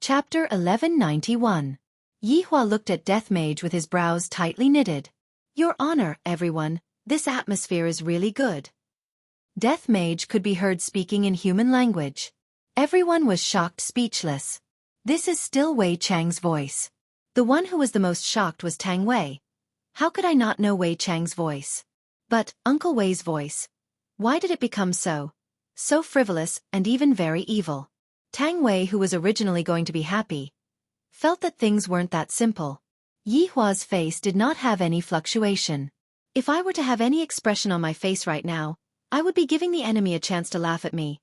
Chapter 1191. Yihua looked at Death Mage with his brows tightly knitted. Your Honor, everyone, this atmosphere is really good. Death Mage could be heard speaking in human language. Everyone was shocked speechless. This is still Wei Chang's voice. The one who was the most shocked was Tang Wei. How could I not know Wei Chang's voice? But, Uncle Wei's voice. Why did it become so frivolous and even very evil? Tang Wei, who was originally going to be happy, felt that things weren't that simple. Yihua's face did not have any fluctuation. If I were to have any expression on my face right now, I would be giving the enemy a chance to laugh at me.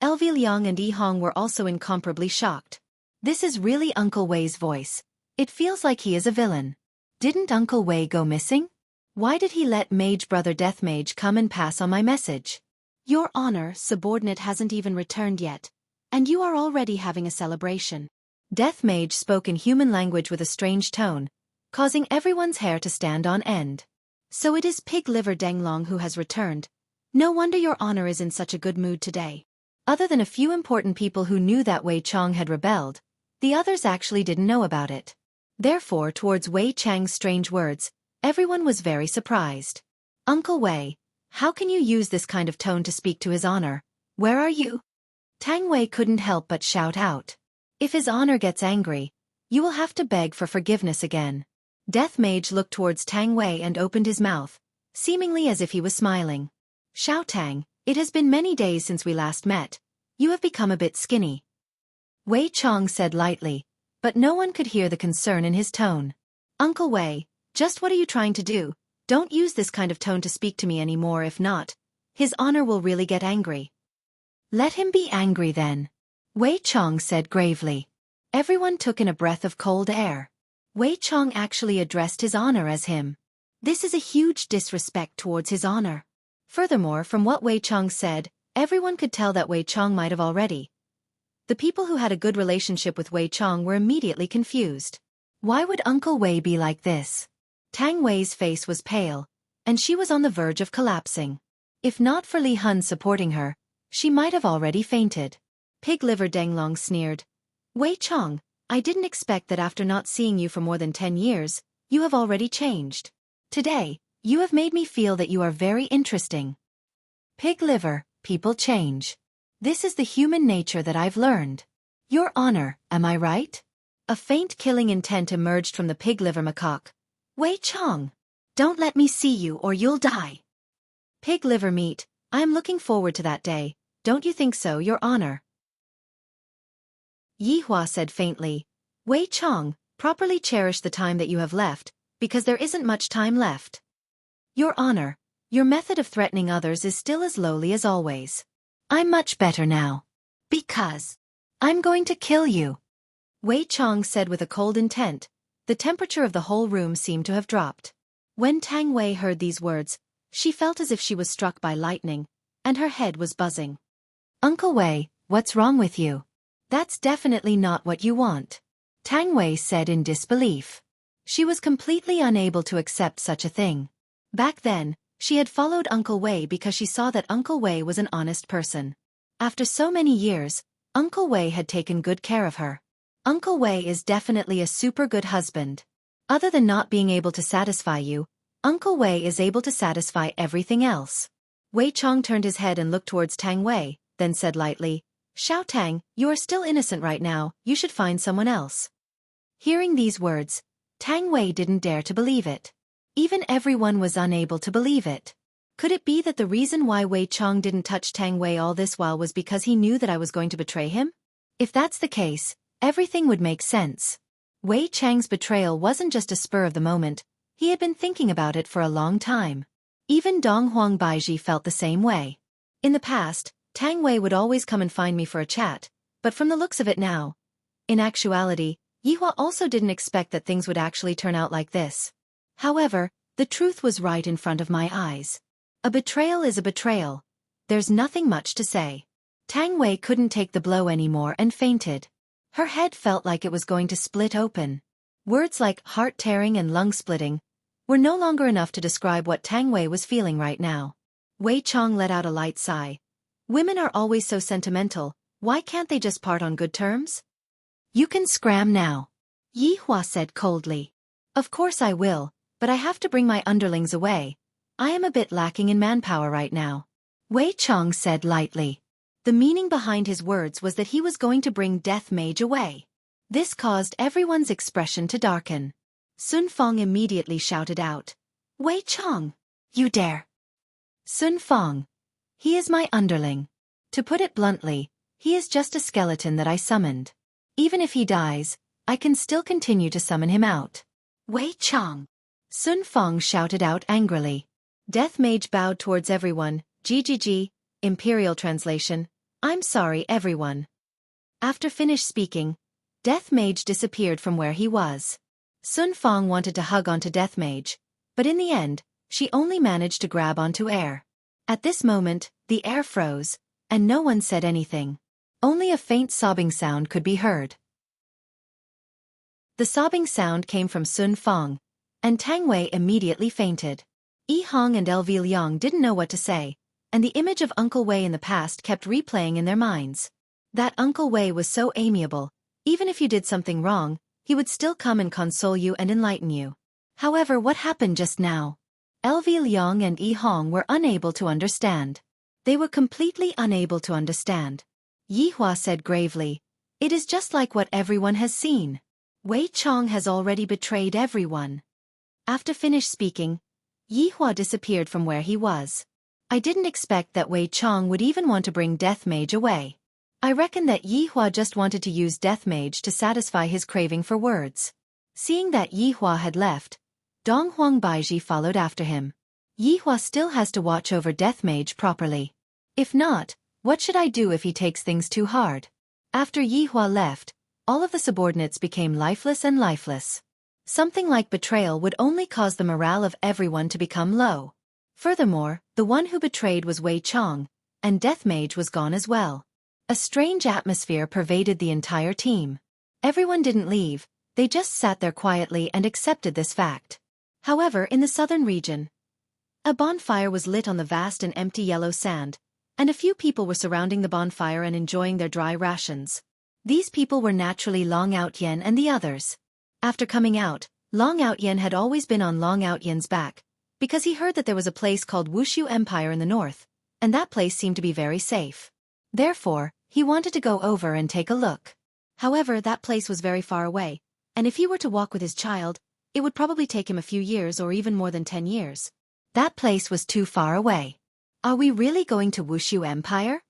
Elvi Liang and Yi Hong were also incomparably shocked. This is really Uncle Wei's voice. It feels like he is a villain. Didn't Uncle Wei go missing? Why did he let Mage Brother Death Mage come and pass on my message? Your Honor, subordinate hasn't even returned yet, and you are already having a celebration. Death Mage spoke in human language with a strange tone, causing everyone's hair to stand on end. So it is Pig Liver Denglong who has returned. No wonder Your Honor is in such a good mood today. Other than a few important people who knew that Wei Chang had rebelled, the others actually didn't know about it. Therefore, towards Wei Chang's strange words, everyone was very surprised. Uncle Wei, how can you use this kind of tone to speak to His Honor? Where are you? Tang Wei couldn't help but shout out. If His Honor gets angry, you will have to beg for forgiveness again. Death Mage looked towards Tang Wei and opened his mouth, seemingly as if he was smiling. Xiao Tang, it has been many days since we last met. You have become a bit skinny. Wei Chang said lightly, but no one could hear the concern in his tone. Uncle Wei, just what are you trying to do? Don't use this kind of tone to speak to me anymore. If not, His Honor will really get angry. Let him be angry then. Wei Chang said gravely. Everyone took in a breath of cold air. Wei Chang actually addressed His Honor as him. This is a huge disrespect towards His Honor. Furthermore, from what Wei Chang said, everyone could tell that Wei Chang might have already. The people who had a good relationship with Wei Chang were immediately confused. Why would Uncle Wei be like this? Tang Wei's face was pale, and she was on the verge of collapsing. If not for Li Hun supporting her, she might have already fainted. Pig Liver Denglong sneered. Wei Chang, I didn't expect that after not seeing you for more than 10 years, you have already changed. Today, you have made me feel that you are very interesting. Pig Liver, people change. This is the human nature that I've learned. Your Honor, am I right? A faint killing intent emerged from the Pig Liver macaque. Wei Chang, don't let me see you or you'll die. Pig Liver Meat, I am looking forward to that day. Don't you think so, Your Honor? Yihua said faintly. Wei Chang, properly cherish the time that you have left, because there isn't much time left. Your Honor, your method of threatening others is still as lowly as always. I'm much better now. Because I'm going to kill you. Wei Chang said with a cold intent. The temperature of the whole room seemed to have dropped. When Tang Wei heard these words, she felt as if she was struck by lightning, and her head was buzzing. Uncle Wei, what's wrong with you? That's definitely not what you want. Tang Wei said in disbelief. She was completely unable to accept such a thing. Back then, she had followed Uncle Wei because she saw that Uncle Wei was an honest person. After so many years, Uncle Wei had taken good care of her. Uncle Wei is definitely a super good husband. Other than not being able to satisfy you, Uncle Wei is able to satisfy everything else. Wei Chang turned his head and looked towards Tang Wei, then said lightly, Xiao Tang, you are still innocent right now, you should find someone else. Hearing these words, Tang Wei didn't dare to believe it. Even everyone was unable to believe it. Could it be that the reason why Wei Chang didn't touch Tang Wei all this while was because he knew that I was going to betray him? If that's the case, everything would make sense. Wei Chang's betrayal wasn't just a spur of the moment, he had been thinking about it for a long time. Even Dong Huang Baiji felt the same way. In the past, Tang Wei would always come and find me for a chat, but from the looks of it now, in actuality, Yihua also didn't expect that things would actually turn out like this. However, the truth was right in front of my eyes. A betrayal is a betrayal. There's nothing much to say. Tang Wei couldn't take the blow anymore and fainted. Her head felt like it was going to split open. Words like heart-tearing and lung-splitting were no longer enough to describe what Tang Wei was feeling right now. Wei Chang let out a light sigh. Women are always so sentimental, why can't they just part on good terms? You can scram now. Yi Hua said coldly. Of course I will, but I have to bring my underlings away. I am a bit lacking in manpower right now. Wei Chong said lightly. The meaning behind his words was that he was going to bring Death Mage away. This caused everyone's expression to darken. Sun Fong immediately shouted out. Wei Chong! You dare! Sun Fong. He is my underling. To put it bluntly, he is just a skeleton that I summoned. Even if he dies, I can still continue to summon him out. Wei Chong! Sun Fong shouted out angrily. Death Mage bowed towards everyone. GGG, Imperial Translation. I'm sorry everyone. After finished speaking, Death Mage disappeared from where he was. Sun Fong wanted to hug onto Death Mage, but in the end, she only managed to grab onto air. At this moment, the air froze, and no one said anything. Only a faint sobbing sound could be heard. The sobbing sound came from Sun Fong, and Tang Wei immediately fainted. Yi Hong and LV Liang didn't know what to say, and the image of Uncle Wei in the past kept replaying in their minds. That Uncle Wei was so amiable. Even if you did something wrong, he would still come and console you and enlighten you. However, what happened just now? LV Liang and Yi Hong were unable to understand. They were completely unable to understand. Yi Hua said gravely, "It is just like what everyone has seen. Wei Chong has already betrayed everyone." After finished speaking, Yi Hua disappeared from where he was. I didn't expect that Wei Chong would even want to bring Death Mage away. I reckon that Yi Hua just wanted to use Death Mage to satisfy his craving for words. Seeing that Yi Hua had left, Dong Huang Baiji followed after him. Yi Hua still has to watch over Death Mage properly. If not, what should I do if he takes things too hard? After Yi Hua left, all of the subordinates became lifeless and lifeless. Something like betrayal would only cause the morale of everyone to become low. Furthermore, the one who betrayed was Wei Chong, and Death Mage was gone as well. A strange atmosphere pervaded the entire team. Everyone didn't leave, they just sat there quietly and accepted this fact. However, in the southern region, a bonfire was lit on the vast and empty yellow sand, and a few people were surrounding the bonfire and enjoying their dry rations. These people were naturally Long Outyen and the others. After coming out, Long Outyen had always been on Long Outyen's back, because he heard that there was a place called Wuxia Empire in the north, and that place seemed to be very safe. Therefore, he wanted to go over and take a look. However, that place was very far away, and if he were to walk with his child, it would probably take him a few years or even more than 10 years. That place was too far away. Are we really going to Wuxia Empire?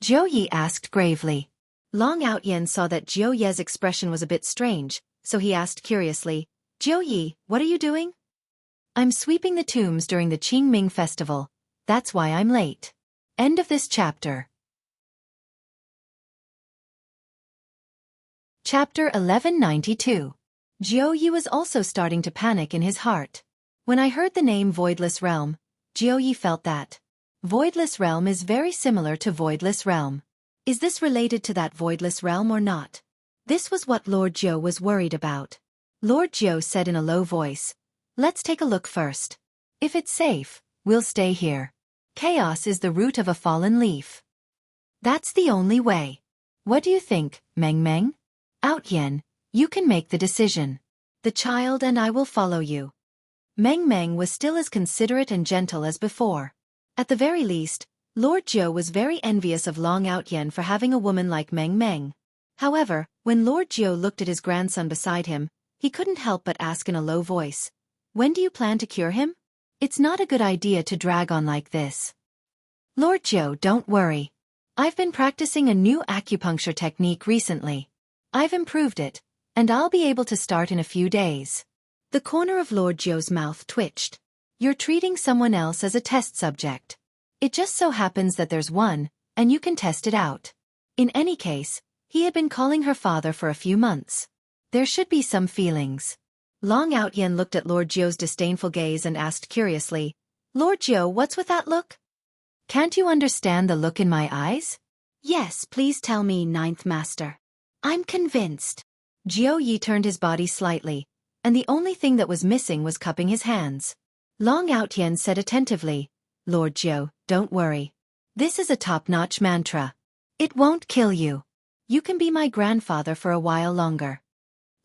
Jiu Yi asked gravely. Long Outyen saw that Jiu Ye's expression was a bit strange, so he asked curiously, Jiu Yi, what are you doing? I'm sweeping the tombs during the Qingming festival. That's why I'm late. End of this chapter. Chapter 1192. Jiu Yi was also starting to panic in his heart. When I heard the name Voidless Realm, Jiu Yi felt that. Voidless Realm is very similar to Voidless Realm. Is this related to that Voidless Realm or not? This was what Lord Jiu was worried about. Lord Jiu said in a low voice, let's take a look first. If it's safe, we'll stay here. Chaos is the root of a fallen leaf. That's the only way. What do you think, Meng Meng? Outyen, you can make the decision. The child and I will follow you. Meng Meng was still as considerate and gentle as before. At the very least, Lord Jiu was very envious of Long Outyen for having a woman like Meng Meng. However, when Lord Jiu looked at his grandson beside him, he couldn't help but ask in a low voice, when do you plan to cure him? It's not a good idea to drag on like this. Lord Jiu, don't worry. I've been practicing a new acupuncture technique recently. I've improved it, and I'll be able to start in a few days. The corner of Lord Jiu's mouth twitched. You're treating someone else as a test subject. It just so happens that there's one, and you can test it out. In any case, he had been calling her father for a few months. There should be some feelings. Long Outyen looked at Lord Jiu's disdainful gaze and asked curiously, Lord Jiu, what's with that look? Can't you understand the look in my eyes? Yes, please tell me, Ninth Master. I'm convinced. Jiu Yi turned his body slightly, and the only thing that was missing was cupping his hands. Long Outyen said attentively, Lord Jiu, don't worry. This is a top-notch mantra. It won't kill you. You can be my grandfather for a while longer.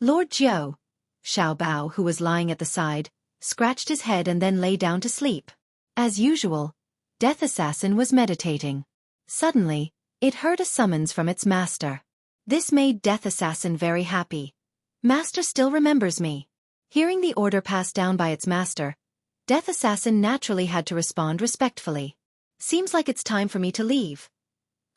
Lord Jiao, Xiaobao, who was lying at the side, scratched his head and then lay down to sleep. As usual, Death Assassin was meditating. Suddenly, it heard a summons from its master. This made Death Assassin very happy. Master still remembers me. Hearing the order passed down by its master, Death Assassin naturally had to respond respectfully. Seems like it's time for me to leave.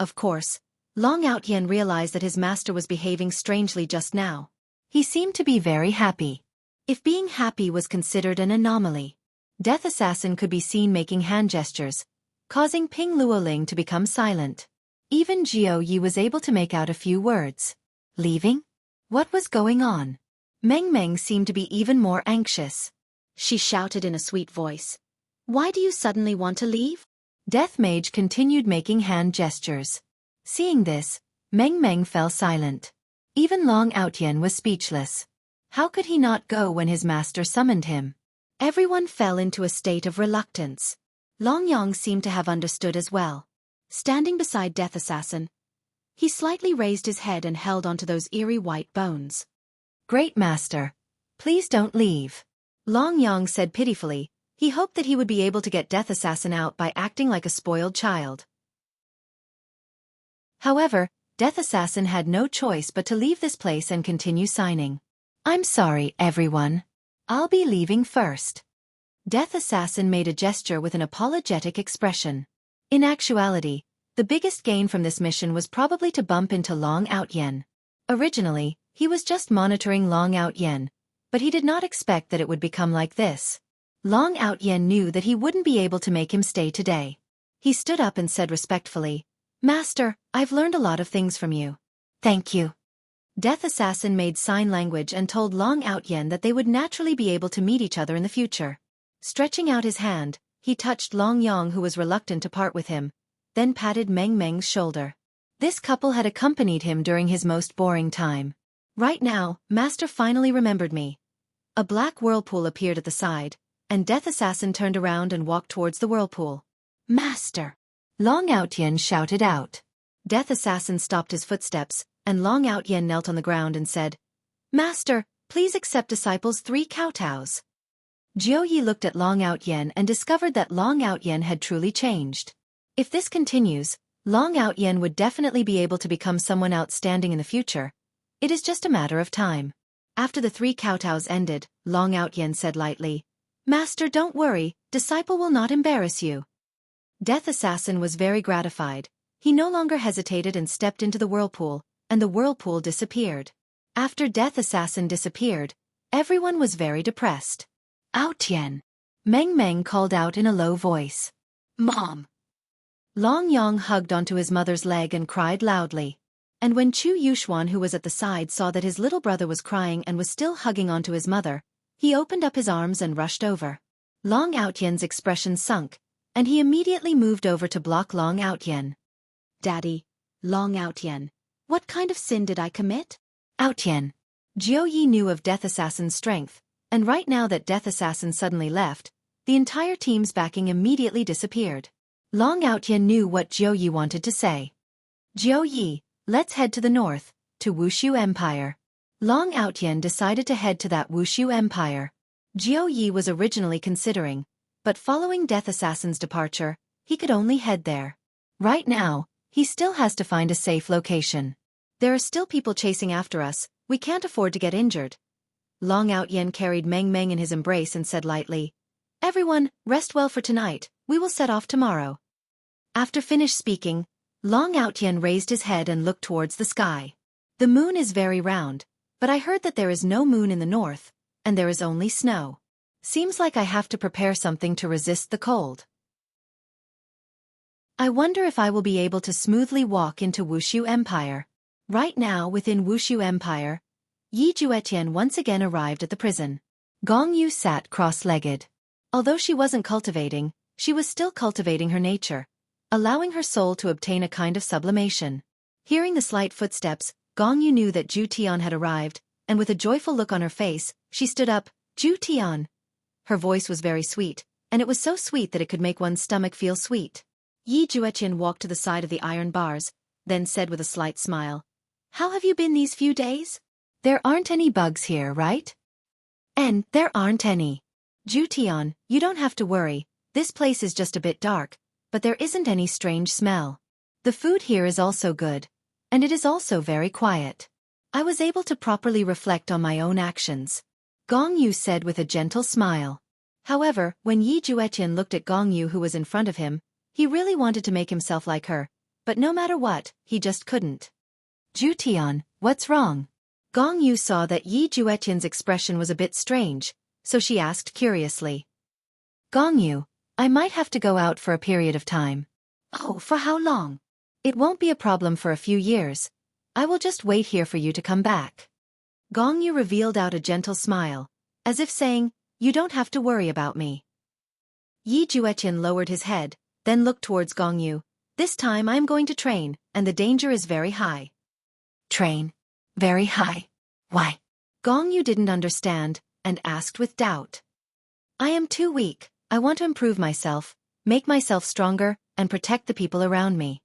Of course, Long Outyen realized that his master was behaving strangely just now. He seemed to be very happy. If being happy was considered an anomaly, Death Assassin could be seen making hand gestures, causing Ping Luoling to become silent. Even Jiao Yi was able to make out a few words. Leaving? What was going on? Meng Meng seemed to be even more anxious. She shouted in a sweet voice. Why do you suddenly want to leave? Death Mage continued making hand gestures. Seeing this, Meng Meng fell silent. Even Long Outyen was speechless. How could he not go when his master summoned him? Everyone fell into a state of reluctance. Long Yang seemed to have understood as well. Standing beside Death Assassin, he slightly raised his head and held onto those eerie white bones. Great Master, please don't leave. Long Yang said pitifully. He hoped that he would be able to get Death Assassin out by acting like a spoiled child. However, Death Assassin had no choice but to leave this place and continue signing. I'm sorry, everyone. I'll be leaving first. Death Assassin made a gesture with an apologetic expression. In actuality, the biggest gain from this mission was probably to bump into Long Outyen. Originally, he was just monitoring Long Outyen, but he did not expect that it would become like this. Long Outyen knew that he wouldn't be able to make him stay today. He stood up and said respectfully, Master, I've learned a lot of things from you. Thank you. Death Assassin made sign language and told Long Outyen that they would naturally be able to meet each other in the future. Stretching out his hand, he touched Long Yang, who was reluctant to part with him, then patted Meng Meng's shoulder. This couple had accompanied him during his most boring time. Right now, Master finally remembered me. A black whirlpool appeared at the side, and Death Assassin turned around and walked towards the whirlpool. Master! Long Outyen shouted out. Death Assassin stopped his footsteps, and Long Outyen knelt on the ground and said, Master, please accept disciples 3 kowtows. Jiao Yi looked at Long Outyen and discovered that Long Outyen had truly changed. If this continues, Long Outyen would definitely be able to become someone outstanding in the future. It is just a matter of time. After the 3 kowtows ended, Long Outyen said lightly, Master, don't worry, disciple will not embarrass you. Death Assassin was very gratified. He no longer hesitated and stepped into the whirlpool, and the whirlpool disappeared. After Death Assassin disappeared, everyone was very depressed. Outyen! Meng Meng called out in a low voice. Mom! Long Yang hugged onto his mother's leg and cried loudly. And when Chu Yuxuan, who was at the side, saw that his little brother was crying and was still hugging onto his mother, he opened up his arms and rushed over. Long Outyen's expression sunk, and he immediately moved over to block Long Outyen. Daddy, Long Outyen, what kind of sin did I commit? Outyen. Jiao Yi knew of Death Assassin's strength, and right now that Death Assassin suddenly left, the entire team's backing immediately disappeared. Long Outyen knew what Jiao Yi wanted to say. Jiao Yi, let's head to the north, to Wuxia Empire. Long Outyen decided to head to that Wuxia Empire. Jiao Yi was originally considering, but following Death Assassin's departure, he could only head there. Right now, he still has to find a safe location. There are still people chasing after us, we can't afford to get injured. Long Outyen carried Meng Meng in his embrace and said lightly, Everyone, rest well for tonight, we will set off tomorrow. After finished speaking, Long Outyen raised his head and looked towards the sky. The moon is very round, but I heard that there is no moon in the north, and there is only snow. Seems like I have to prepare something to resist the cold. I wonder if I will be able to smoothly walk into Wuxia Empire. Right now within Wuxia Empire, Yi Juetian once again arrived at the prison. Gong Yu sat cross-legged. Although she wasn't cultivating, she was still cultivating her nature, allowing her soul to obtain a kind of sublimation. Hearing the slight footsteps, Gong Yu knew that Ju Tian had arrived, and with a joyful look on her face, she stood up. Ju Tian. Her voice was very sweet, and it was so sweet that it could make one's stomach feel sweet. Yi Juetian walked to the side of the iron bars, then said with a slight smile, How have you been these few days? There aren't any bugs here, right? And there aren't any. Ju Tian, you don't have to worry, this place is just a bit dark, but there isn't any strange smell. The food here is also good, and it is also very quiet. I was able to properly reflect on my own actions. Gong Yu said with a gentle smile. However, when Yi Juetian looked at Gong Yu who was in front of him, he really wanted to make himself like her, but no matter what, he just couldn't. Ju Tian, what's wrong? Gong Yu saw that Yi Juetian's expression was a bit strange, so she asked curiously. Gong Yu, I might have to go out for a period of time. Oh, for how long? It won't be a problem for a few years. I will just wait here for you to come back. Gong Yu revealed out a gentle smile, as if saying, you don't have to worry about me. Yi Juetian lowered his head, then looked towards Gong Yu. This time I am going to train, and the danger is very high. Train? Very high? Why? Gong Yu didn't understand, and asked with doubt. I am too weak, I want to improve myself, make myself stronger, and protect the people around me.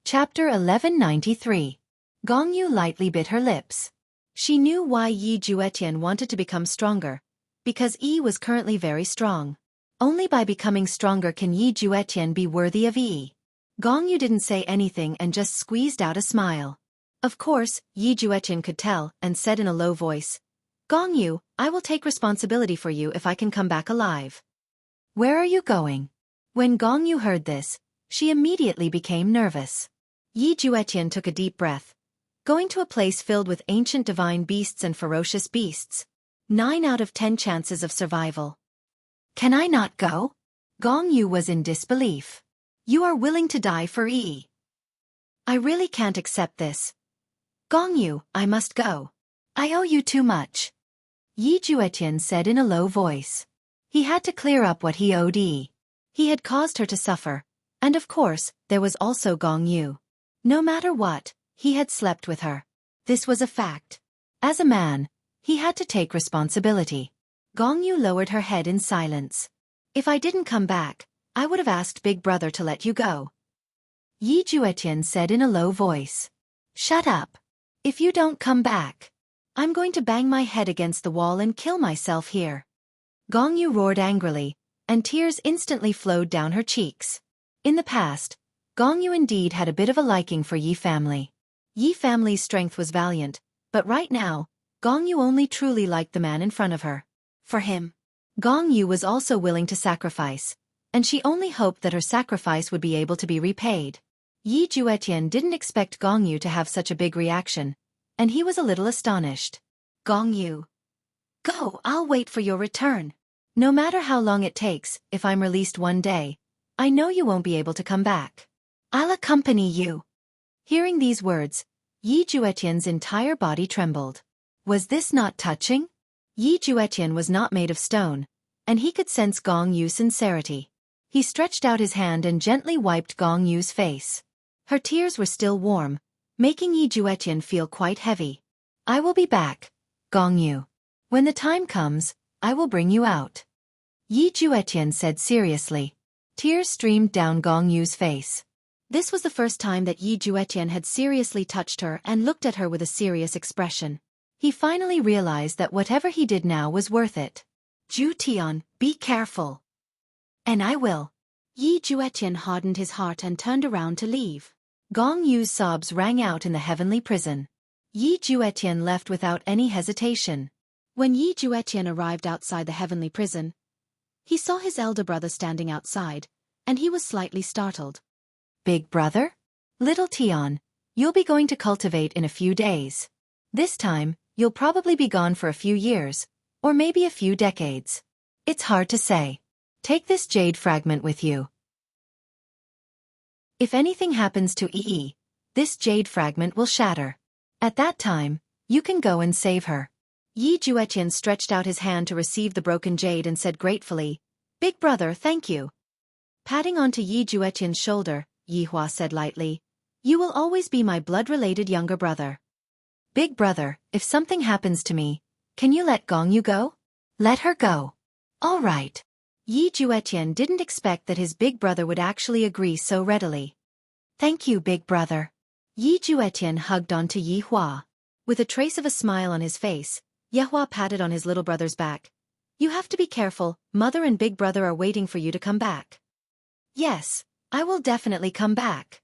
Chapter 1193. Gong Yu lightly bit her lips. She knew why Yi Juetian wanted to become stronger, because Yi was currently very strong. Only by becoming stronger can Yi Juetian be worthy of Yi. Gong Yu didn't say anything and just squeezed out a smile. Of course, Yi Juetian could tell and said in a low voice, Gong Yu, I will take responsibility for you if I can come back alive. Where are you going? When Gong Yu heard this, she immediately became nervous. Yi Juetian took a deep breath. Going to a place filled with ancient divine beasts and ferocious beasts. 9 out of 10 chances of survival. Can I not go? Gong Yu was in disbelief. You are willing to die for Yi. I really can't accept this. Gong Yu, I must go. I owe you too much. Yi Juetian said in a low voice. He had to clear up what he owed Yi. He had caused her to suffer. And of course, there was also Gong Yu. No matter what, he had slept with her. This was a fact. As a man, he had to take responsibility. Gong Yu lowered her head in silence. If I didn't come back, I would have asked Big Brother to let you go. Yi Juetian said in a low voice. Shut up. If you don't come back, I'm going to bang my head against the wall and kill myself here. Gong Yu roared angrily, and tears instantly flowed down her cheeks. In the past, Gong Yu indeed had a bit of a liking for Yi family. Yi family's strength was valiant, but right now, Gong Yu only truly liked the man in front of her. For him, Gong Yu was also willing to sacrifice, and she only hoped that her sacrifice would be able to be repaid. Yi Juetian didn't expect Gong Yu to have such a big reaction, and he was a little astonished. Gong Yu. Go, I'll wait for your return. No matter how long it takes, if I'm released one day, I know you won't be able to come back. I'll accompany you. Hearing these words, Yi Juetian's entire body trembled. Was this not touching? Yi Juetian was not made of stone, and he could sense Gong Yu's sincerity. He stretched out his hand and gently wiped Gong Yu's face. Her tears were still warm, making Yi Juetian feel quite heavy. I will be back, Gong Yu. When the time comes, I will bring you out. Yi Juetian said seriously. Tears streamed down Gong Yu's face. This was the first time that Yi Juetian had seriously touched her and looked at her with a serious expression. He finally realized that whatever he did now was worth it. Ju Tian, be careful. And I will. Yi Juetian hardened his heart and turned around to leave. Gong Yu's sobs rang out in the heavenly prison. Yi Juetian left without any hesitation. When Yi Juetian arrived outside the heavenly prison, he saw his elder brother standing outside, and he was slightly startled. Big brother? Little Tian, you'll be going to cultivate in a few days. This time, you'll probably be gone for a few years, or maybe a few decades. It's hard to say. Take this jade fragment with you. If anything happens to Yi, this jade fragment will shatter. At that time, you can go and save her. Yi Juetian stretched out his hand to receive the broken jade and said gratefully, Big brother, thank you. Patting onto Yi Juetian's shoulder, Yi Hua said lightly, You will always be my blood-related younger brother. Big brother, if something happens to me, can you let Gong Yu go? Let her go. All right. Yi Juetian didn't expect that his big brother would actually agree so readily. Thank you, big brother. Yi Juetian hugged onto Yi Hua. With a trace of a smile on his face, Ye Hua patted on his little brother's back. You have to be careful, mother and big brother are waiting for you to come back. Yes, I will definitely come back.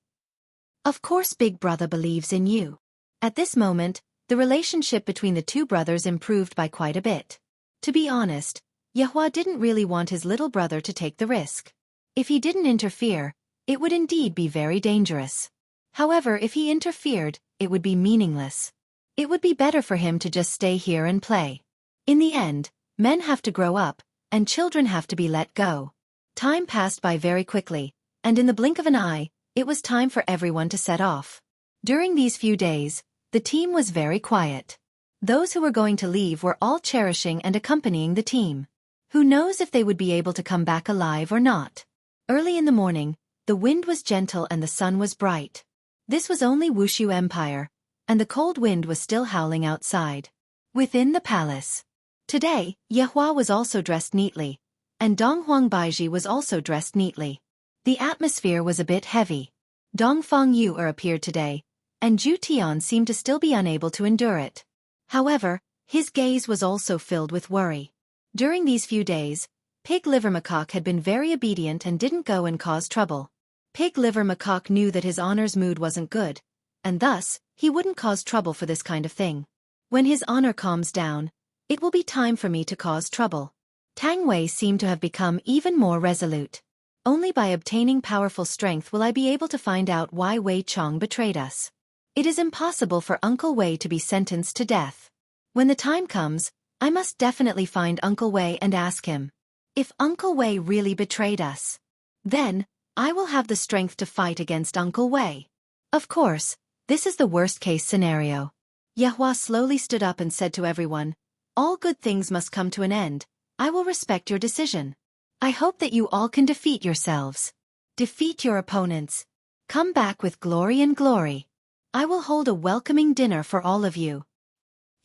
Of course big brother believes in you. At this moment, the relationship between the two brothers improved by quite a bit. To be honest, Ye Hua didn't really want his little brother to take the risk. If he didn't interfere, it would indeed be very dangerous. However, if he interfered, it would be meaningless. It would be better for him to just stay here and play. In the end, men have to grow up, and children have to be let go. Time passed by very quickly, and in the blink of an eye, it was time for everyone to set off. During these few days, the team was very quiet. Those who were going to leave were all cherishing and accompanying the team. Who knows if they would be able to come back alive or not? Early in the morning, the wind was gentle and the sun was bright. This was only Wuxia Empire, and the cold wind was still howling outside. Within the palace. Today, Ye Hua was also dressed neatly, and Donghuang Baiji was also dressed neatly. The atmosphere was a bit heavy. Dongfang Yu'er appeared today, and Zhu Tian seemed to still be unable to endure it. However, his gaze was also filled with worry. During these few days, Pig Liver Macaque had been very obedient and didn't go and cause trouble. Pig Liver Macaque knew that his honor's mood wasn't good, and thus, he wouldn't cause trouble for this kind of thing. When his honor calms down, it will be time for me to cause trouble. Tang Wei seemed to have become even more resolute. Only by obtaining powerful strength will I be able to find out why Wei Chong betrayed us. It is impossible for Uncle Wei to be sentenced to death. When the time comes, I must definitely find Uncle Wei and ask him. If Uncle Wei really betrayed us, then, I will have the strength to fight against Uncle Wei. Of course, this is the worst-case scenario. Ye Hua slowly stood up and said to everyone, all good things must come to an end. I will respect your decision. I hope that you all can defeat yourselves. Defeat your opponents. Come back with glory and glory. I will hold a welcoming dinner for all of you.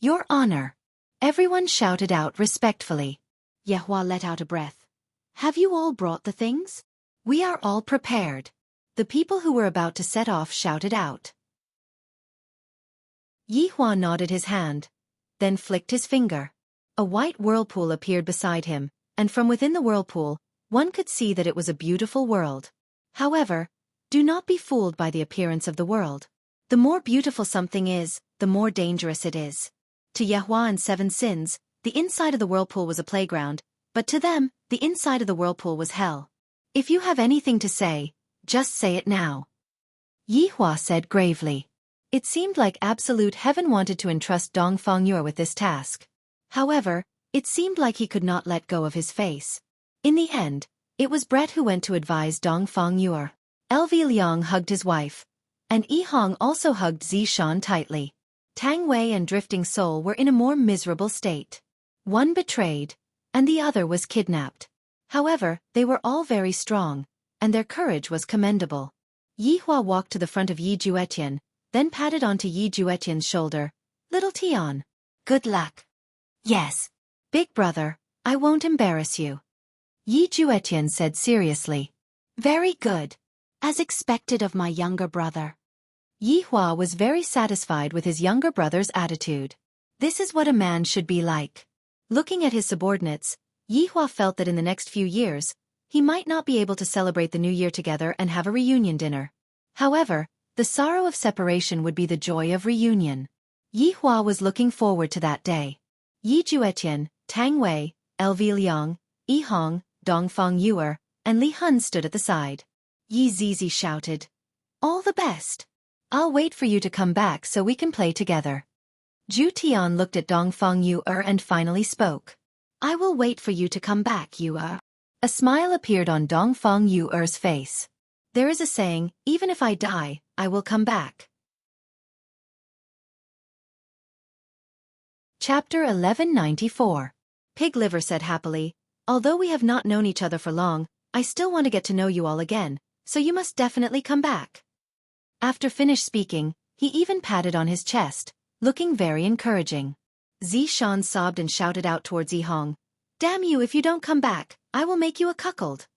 Your honor. Everyone shouted out respectfully. Ye Hua let out a breath. Have you all brought the things? We are all prepared. The people who were about to set off shouted out. Ye Hua nodded his hand, then flicked his finger. A white whirlpool appeared beside him, and from within the whirlpool, one could see that it was a beautiful world. However, do not be fooled by the appearance of the world. The more beautiful something is, the more dangerous it is. To Ye Hua and Seven Sins, the inside of the whirlpool was a playground, but to them, the inside of the whirlpool was hell. If you have anything to say, just say it now. Ye Hua said gravely. It seemed like absolute heaven wanted to entrust Dongfang Yu'er with this task. However, it seemed like he could not let go of his face. In the end, it was Brett who went to advise Dongfang Yu'er. LV Liang hugged his wife, and Yi Hong also hugged Zishan tightly. Tang Wei and Drifting Soul were in a more miserable state. One betrayed, and the other was kidnapped. However, they were all very strong, and their courage was commendable. Yi Hua walked to the front of Yi Juetian, then patted onto Yi Juetian's shoulder. Little Tian. Good luck. Yes. Big brother, I won't embarrass you. Yi Juetian said seriously. Very good. As expected of my younger brother. Yi Hua was very satisfied with his younger brother's attitude. This is what a man should be like. Looking at his subordinates, Yi Hua felt that in the next few years, he might not be able to celebrate the new year together and have a reunion dinner. However, the sorrow of separation would be the joy of reunion. Yi Hua was looking forward to that day. Yi Juetian, Tang Wei, LV Liang, Yi Hong, Dongfang Yu'er, and Li Hun stood at the side. Yi Zizi shouted. All the best. I'll wait for you to come back so we can play together. Zhu Tian looked at Dongfang Yu'er and finally spoke. I will wait for you to come back, Yu'er. A smile appeared on Dongfang Yu'er's face. There is a saying, even if I die, I will come back. Chapter 1194. Pig Liver said happily, although we have not known each other for long, I still want to get to know you all again, so you must definitely come back. After finished speaking, he even patted on his chest, looking very encouraging. Zishan sobbed and shouted out towards Yi Hong. Damn you, if you don't come back, I will make you a cuckold.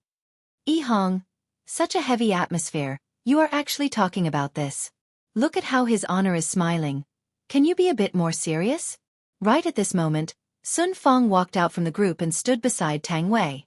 Yi Hong. Such a heavy atmosphere, You are actually talking about this. Look at how his honor is smiling. Can you be a bit more serious? Right at this moment, Sun Fong walked out from the group and stood beside Tang Wei.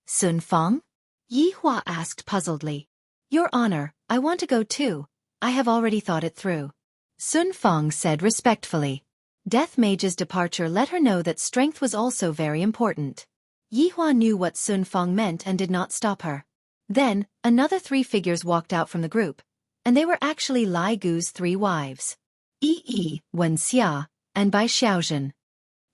Sun Fong? Yi Hua asked puzzledly. Your honor, I want to go too. I have already thought it through. Sun Fong said respectfully. Death Mage's departure let her know that strength was also very important. Yi Hua knew what Sun Fong meant and did not stop her. Then, another 3 figures walked out from the group, and they were actually Lai Gu's 3 wives. Yi, Wuxia, and Bai Xiaojun.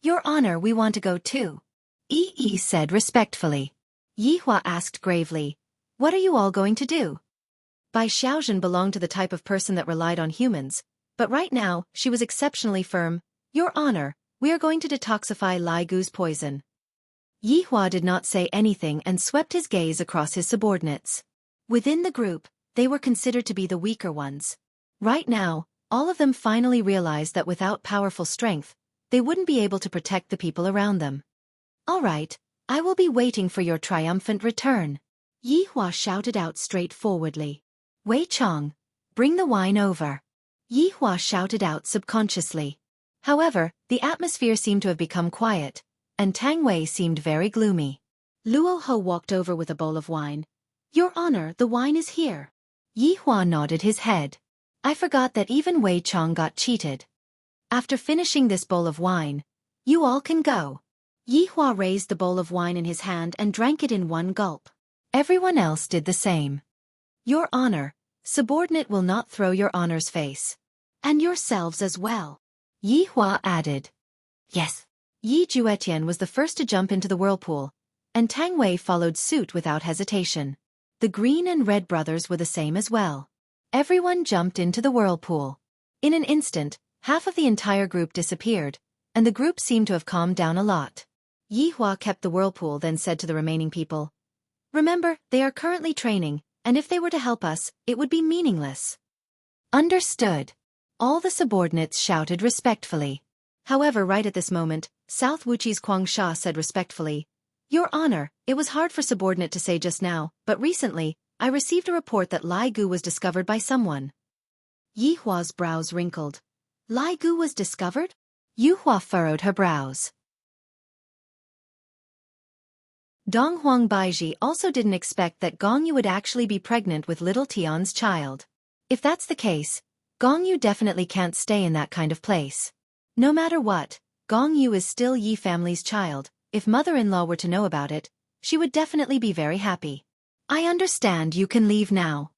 Your honor, we want to go too. Yi said respectfully. Yi Hua asked gravely, what are you all going to do? Bai Xiaojun belonged to the type of person that relied on humans, but right now, she was exceptionally firm. Your honor, we are going to detoxify Lai Gu's poison. Yi Hua did not say anything and swept his gaze across his subordinates. Within the group, they were considered to be the weaker ones. Right now, all of them finally realized that without powerful strength, they wouldn't be able to protect the people around them. All right, I will be waiting for your triumphant return. Yi Hua shouted out straightforwardly. Wei Chong, bring the wine over. Yi Hua shouted out subconsciously. However, the atmosphere seemed to have become quiet, and Tang Wei seemed very gloomy. Luo Ho walked over with a bowl of wine. Your honor, the wine is here. Yi Hua nodded his head. I forgot that even Wei Chong got cheated. After finishing this bowl of wine, you all can go. Yi Hua raised the bowl of wine in his hand and drank it in one gulp. Everyone else did the same. Your honor, subordinate will not throw your honor's face. And yourselves as well. Yi Hua added. Yes. Yi Juetian was the first to jump into the whirlpool, and Tang Wei followed suit without hesitation. The green and red brothers were the same as well. Everyone jumped into the whirlpool. In an instant, half of the entire group disappeared, and the group seemed to have calmed down a lot. Yi Hua kept the whirlpool, then said to the remaining people, remember, they are currently training, and if they were to help us, it would be meaningless. Understood. All the subordinates shouted respectfully. However, right at this moment, South Wuxi's Kuang Sha said respectfully, Your honor, it was hard for subordinate to say just now, but recently, I received a report that Lai Gu was discovered by someone. Yi Hua's brows wrinkled. Lai Gu was discovered? Yi Hua furrowed her brows. Dong Huang Baiji also didn't expect that Gong Yu would actually be pregnant with little Tian's child. If that's the case, Gong Yu definitely can't stay in that kind of place. No matter what, Gong Yu is still Yi family's child. If mother-in-law were to know about it, she would definitely be very happy. I understand, you can leave now.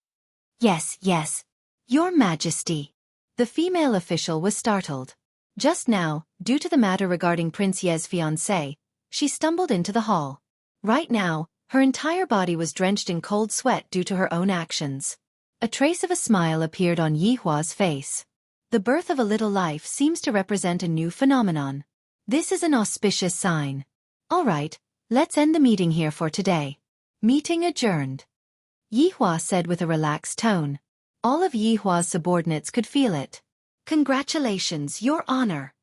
Yes, yes. Your Majesty. The female official was startled. Just now, due to the matter regarding Prince Ye's fiancé, she stumbled into the hall. Right now, her entire body was drenched in cold sweat due to her own actions. A trace of a smile appeared on Yi Hua's face. The birth of a little life seems to represent a new phenomenon. This is an auspicious sign. All right, let's end the meeting here for today. Meeting adjourned. Yi Hua said with a relaxed tone. All of Yi Hua's subordinates could feel it. Congratulations, Your Honor.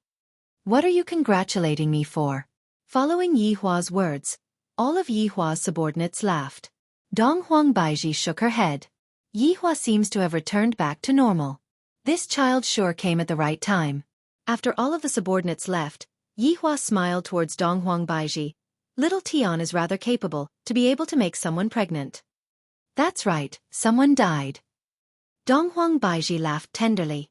What are you congratulating me for? Following Yi Hua's words, all of Yi Hua's subordinates laughed. Dong Huang Baiji shook her head. Yi Hua seems to have returned back to normal. This child sure came at the right time. After all of the subordinates left, Yi Hua smiled towards Dong Huang Baiji. Little Tian is rather capable to be able to make someone pregnant. That's right, someone died. Dong Huang Baiji laughed tenderly.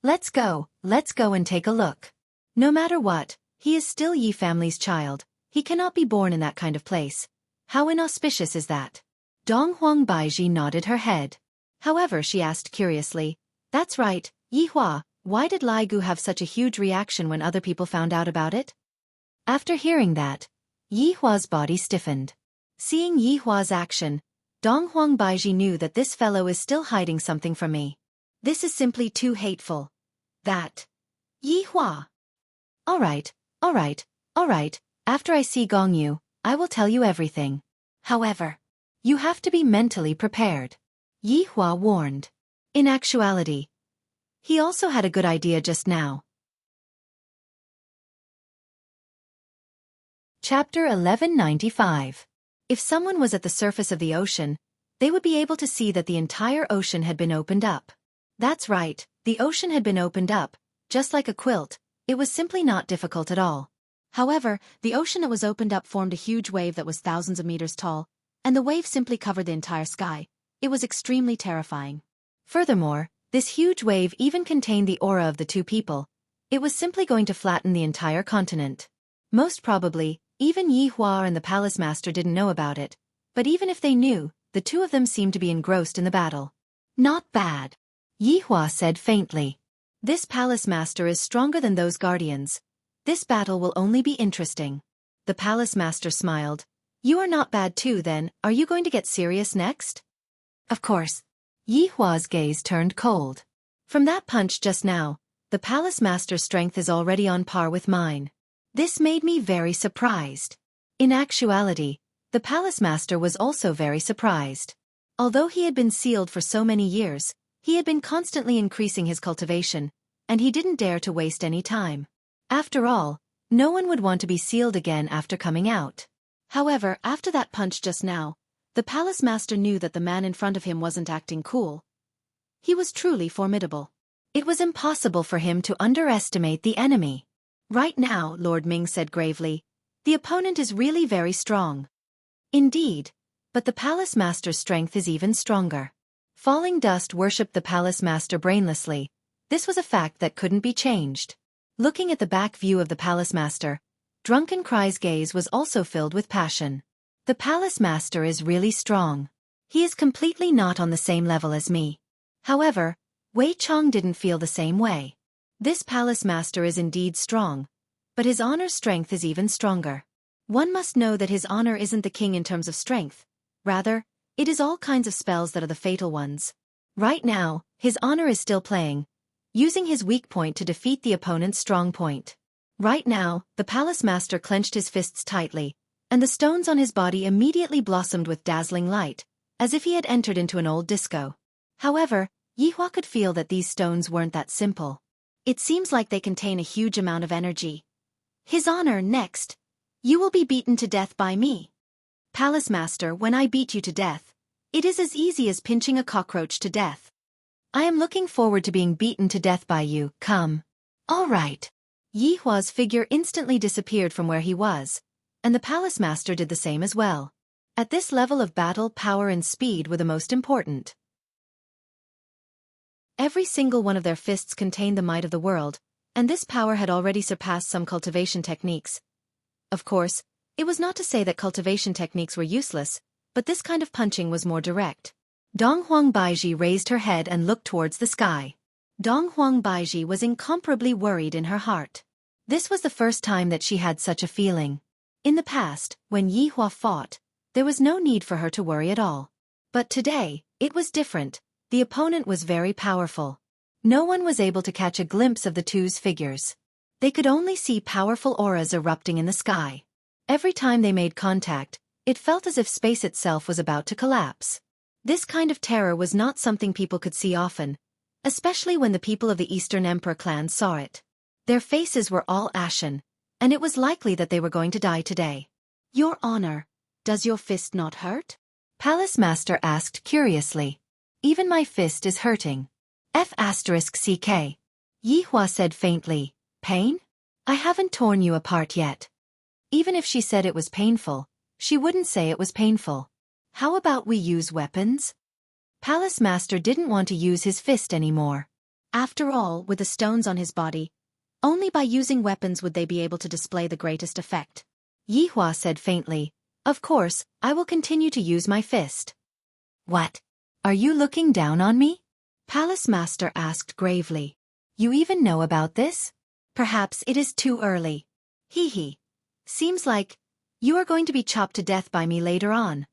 Let's go and take a look. No matter what, he is still Yi family's child. He cannot be born in that kind of place. How inauspicious is that? Dong Huang Baiji nodded her head. However, she asked curiously, That's right, Yi Hua, why did Lai Gu have such a huge reaction when other people found out about it? After hearing that, Yi Hua's body stiffened. Seeing Yi Hua's action, Dong Huang Baiji knew that this fellow is still hiding something from me. This is simply too hateful. That. Yi Hua. All right, after I see Gong Yu, I will tell you everything. However, you have to be mentally prepared. Yi Hua warned. In actuality, he also had a good idea just now. Chapter 1195. If someone was at the surface of the ocean, they would be able to see that the entire ocean had been opened up. That's right, the ocean had been opened up, just like a quilt. It was simply not difficult at all. However, the ocean that was opened up formed a huge wave that was thousands of meters tall, and the wave simply covered the entire sky. It was extremely terrifying. Furthermore, this huge wave even contained the aura of the two people. It was simply going to flatten the entire continent. Most probably, even Yi Hua and the palace master didn't know about it, but even if they knew, the two of them seemed to be engrossed in the battle. Not bad, Yi Hua said faintly. This palace master is stronger than those guardians. This battle will only be interesting. The palace master smiled. You are not bad too then, are you going to get serious next? Of course. Yi Hua's gaze turned cold. From that punch just now, the palace master's strength is already on par with mine. This made me very surprised. In actuality, the palace master was also very surprised. Although he had been sealed for so many years, he had been constantly increasing his cultivation, and he didn't dare to waste any time. After all, no one would want to be sealed again after coming out. However, after that punch just now, the palace master knew that the man in front of him wasn't acting cool. He was truly formidable. It was impossible for him to underestimate the enemy. Right now, Lord Ming said gravely, the opponent is really very strong. Indeed, but the palace master's strength is even stronger. Falling Dust worshipped the palace master brainlessly. This was a fact that couldn't be changed. Looking at the back view of the palace master, Drunken Cry's gaze was also filled with passion. The palace master is really strong. He is completely not on the same level as me. However, Wei Chong didn't feel the same way. This palace master is indeed strong, but his honor's strength is even stronger. One must know that his honor isn't the king in terms of strength. Rather, it is all kinds of spells that are the fatal ones. Right now, his honor is still playing, using his weak point to defeat the opponent's strong point. Right now, the palace master clenched his fists tightly, and the stones on his body immediately blossomed with dazzling light, as if he had entered into an old disco. However, Yi Hua could feel that these stones weren't that simple. It seems like they contain a huge amount of energy. His honor, next. You will be beaten to death by me. Palace master, when I beat you to death, it is as easy as pinching a cockroach to death. I am looking forward to being beaten to death by you, come. All right. Yi Hua's figure instantly disappeared from where he was, and the palace master did the same as well. At this level of battle, power and speed were the most important. Every single one of their fists contained the might of the world, and this power had already surpassed some cultivation techniques. Of course, it was not to say that cultivation techniques were useless, but this kind of punching was more direct. Dong Huang Baiji raised her head and looked towards the sky. Dong Huang Baiji was incomparably worried in her heart. This was the first time that she had such a feeling. In the past, when Yi Hua fought, there was no need for her to worry at all. But today, it was different. The opponent was very powerful. No one was able to catch a glimpse of the two's figures. They could only see powerful auras erupting in the sky. Every time they made contact, it felt as if space itself was about to collapse. This kind of terror was not something people could see often, especially when the people of the Eastern Emperor clan saw it. Their faces were all ashen, and it was likely that they were going to die today. Your honor, does your fist not hurt? Palace master asked curiously. Even my fist is hurting. F***ck. Yi Hua said faintly. Pain? I haven't torn you apart yet. Even if she said it was painful, she wouldn't say it was painful. How about we use weapons? Palace master didn't want to use his fist anymore. After all, with the stones on his body, only by using weapons would they be able to display the greatest effect. Yi Hua said faintly, of course, I will continue to use my fist. What? Are you looking down on me? Palace master asked gravely. You even know about this? Perhaps it is too early. Hee hee. Seems like you are going to be chopped to death by me later on.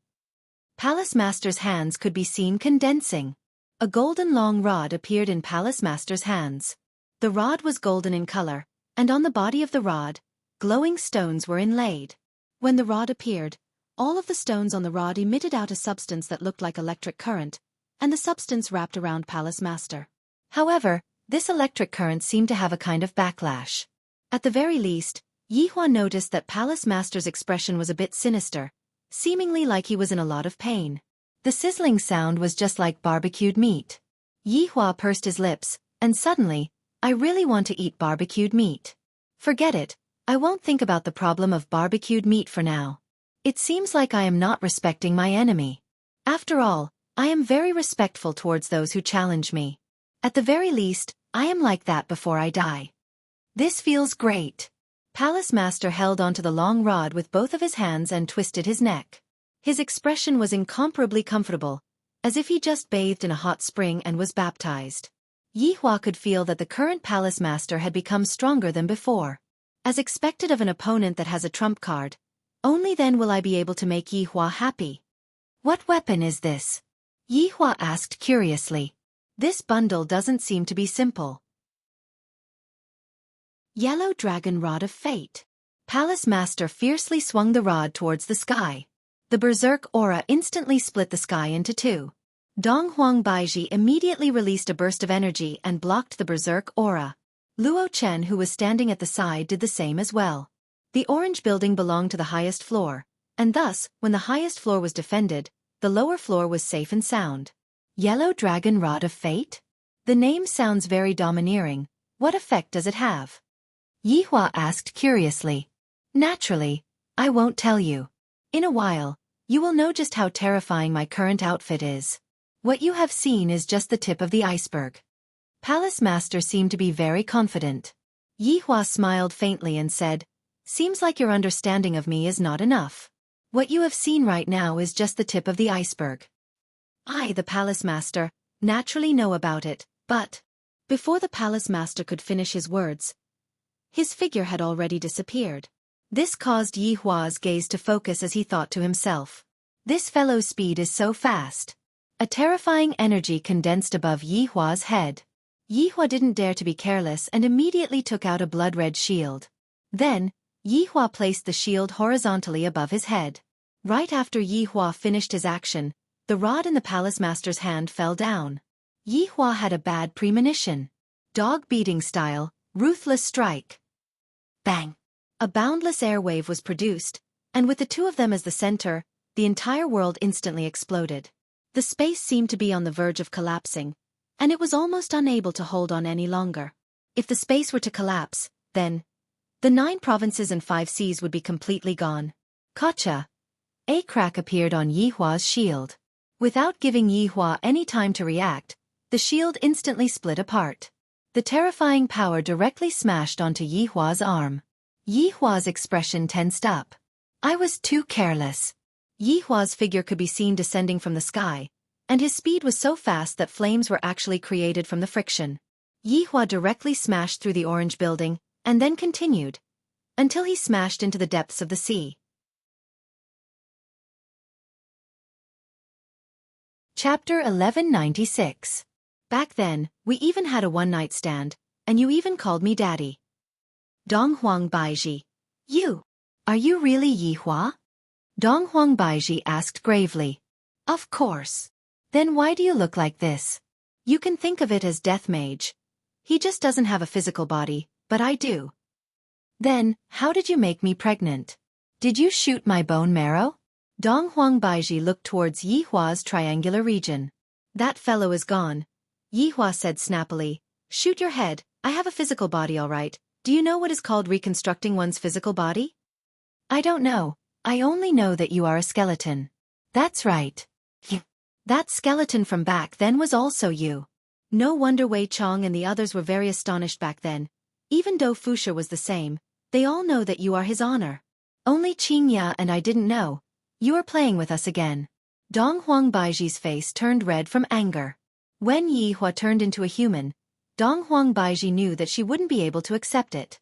Palace master's hands could be seen condensing. A golden long rod appeared in Palace master's hands. The rod was golden in color, and on the body of the rod, glowing stones were inlaid. When the rod appeared, all of the stones on the rod emitted out a substance that looked like electric current, and the substance wrapped around Palace master. However, this electric current seemed to have a kind of backlash. At the very least, Yi Hua noticed that Palace master's expression was a bit sinister, seemingly like he was in a lot of pain. The sizzling sound was just like barbecued meat. Yihua pursed his lips, and suddenly, I really want to eat barbecued meat. Forget it, I won't think about the problem of barbecued meat for now. It seems like I am not respecting my enemy. After all, I am very respectful towards those who challenge me. At the very least, I am like that before I die. This feels great. Palace Master held onto the long rod with both of his hands and twisted his neck. His expression was incomparably comfortable, as if he just bathed in a hot spring and was baptized. Yihua could feel that the current Palace Master had become stronger than before. As expected of an opponent that has a trump card, only then will I be able to make Yihua happy. What weapon is this? Yihua asked curiously. This bundle doesn't seem to be simple. Yellow Dragon Rod of Fate. Palace Master fiercely swung the rod towards the sky. The berserk aura instantly split the sky into two. Dong Huang Baiji immediately released a burst of energy and blocked the berserk aura. Luo Chen, who was standing at the side, did the same as well. The orange building belonged to the highest floor, and thus, when the highest floor was defended, the lower floor was safe and sound. Yellow Dragon Rod of Fate? The name sounds very domineering. What effect does it have? Yihua asked curiously. Naturally, I won't tell you. In a while, you will know just how terrifying my current outfit is. What you have seen is just the tip of the iceberg. Palace Master seemed to be very confident. Yihua smiled faintly and said, Seems like your understanding of me is not enough. What you have seen right now is just the tip of the iceberg. I, the Palace Master, naturally know about it, but... Before the Palace Master could finish his words, his figure had already disappeared. This caused Yihua's gaze to focus as he thought to himself. This fellow's speed is so fast. A terrifying energy condensed above Yihua's head. Yihua didn't dare to be careless and immediately took out a blood-red shield. Then, Yihua placed the shield horizontally above his head. Right after Yihua finished his action, the rod in the Palace Master's hand fell down. Yihua had a bad premonition. Dog beating style, ruthless strike. Bang! A boundless air wave was produced, and with the two of them as the center, the entire world instantly exploded. The space seemed to be on the verge of collapsing, and it was almost unable to hold on any longer. If the space were to collapse, then the 9 provinces and 5 seas would be completely gone. Gotcha! A crack appeared on Yihua's shield. Without giving Yihua any time to react, the shield instantly split apart. The terrifying power directly smashed onto Yihua's arm. Yihua's expression tensed up. I was too careless. Yihua's figure could be seen descending from the sky, and his speed was so fast that flames were actually created from the friction. Yihua directly smashed through the orange building, and then continued, until he smashed into the depths of the sea. Chapter 1196. Back then, we even had a one-night stand, and you even called me Daddy. Dong Huang Baiji. You? Are you really Yihua? Dong Huang Baiji asked gravely. Of course. Then why do you look like this? You can think of it as Death Mage. He just doesn't have a physical body, but I do. Then, how did you make me pregnant? Did you shoot my bone marrow? Dong Huang Baiji looked towards Yihua's triangular region. That fellow is gone. Yihua said snappily. Shoot your head, I have a physical body all right. Do you know what is called reconstructing one's physical body? I don't know. I only know that you are a skeleton. That's right. That skeleton from back then was also you. No wonder Wei Chong and the others were very astonished back then. Even though Fuxia was the same, they all know that you are his honor. Only Qingya and I didn't know. You are playing with us again. Dong Huang Baiji's face turned red from anger. When Yihua turned into a human, Dong Huang Baiji knew that she wouldn't be able to accept it.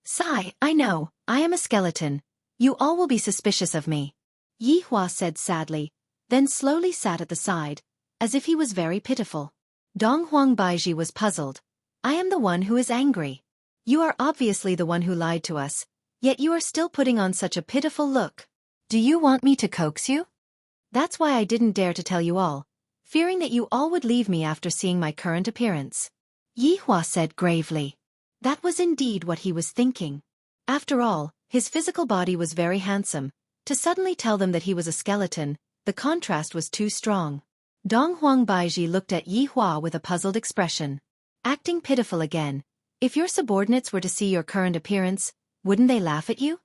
Sigh, I know, I am a skeleton. You all will be suspicious of me. Yihua said sadly, then slowly sat at the side, as if he was very pitiful. Dong Huang Baiji was puzzled. I am the one who is angry. You are obviously the one who lied to us, yet you are still putting on such a pitiful look. Do you want me to coax you? That's why I didn't dare to tell you all, fearing that you all would leave me after seeing my current appearance. Yihua said gravely. That was indeed what he was thinking. After all, his physical body was very handsome. To suddenly tell them that he was a skeleton, the contrast was too strong. Dong Huang Baiji looked at Yi Hua with a puzzled expression. Acting pitiful again. If your subordinates were to see your current appearance, wouldn't they laugh at you?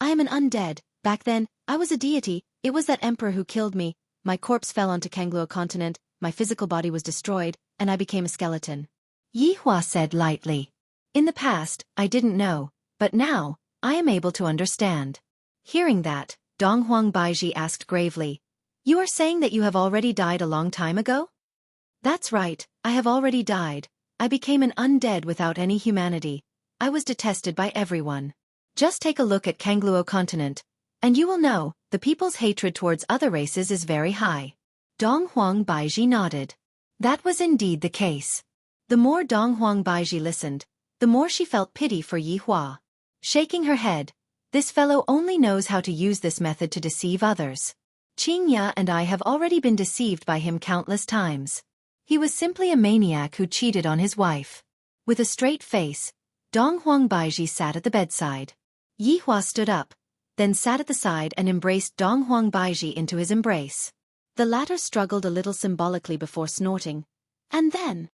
I am an undead. Back then, I was a deity. It was that emperor who killed me. My corpse fell onto Kangluo continent, my physical body was destroyed, and I became a skeleton. Yi Hua said lightly. In the past, I didn't know, but now, I am able to understand. Hearing that, Dong Huang Baiji asked gravely, You are saying that you have already died a long time ago? That's right, I have already died. I became an undead without any humanity. I was detested by everyone. Just take a look at Kangluo continent, and you will know, the people's hatred towards other races is very high. Dong Huang Baiji nodded. That was indeed the case. The more Dong Huang Baiji listened, the more she felt pity for Yi Hua. Shaking her head, this fellow only knows how to use this method to deceive others. Qing Ya and I have already been deceived by him countless times. He was simply a maniac who cheated on his wife. With a straight face, Dong Huang Baiji sat at the bedside. Yi Hua stood up, then sat at the side and embraced Dong Huang Baiji into his embrace. The latter struggled a little symbolically before snorting, and then...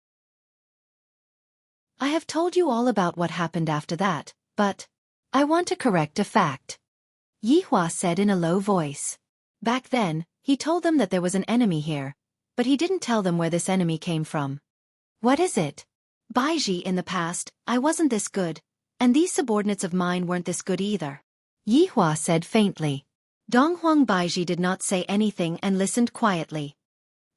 I have told you all about what happened after that, but I want to correct a fact. Yi Hua said in a low voice. Back then, he told them that there was an enemy here, but he didn't tell them where this enemy came from. What is it? Baiji, in the past, I wasn't this good, and these subordinates of mine weren't this good either. Yi Hua said faintly. Dong Huang Baiji did not say anything and listened quietly.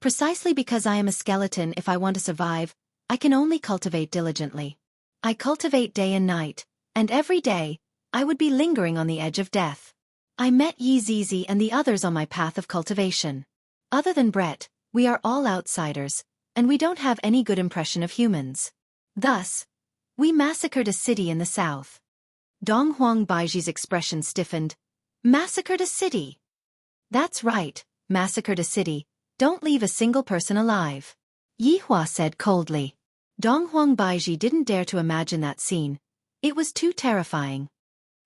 Precisely because I am a skeleton, if I want to survive, I can only cultivate diligently. I cultivate day and night, and every day, I would be lingering on the edge of death. I met Yi Zizi and the others on my path of cultivation. Other than Brett, we are all outsiders, and we don't have any good impression of humans. Thus, we massacred a city in the south. Dong Huang Baiji's expression stiffened. Massacred a city? That's right, massacred a city. Don't leave a single person alive. Yi Hua said coldly. Dong Huang Baiji didn't dare to imagine that scene. It was too terrifying.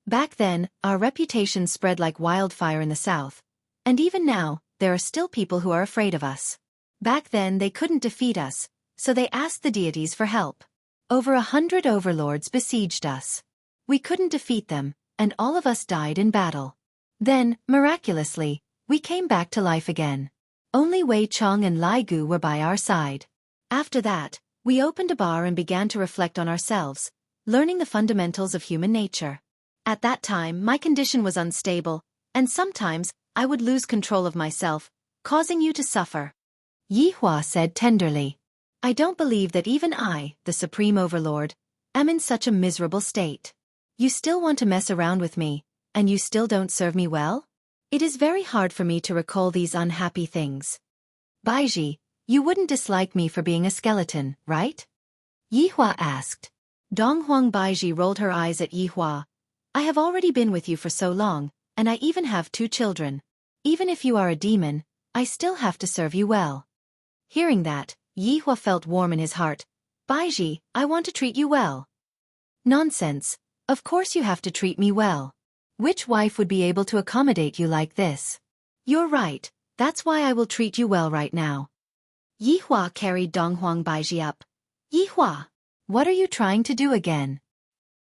Back then, our reputation spread like wildfire in the south, and even now, there are still people who are afraid of us. Back then they couldn't defeat us, so they asked the deities for help. Over 100 overlords besieged us. We couldn't defeat them, and all of us died in battle. Then, miraculously, we came back to life again. Only Wei Chong and Lai Gu were by our side. After that, we opened a bar and began to reflect on ourselves, learning the fundamentals of human nature. At that time, my condition was unstable, and sometimes, I would lose control of myself, causing you to suffer. Yi Hua said tenderly. I don't believe that even I, the Supreme Overlord, am in such a miserable state. You still want to mess around with me, and you still don't serve me well? It is very hard for me to recall these unhappy things. Baiji, you wouldn't dislike me for being a skeleton, right? Yi Hua asked. Dong Huang Baiji rolled her eyes at Yi Hua. I have already been with you for so long, and I even have 2 children. Even if you are a demon, I still have to serve you well. Hearing that, Yi Hua felt warm in his heart. Baiji, I want to treat you well. Nonsense. Of course you have to treat me well. Which wife would be able to accommodate you like this? You're right, that's why I will treat you well right now. Yi Hua carried Dong Huang Baiji up. Yi Hua, what are you trying to do again?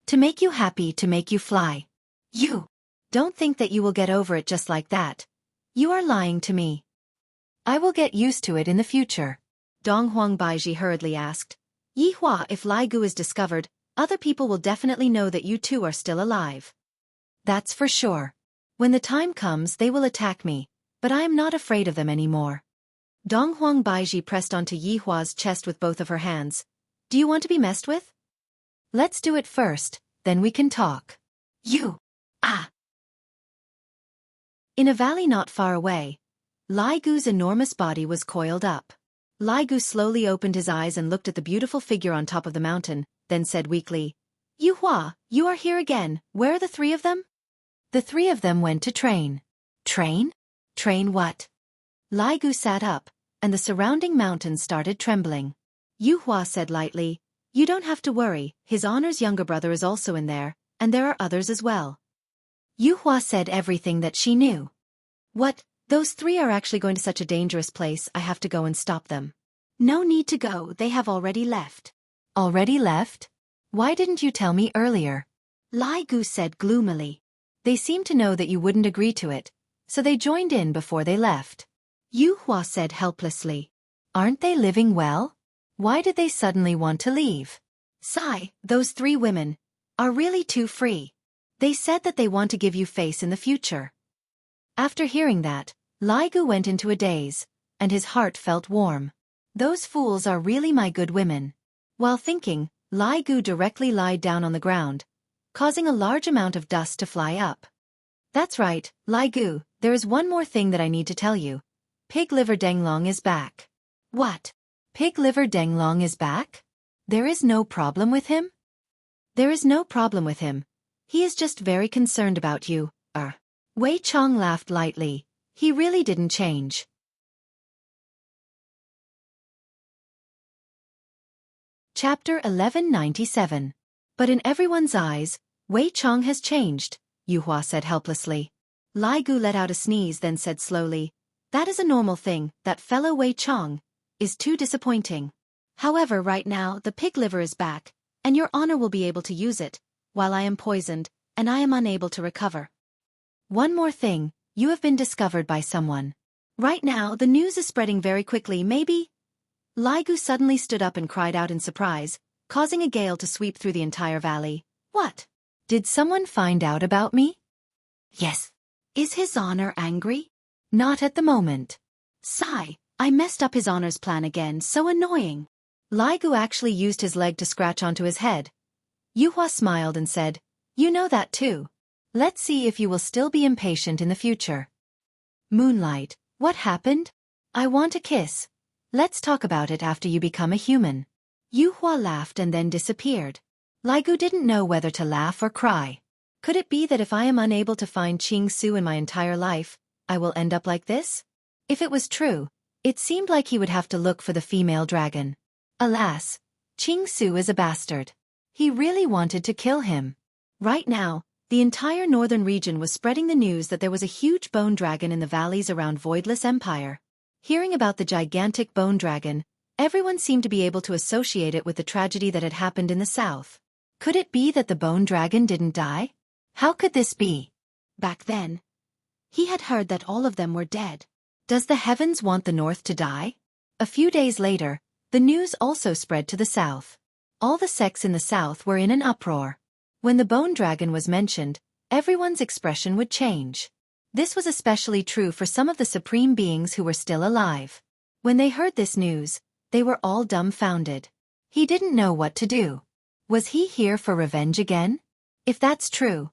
To make you happy, to make you fly. You don't think that you will get over it just like that. You are lying to me. I will get used to it in the future. Dong Huang Baiji hurriedly asked. Yi Hua, if Lai Gu is discovered, other people will definitely know that you two are still alive. That's for sure. When the time comes, they will attack me, but I am not afraid of them anymore. Dong Huang Baiji pressed onto Yi Hua's chest with both of her hands. Do you want to be messed with? Let's do it first, then we can talk. In a valley not far away, Lai Gu's enormous body was coiled up. Lai Gu slowly opened his eyes and looked at the beautiful figure on top of the mountain, then said weakly, Yi Hua, you are here again. Where are the 3 of them? The 3 of them went to train. Train? Train what? Lai Gu sat up, and the surrounding mountains started trembling. Yi Hua said lightly, You don't have to worry, His Honor's younger brother is also in there, and there are others as well. Yi Hua said everything that she knew. What Those three are actually going to such a dangerous place, I have to go and stop them. No need to go, they have already left. Already left? Why didn't you tell me earlier? Lai Gu said gloomily. They seemed to know that you wouldn't agree to it, so they joined in before they left. Yu Hua said helplessly. Aren't they living well? Why did they suddenly want to leave? Sigh, those three women are really too free. They said that they want to give you face in the future. After hearing that, Lai Gu went into a daze, and his heart felt warm. Those fools are really my good women. While thinking, Lai Gu directly lied down on the ground, causing a large amount of dust to fly up. That's right, Lai Gu, there is one more thing that I need to tell you. Pig Liver Denglong is back. What? Pig Liver Denglong is back? There is no problem with him? There is no problem with him. He is just very concerned about you, Wei Chong laughed lightly. He really didn't change. Chapter 1197. But in everyone's eyes, Wei Chong has changed, Yu Hua said helplessly. Lai Gu let out a sneeze, then said slowly, that is a normal thing, that fellow Wei Chong is too disappointing. However, right now the pig liver is back, and your honor will be able to use it, while I am poisoned, and I am unable to recover. One more thing, you have been discovered by someone. Right now the news is spreading very quickly, maybe? Lai Gu suddenly stood up and cried out in surprise, causing a gale to sweep through the entire valley. What? Did someone find out about me? Yes. Is his honor angry? Not at the moment. Sigh, I messed up his honor's plan again, so annoying. Lai Gu actually used his leg to scratch onto his head. Yu Hua smiled and said, you know that too. Let's see if you will still be impatient in the future. Moonlight, what happened? I want a kiss. Let's talk about it after you become a human. Yu Hua laughed and then disappeared. Lai Gu didn't know whether to laugh or cry. Could it be that if I am unable to find Qing Su in my entire life, I will end up like this? If it was true, it seemed like he would have to look for the female dragon. Alas, Qing Su is a bastard. He really wanted to kill him. Right now, the entire northern region was spreading the news that there was a huge bone dragon in the valleys around Voidless Empire. Hearing about the gigantic bone dragon, everyone seemed to be able to associate it with the tragedy that had happened in the south. Could it be that the bone dragon didn't die? How could this be? Back then, he had heard that all of them were dead. Does the heavens want the north to die? A few days later, the news also spread to the south. All the sects in the south were in an uproar. When the bone dragon was mentioned, everyone's expression would change. This was especially true for some of the supreme beings who were still alive. When they heard this news, they were all dumbfounded. He didn't know what to do. Was he here for revenge again? If that's true,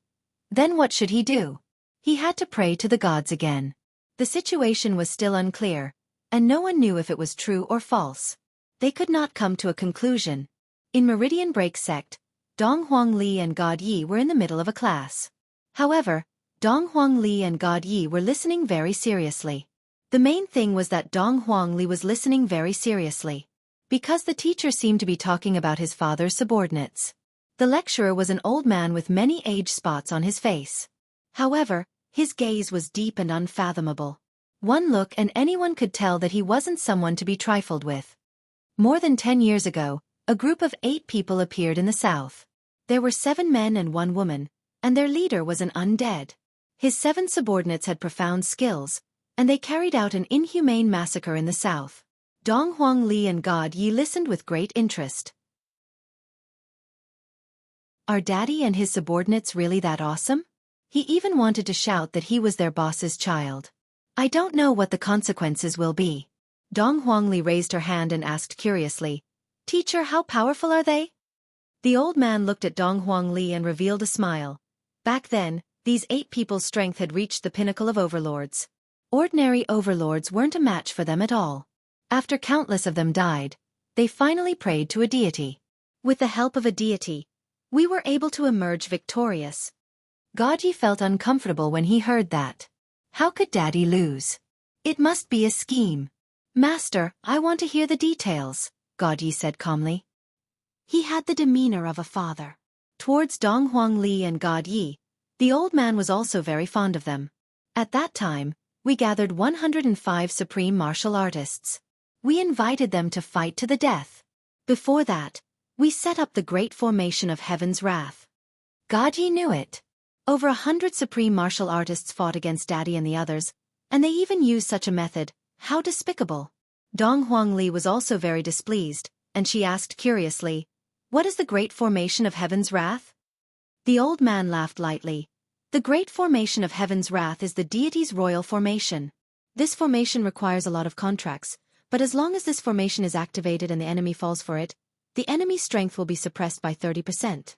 then what should he do? He had to pray to the gods again. The situation was still unclear, and no one knew if it was true or false. They could not come to a conclusion. In Meridian Break sect, Dong Huang Li and God Yi were in the middle of a class. However, Dong Huang Li and God Yi were listening very seriously. The main thing was that Dong Huang Li was listening very seriously, because the teacher seemed to be talking about his father's subordinates. The lecturer was an old man with many age spots on his face. However, his gaze was deep and unfathomable. One look and anyone could tell that he wasn't someone to be trifled with. More than 10 years ago, a group of 8 people appeared in the south. There were 7 men and 1 woman, and their leader was an undead. His 7 subordinates had profound skills, and they carried out an inhumane massacre in the south. Dong Huang Li and God Yi listened with great interest. Are Daddy and his subordinates really that awesome? He even wanted to shout that he was their boss's child. I don't know what the consequences will be. Dong Huang Li raised her hand and asked curiously, Teacher, how powerful are they? The old man looked at Dong Huang Li and revealed a smile. Back then, these 8 people's strength had reached the pinnacle of overlords. Ordinary overlords weren't a match for them at all. After countless of them died, they finally prayed to a deity. With the help of a deity, we were able to emerge victorious. Gaji felt uncomfortable when he heard that. How could Daddy lose? It must be a scheme. Master, I want to hear the details, Gaji said calmly. He had the demeanor of a father. Towards Dong Huang Li and God Yi, the old man was also very fond of them. At that time, we gathered 105 supreme martial artists. We invited them to fight to the death. Before that, we set up the great formation of Heaven's Wrath. God Yi knew it. Over 100 supreme martial artists fought against Daddy and the others, and they even used such a method. How despicable. Dong Huangli was also very displeased, and she asked curiously, "What is the great formation of Heaven's Wrath?" The old man laughed lightly. The great formation of Heaven's Wrath is the deity's royal formation. This formation requires a lot of contracts, but as long as this formation is activated and the enemy falls for it, the enemy's strength will be suppressed by 30%.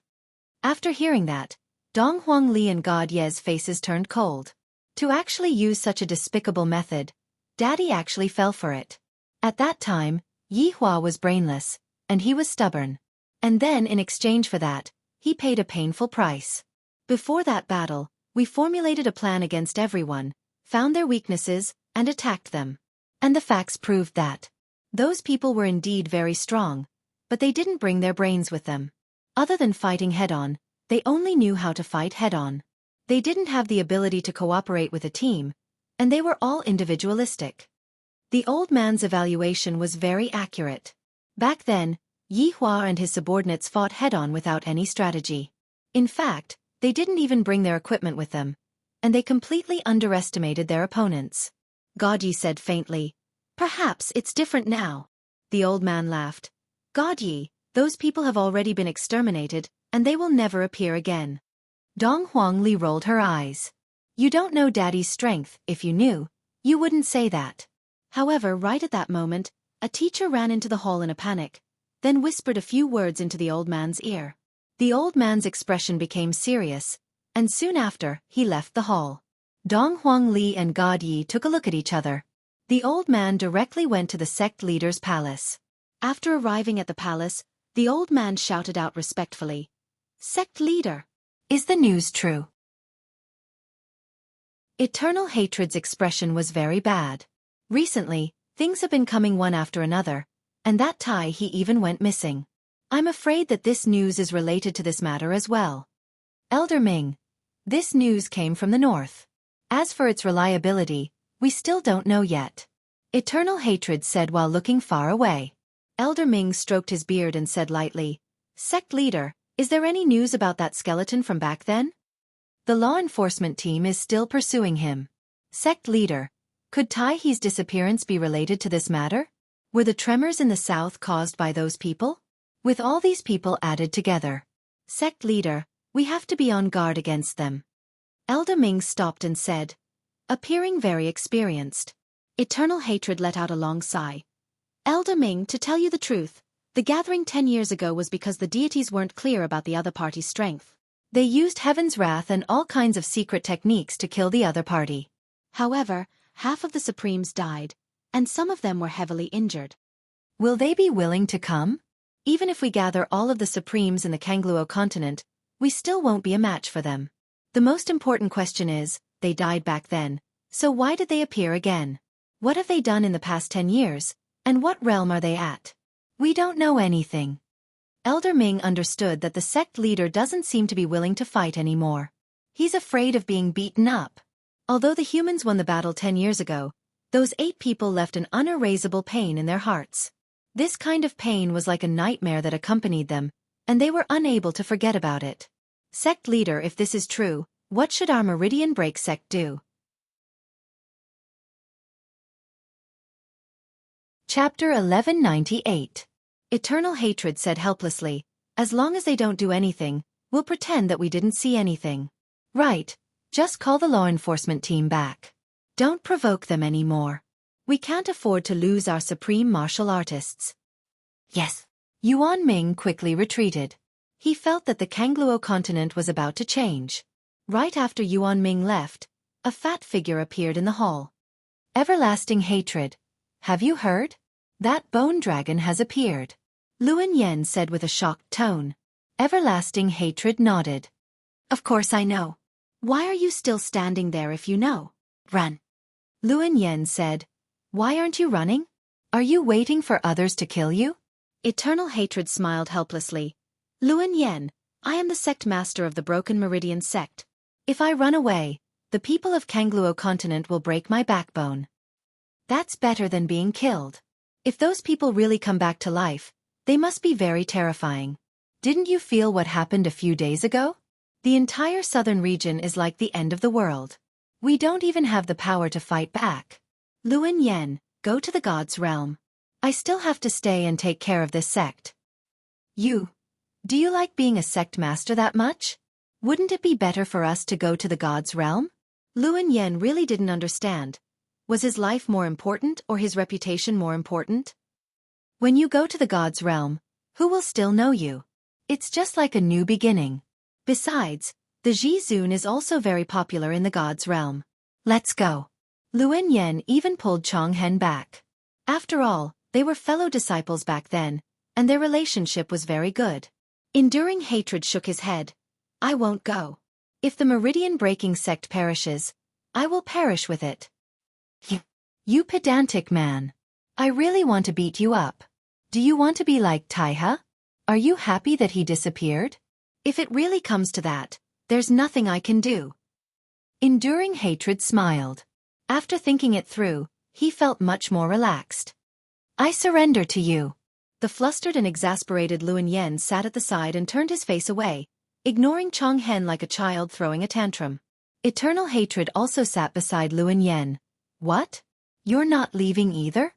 After hearing that, Dong Huangli and God Ye's faces turned cold. To actually use such a despicable method, Daddy actually fell for it. At that time, Yi Hua was brainless, and he was stubborn. And then in exchange for that, he paid a painful price. Before that battle, we formulated a plan against everyone, found their weaknesses, and attacked them. And the facts proved that. Those people were indeed very strong, but they didn't bring their brains with them. Other than fighting head-on, they only knew how to fight head-on. They didn't have the ability to cooperate with a team, and they were all individualistic. The old man's evaluation was very accurate. Back then, Yi Hua and his subordinates fought head-on without any strategy. In fact, they didn't even bring their equipment with them, and they completely underestimated their opponents. God Yi said faintly, "Perhaps it's different now." The old man laughed. "God Yi, those people have already been exterminated, and they will never appear again." Dong Huangli rolled her eyes. "You don't know Daddy's strength. If you knew, you wouldn't say that." However, right at that moment, a teacher ran into the hall in a panic, then whispered a few words into the old man's ear. The old man's expression became serious, and soon after, he left the hall. Dong Huangli and God Yi took a look at each other. The old man directly went to the sect leader's palace. After arriving at the palace, the old man shouted out respectfully, "Sect leader, is the news true?" Eternal Hatred's expression was very bad. Recently, things have been coming one after another, and that Tai he even went missing. I'm afraid that this news is related to this matter as well. Elder Ming, this news came from the north. As for its reliability, we still don't know yet. Eternal Hatred said while looking far away. Elder Ming stroked his beard and said lightly, "Sect leader, is there any news about that skeleton from back then?" The law enforcement team is still pursuing him. Sect leader, could Tai He's disappearance be related to this matter? Were the tremors in the south caused by those people? With all these people added together. Sect leader, we have to be on guard against them. Elder Ming stopped and said, appearing very experienced. Eternal Hatred let out a long sigh. Elder Ming, to tell you the truth, the gathering 10 years ago was because the deities weren't clear about the other party's strength. They used Heaven's Wrath and all kinds of secret techniques to kill the other party. However, half of the Supremes died, and some of them were heavily injured. Will they be willing to come? Even if we gather all of the Supremes in the Kangluo continent, we still won't be a match for them. The most important question is, they died back then, so why did they appear again? What have they done in the past 10 years, and what realm are they at? We don't know anything. Elder Ming understood that the sect leader doesn't seem to be willing to fight anymore. He's afraid of being beaten up. Although the humans won the battle 10 years ago, those 8 people left an unerasable pain in their hearts. This kind of pain was like a nightmare that accompanied them, and they were unable to forget about it. Sect leader, if this is true, what should our Meridian Break sect do? Chapter 1198. Eternal Hatred said helplessly, as long as they don't do anything, we'll pretend that we didn't see anything. Right, just call the law enforcement team back. Don't provoke them anymore. We can't afford to lose our supreme martial artists. Yes. Yuan Ming quickly retreated. He felt that the Kangluo continent was about to change. Right after Yuan Ming left, a fat figure appeared in the hall. Everlasting Hatred. Have you heard? That bone dragon has appeared. Luan Yen said with a shocked tone. Everlasting Hatred nodded. Of course I know. Why are you still standing there if you know? Run. Luan Yen said. Why aren't you running? Are you waiting for others to kill you? Eternal Hatred smiled helplessly. Luan Yen, I am the sect master of the Broken Meridian sect. If I run away, the people of Kangluo continent will break my backbone. That's better than being killed. If those people really come back to life, they must be very terrifying. Didn't you feel what happened a few days ago? The entire southern region is like the end of the world. We don't even have the power to fight back. Luan Yen, go to the gods' realm. I still have to stay and take care of this sect. Do you like being a sect master that much? Wouldn't it be better for us to go to the gods' realm? Luan Yen really didn't understand. Was his life more important or his reputation more important? When you go to the gods' realm, who will still know you? It's just like a new beginning. Besides, the Zhizun is also very popular in the gods' realm. Let's go. Luan Yen even pulled Chong Hen back. After all, they were fellow disciples back then, and their relationship was very good. Enduring hatred shook his head. I won't go. If the meridian-breaking sect perishes, I will perish with it. You pedantic man. I really want to beat you up. Do you want to be like Taiha? Are you happy that he disappeared? If it really comes to that, there's nothing I can do. Enduring hatred smiled. After thinking it through, he felt much more relaxed. I surrender to you. The flustered and exasperated Luan Yen sat at the side and turned his face away, ignoring Chong Hen like a child throwing a tantrum. Eternal hatred also sat beside Luan Yen. What? You're not leaving either?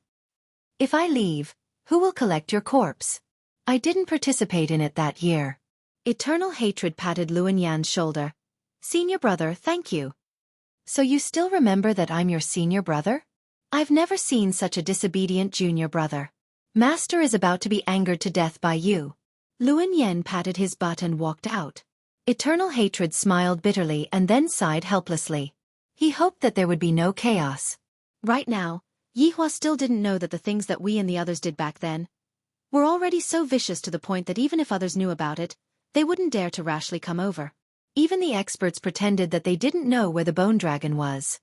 If I leave, who will collect your corpse? I didn't participate in it that year. Eternal hatred patted Luan Yan's shoulder. Senior brother, thank you. So you still remember that I'm your senior brother? I've never seen such a disobedient junior brother. Master is about to be angered to death by you. Luan Yen patted his butt and walked out. Eternal hatred smiled bitterly and then sighed helplessly. He hoped that there would be no chaos. Right now, Yihua still didn't know that the things that we and the others did back then were already so vicious to the point that even if others knew about it, they wouldn't dare to rashly come over. Even the experts pretended that they didn't know where the bone dragon was.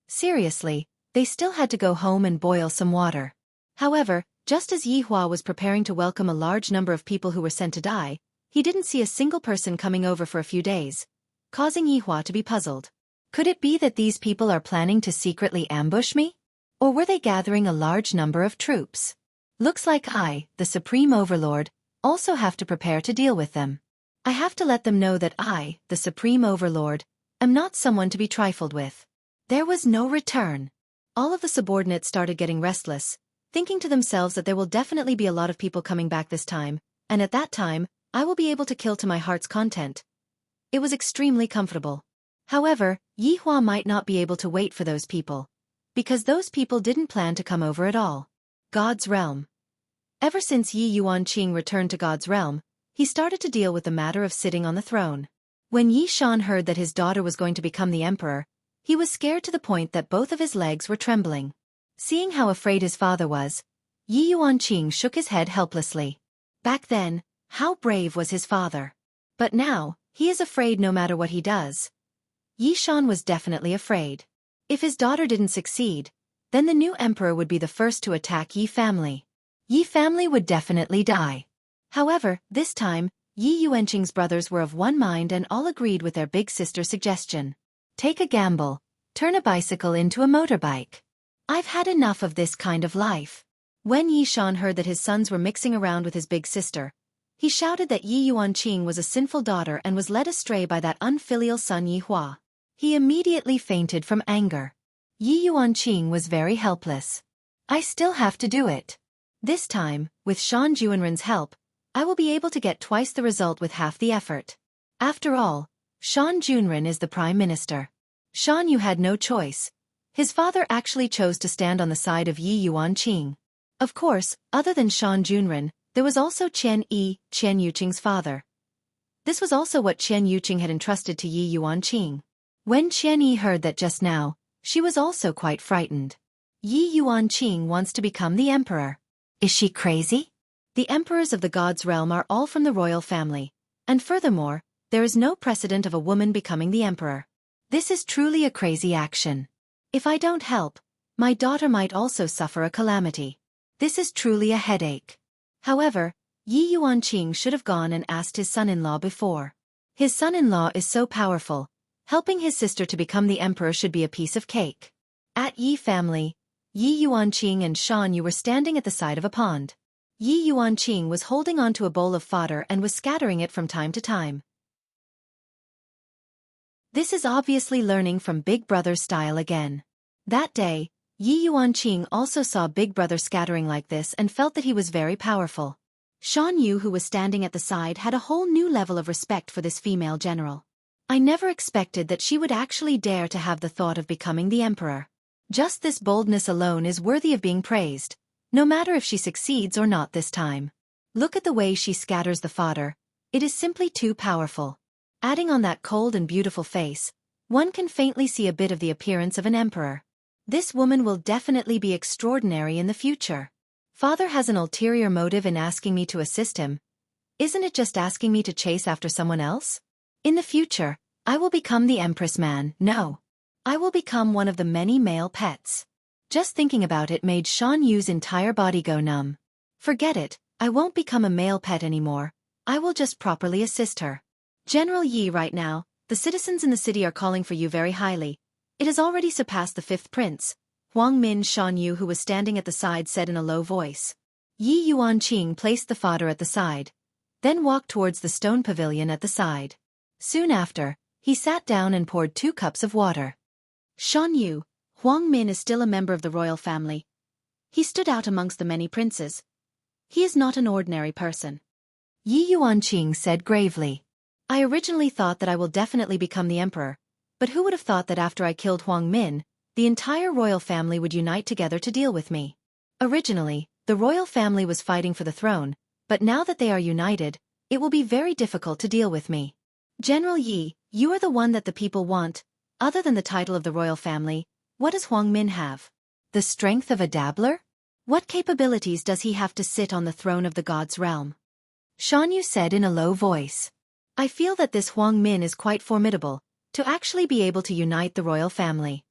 Seriously, they still had to go home and boil some water. However, just as Yihua was preparing to welcome a large number of people who were sent to die, he didn't see a single person coming over for a few days, causing Yihua to be puzzled. Could it be that these people are planning to secretly ambush me? Or were they gathering a large number of troops? Looks like I, the Supreme Overlord, also have to prepare to deal with them. I have to let them know that I, the Supreme Overlord, am not someone to be trifled with. There was no return. All of the subordinates started getting restless, thinking to themselves that there will definitely be a lot of people coming back this time, and at that time, I will be able to kill to my heart's content. It was extremely comfortable. However, Yihua might not be able to wait for those people, because those people didn't plan to come over at all. God's realm. Ever since Yi Yuanqing returned to God's realm, he started to deal with the matter of sitting on the throne. When Yi Shan heard that his daughter was going to become the emperor, he was scared to the point that both of his legs were trembling. Seeing how afraid his father was, Yi Yuanqing shook his head helplessly. Back then, how brave was his father. But now, he is afraid no matter what he does. Yi Shan was definitely afraid. If his daughter didn't succeed, then the new emperor would be the first to attack Yi family. Yi family would definitely die. However, this time, Yi Yuanqing's brothers were of one mind and all agreed with their big sister's suggestion. Take a gamble. Turn a bicycle into a motorbike. I've had enough of this kind of life. When Yi Shan heard that his sons were mixing around with his big sister, he shouted that Yi Yuanqing was a sinful daughter and was led astray by that unfilial son Yihua. He immediately fainted from anger. Yi Yuanqing was very helpless. I still have to do it. This time, with Shan Juanren's help, I will be able to get twice the result with half the effort. After all, Shan Juanren is the prime minister. Shan Yu had no choice. His father actually chose to stand on the side of Yi Yuanqing. Of course, other than Shan Juanren, there was also Qian Yuqing's father. This was also what Qian Yuqing had entrusted to Yi Yuanqing. When Qian Yi heard that just now, she was also quite frightened. Yi Yuanqing wants to become the emperor. Is she crazy? The emperors of the gods' realm are all from the royal family, and furthermore, there is no precedent of a woman becoming the emperor. This is truly a crazy action. If I don't help, my daughter might also suffer a calamity. This is truly a headache. However, Yi Yuanqing should have gone and asked his son-in-law before. His son-in-law is so powerful. Helping his sister to become the emperor should be a piece of cake. At Yi family, Yi Yuanqing and Shan Yu were standing at the side of a pond. Yi Yuanqing was holding onto a bowl of fodder and was scattering it from time to time. This is obviously learning from Big Brother's style again. That day, Yi Yuanqing also saw Big Brother scattering like this and felt that he was very powerful. Shan Yu, who was standing at the side, had a whole new level of respect for this female general. I never expected that she would actually dare to have the thought of becoming the emperor. Just this boldness alone is worthy of being praised, no matter if she succeeds or not this time. Look at the way she scatters the fodder. It is simply too powerful. Adding on that cold and beautiful face, one can faintly see a bit of the appearance of an emperor. This woman will definitely be extraordinary in the future. Father has an ulterior motive in asking me to assist him. Isn't it just asking me to chase after someone else? In the future, I will become the Empress man. No. I will become one of the many male pets. Just thinking about it made Shan Yu's entire body go numb. Forget it, I won't become a male pet anymore. I will just properly assist her. General Yi, right now, the citizens in the city are calling for you very highly. It has already surpassed the 5th prince. Huang Min. Shan Yu, who was standing at the side, said in a low voice. Yi Yuanqing placed the fodder at the side, then walked towards the stone pavilion at the side. Soon after, he sat down and poured 2 cups of water. Shan Yu, Huang Min is still a member of the royal family. He stood out amongst the many princes. He is not an ordinary person. Yi Yuanqing said gravely. I originally thought that I will definitely become the emperor, but who would have thought that after I killed Huang Min, the entire royal family would unite together to deal with me. Originally, the royal family was fighting for the throne, but now that they are united, it will be very difficult to deal with me. General Yi, you are the one that the people want. Other than the title of the royal family, what does Huang Min have? The strength of a dabbler? What capabilities does he have to sit on the throne of the god's realm? Shan Yu said in a low voice. I feel that this Huang Min is quite formidable, to actually be able to unite the royal family.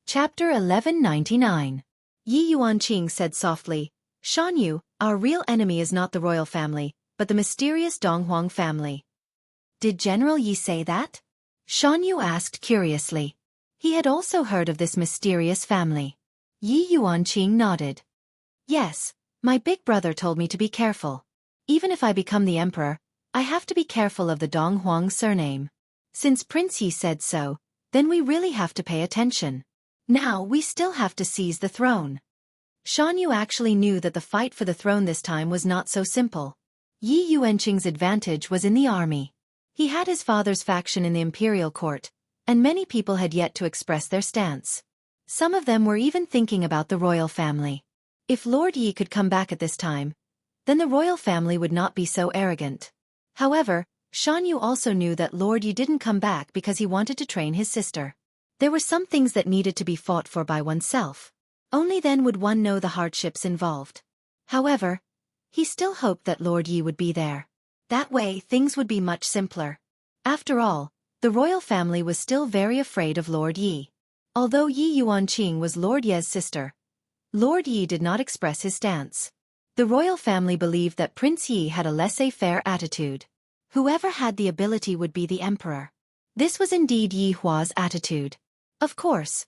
Chapter 1199. Yi Yuanqing said softly, Shan Yu, our real enemy is not the royal family, but the mysterious Donghuang family. Did General Yi say that? Shan Yu asked curiously. He had also heard of this mysterious family. Yi Yuanqing nodded. Yes. My big brother told me to be careful. Even if I become the emperor, I have to be careful of the Donghuang surname. Since Prince Yi said so, then we really have to pay attention. Now we still have to seize the throne. Shan Yu actually knew that the fight for the throne this time was not so simple. Yi Yuanqing's advantage was in the army. He had his father's faction in the imperial court, and many people had yet to express their stance. Some of them were even thinking about the royal family. If Lord Yi could come back at this time, then the royal family would not be so arrogant. However, Shan Yu also knew that Lord Yi didn't come back because he wanted to train his sister. There were some things that needed to be fought for by oneself. Only then would one know the hardships involved. However, he still hoped that Lord Yi would be there. That way things would be much simpler. After all, the royal family was still very afraid of Lord Yi. Although Yi Yuanqing was Lord Ye's sister, Lord Yi did not express his stance. The royal family believed that Prince Yi had a laissez-faire attitude. Whoever had the ability would be the emperor. This was indeed Yi Hua's attitude. Of course,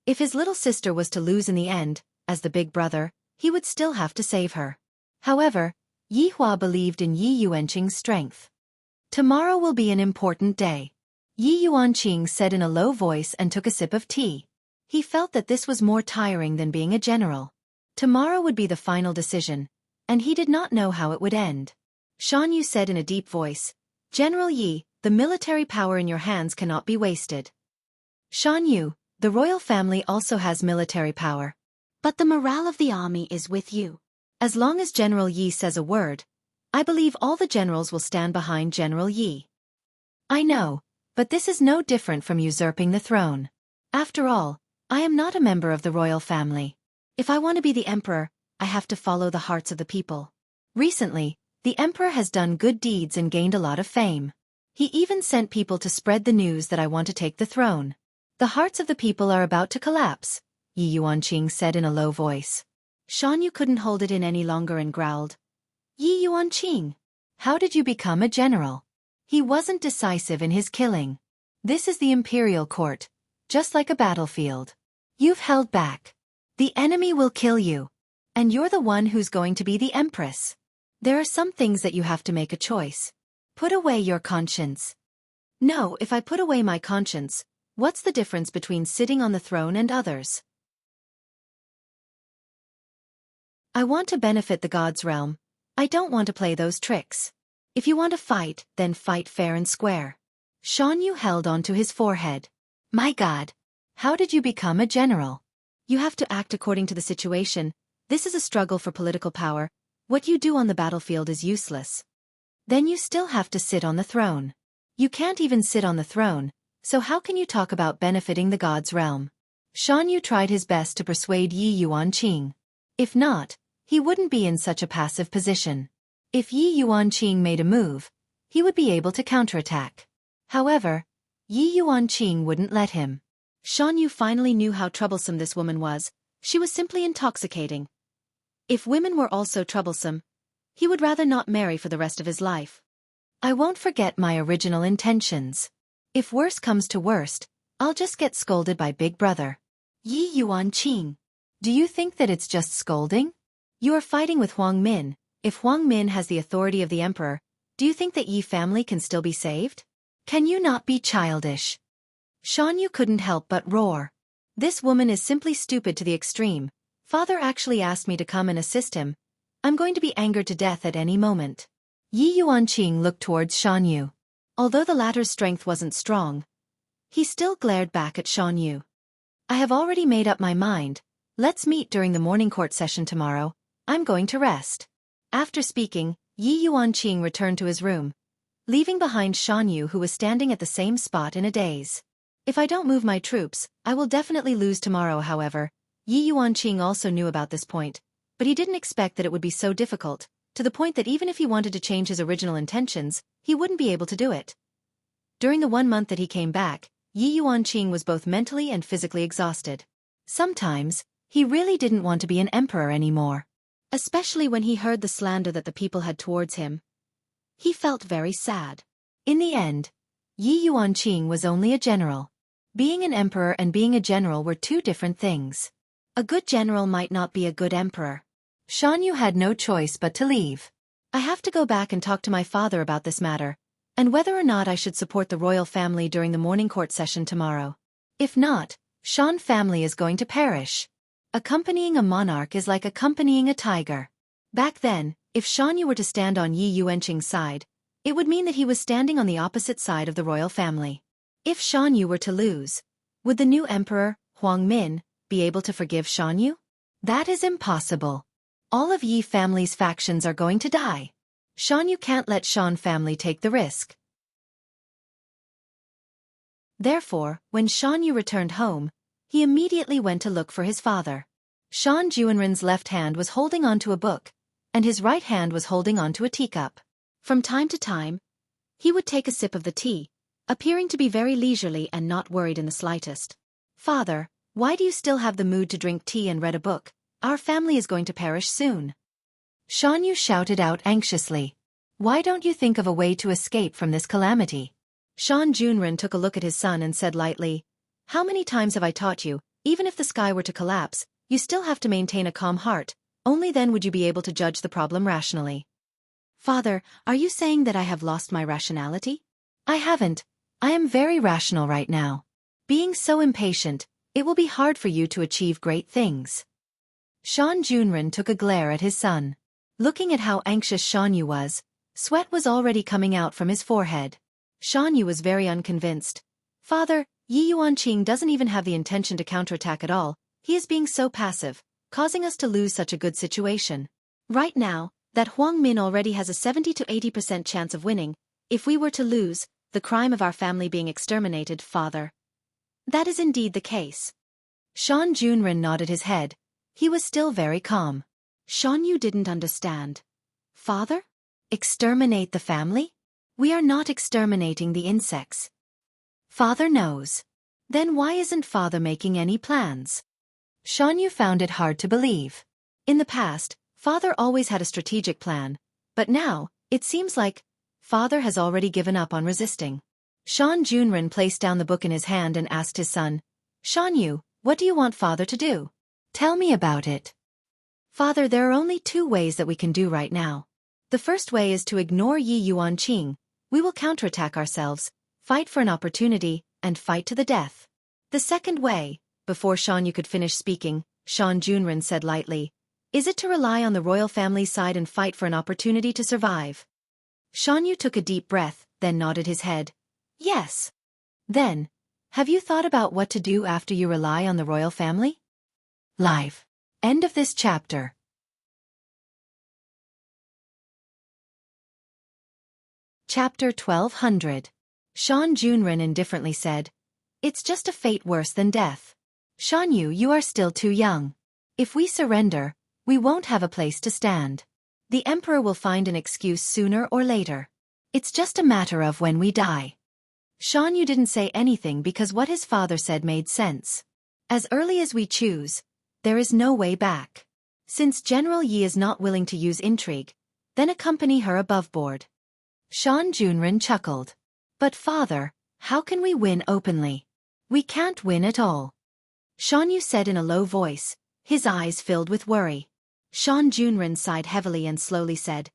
if his little sister was to lose in the end, as the big brother, he would still have to save her. However, Yi Hua believed in Yi Yuanqing's strength. Tomorrow will be an important day. Yi Yuanqing said in a low voice and took a sip of tea. He felt that this was more tiring than being a general. Tomorrow would be the final decision, and he did not know how it would end. Shan Yu said in a deep voice, General Yi, the military power in your hands cannot be wasted. Shan Yu, the royal family also has military power. But the morale of the army is with you. As long as General Yi says a word, I believe all the generals will stand behind General Yi. I know, but this is no different from usurping the throne. After all, I am not a member of the royal family. If I want to be the emperor, I have to follow the hearts of the people. Recently, the emperor has done good deeds and gained a lot of fame. He even sent people to spread the news that I want to take the throne. The hearts of the people are about to collapse, Yi Yuanqing said in a low voice. Shan Yu couldn't hold it in any longer and growled. Yi Yuanqing, how did you become a general? He wasn't decisive in his killing. This is the imperial court, just like a battlefield. You've held back. The enemy will kill you. And you're the one who's going to be the empress. There are some things that you have to make a choice. Put away your conscience. No, if I put away my conscience, what's the difference between sitting on the throne and others? I want to benefit the gods' realm. I don't want to play those tricks. If you want to fight, then fight fair and square. Shan Yu held onto his forehead. My God. How did you become a general? You have to act according to the situation. This is a struggle for political power. What you do on the battlefield is useless. Then you still have to sit on the throne. You can't even sit on the throne, so how can you talk about benefiting the gods' realm? Shan Yu tried his best to persuade Yi Yuanqing. If not, he wouldn't be in such a passive position. If Yi Yuanqing made a move, he would be able to counterattack. However, Yi Yuanqing wouldn't let him. Shan Yu finally knew how troublesome this woman was. She was simply intoxicating. If women were also troublesome, he would rather not marry for the rest of his life. I won't forget my original intentions. If worse comes to worst, I'll just get scolded by Big Brother. Yi Yuanqing, do you think that it's just scolding? You are fighting with Huang Min. If Huang Min has the authority of the emperor, do you think that Yi family can still be saved? Can you not be childish? Shan Yu couldn't help but roar. This woman is simply stupid to the extreme. Father actually asked me to come and assist him. I'm going to be angered to death at any moment. Yi Yuanqing looked towards Shan Yu. Although the latter's strength wasn't strong, he still glared back at Shan Yu. I have already made up my mind. Let's meet during the morning court session tomorrow. I'm going to rest. After speaking, Yi Yuanqing returned to his room, leaving behind Shan Yu, who was standing at the same spot in a daze. If I don't move my troops, I will definitely lose tomorrow. However, Yi Yuanqing also knew about this point, but he didn't expect that it would be so difficult, to the point that even if he wanted to change his original intentions, he wouldn't be able to do it. During the 1 month that he came back, Yi Yuanqing was both mentally and physically exhausted. Sometimes, he really didn't want to be an emperor anymore. Especially when he heard the slander that the people had towards him. He felt very sad. In the end, Yi Yuanqing was only a general. Being an emperor and being a general were two different things. A good general might not be a good emperor. Shan Yu had no choice but to leave. I have to go back and talk to my father about this matter, and whether or not I should support the royal family during the morning court session tomorrow. If not, Shan family is going to perish. Accompanying a monarch is like accompanying a tiger. Back then, if Shan Yu were to stand on Yi Yuanqing's side, it would mean that he was standing on the opposite side of the royal family. If Shan Yu were to lose, would the new emperor, Huang Min, be able to forgive Shan Yu? That is impossible. All of Yi family's factions are going to die. Shan Yu can't let Shan family take the risk. Therefore, when Shan Yu returned home, he immediately went to look for his father. Shan Juanren's left hand was holding onto a book, and his right hand was holding onto a teacup. From time to time, he would take a sip of the tea, appearing to be very leisurely and not worried in the slightest. Father, why do you still have the mood to drink tea and read a book? Our family is going to perish soon. Shan Yu shouted out anxiously. Why don't you think of a way to escape from this calamity? Shan Juanren took a look at his son and said lightly, how many times have I taught you, even if the sky were to collapse, you still have to maintain a calm heart, only then would you be able to judge the problem rationally. Father, are you saying that I have lost my rationality? I haven't. I am very rational right now. Being so impatient, it will be hard for you to achieve great things. Shan Juanren took a glare at his son. Looking at how anxious Shan Yu was, sweat was already coming out from his forehead. Shan Yu was very unconvinced. Father, Yi Yuanqing doesn't even have the intention to counterattack at all. He is being so passive, causing us to lose such a good situation. Right now, that Huang Min already has a 70 to 80% chance of winning. If we were to lose, the crime of our family being exterminated, father. That is indeed the case. Shan Juanren nodded his head. He was still very calm. Shan Yu didn't understand. Father? Exterminate the family? We are not exterminating the insects. Father knows. Then why isn't father making any plans? Shan Yu found it hard to believe. In the past, father always had a strategic plan, But now, it seems like, father has already given up on resisting. Shan Junren placed down the book in his hand and asked his son, Shan Yu, what do you want father to do? Tell me about it. Father, there are only 2 ways that we can do right now. The first way is to ignore Yi Yuan Qing. We will counterattack ourselves, fight for an opportunity, and fight to the death. The second way, before Shan Yu could finish speaking, Shan Junren said lightly, is it to rely on the royal family's side and fight for an opportunity to survive? Shan Yu took a deep breath, then nodded his head. Yes. Then, have you thought about what to do after you rely on the royal family? Live. End of this chapter. Chapter 1200. Shan Junren indifferently said, it's just a fate worse than death. Shan Yu, you are still too young. If we surrender, we won't have a place to stand. The emperor will find an excuse sooner or later. It's just a matter of when we die. Shan Yu didn't say anything because what his father said made sense. As early as we choose, there is no way back. Since General Yi is not willing to use intrigue, then accompany her above board. Shan Junren chuckled. But father, how can we win openly? We can't win at all. Shan Yu said in a low voice, his eyes filled with worry. Shan Junren sighed heavily and slowly said,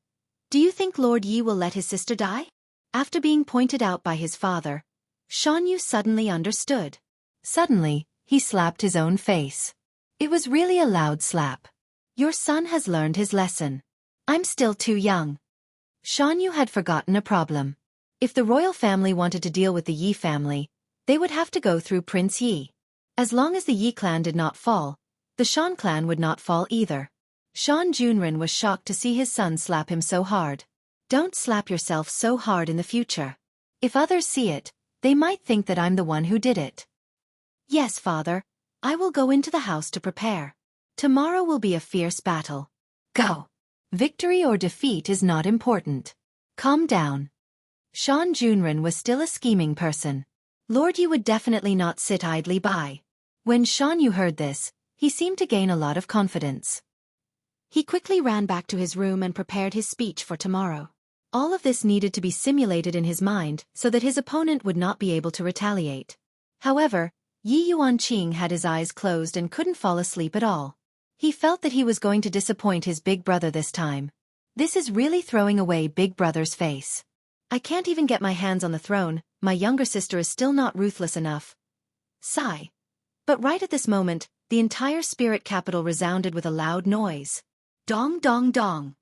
do you think Lord Yi will let his sister die? After being pointed out by his father, Shan Yu suddenly understood. Suddenly, he slapped his own face. It was really a loud slap. Your son has learned his lesson. I'm still too young. Shan Yu had forgotten a problem. If the royal family wanted to deal with the Yi family, they would have to go through Prince Yi. As long as the Yi clan did not fall, the Shan clan would not fall either. Shan Junren was shocked to see his son slap him so hard. Don't slap yourself so hard in the future. If others see it, they might think that I'm the one who did it. Yes, father, I will go into the house to prepare. Tomorrow will be a fierce battle. Go. Victory or defeat is not important. Calm down. Shan Junren was still a scheming person. Lord Yi would definitely not sit idly by. When Shan Yu heard this, he seemed to gain a lot of confidence. He quickly ran back to his room and prepared his speech for tomorrow. All of this needed to be simulated in his mind so that his opponent would not be able to retaliate. However, Yi Yuanqing had his eyes closed and couldn't fall asleep at all. He felt that he was going to disappoint his big brother this time. This is really throwing away big brother's face. I can't even get my hands on the throne, my younger sister is still not ruthless enough. Sigh. But right at this moment, the entire spirit capital resounded with a loud noise. Dong dong dong.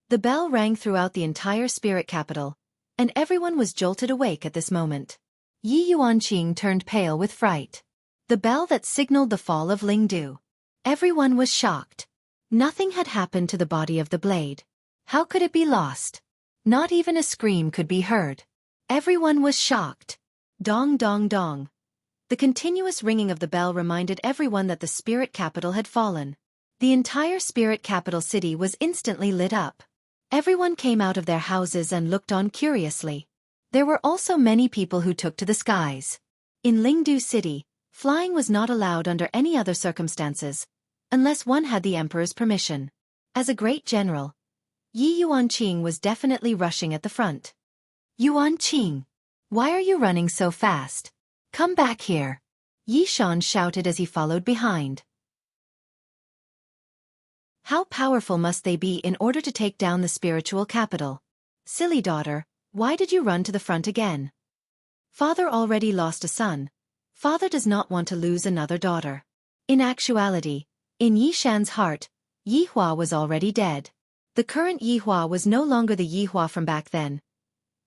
The bell rang throughout the entire spirit capital, and everyone was jolted awake at this moment. Yi Yuanqing turned pale with fright. The bell that signaled the fall of Lingdu. Everyone was shocked. Nothing had happened to the body of the blade. How could it be lost? Not even a scream could be heard. Everyone was shocked. Dong dong dong. The continuous ringing of the bell reminded everyone that the spirit capital had fallen. The entire spirit capital city was instantly lit up. Everyone came out of their houses and looked on curiously. There were also many people who took to the skies. In Lingdu City, flying was not allowed under any other circumstances, unless one had the emperor's permission. As a great general, Yi Yuanqing was definitely rushing at the front. Yuanqing, why are you running so fast? Come back here. Yi Shan shouted as he followed behind. How powerful must they be in order to take down the spiritual capital? Silly daughter, why did you run to the front again? Father already lost a son. Father does not want to lose another daughter. In actuality, in Yi Shan's heart, Yi Hua was already dead. The current Yi Hua was no longer the Yi Hua from back then.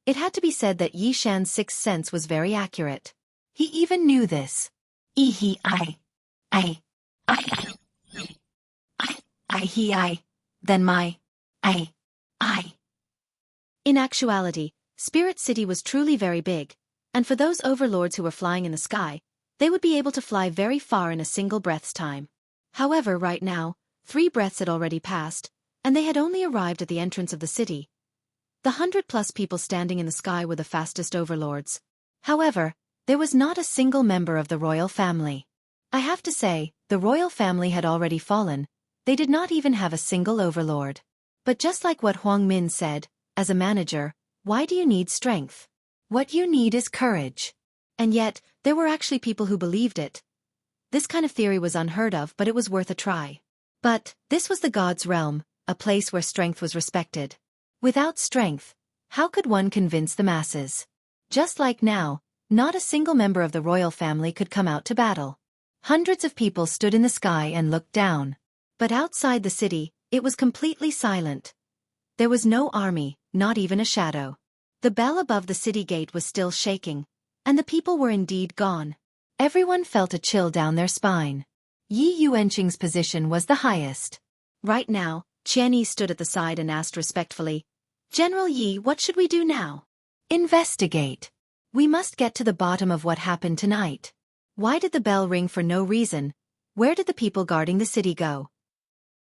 It had to be said that Yi Shan's sixth sense was very accurate. He even knew this. Then my, I. In actuality, Spirit City was truly very big, and for those overlords who were flying in the sky, they would be able to fly very far in a single breath's time. However, right now, 3 breaths had already passed, and they had only arrived at the entrance of the city. The 100+ people standing in the sky were the fastest overlords. However, there was not a single member of the royal family. I have to say, the royal family had already fallen. They did not even have a single overlord. But just like what Huang Min said, as a manager, why do you need strength? What you need is courage. And yet, there were actually people who believed it. This kind of theory was unheard of, but it was worth a try. But, this was the god's realm, a place where strength was respected. Without strength, how could one convince the masses? Just like now, not a single member of the royal family could come out to battle. Hundreds of people stood in the sky and looked down. But outside the city, it was completely silent. There was no army, not even a shadow. The bell above the city gate was still shaking, and the people were indeed gone. Everyone felt a chill down their spine. Yi Yuanqing's position was the highest. Right now, Qianyi stood at the side and asked respectfully, "General Yi, what should we do now?" "Investigate. We must get to the bottom of what happened tonight. Why did the bell ring for no reason? Where did the people guarding the city go?"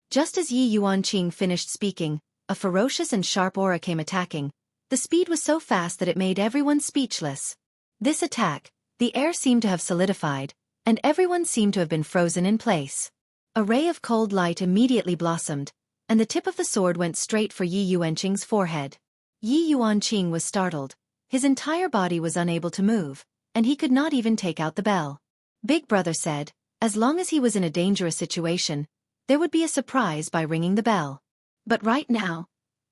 Just as Yi Yuanqing finished speaking, a ferocious and sharp aura came attacking. The speed was so fast that it made everyone speechless. This attack, the air seemed to have solidified, and everyone seemed to have been frozen in place. A ray of cold light immediately blossomed, and the tip of the sword went straight for Yi Yuanqing's forehead. Yi Yuanqing was startled. His entire body was unable to move, and he could not even take out the bell. Big Brother said, as long as he was in a dangerous situation, there would be a surprise by ringing the bell. But right now,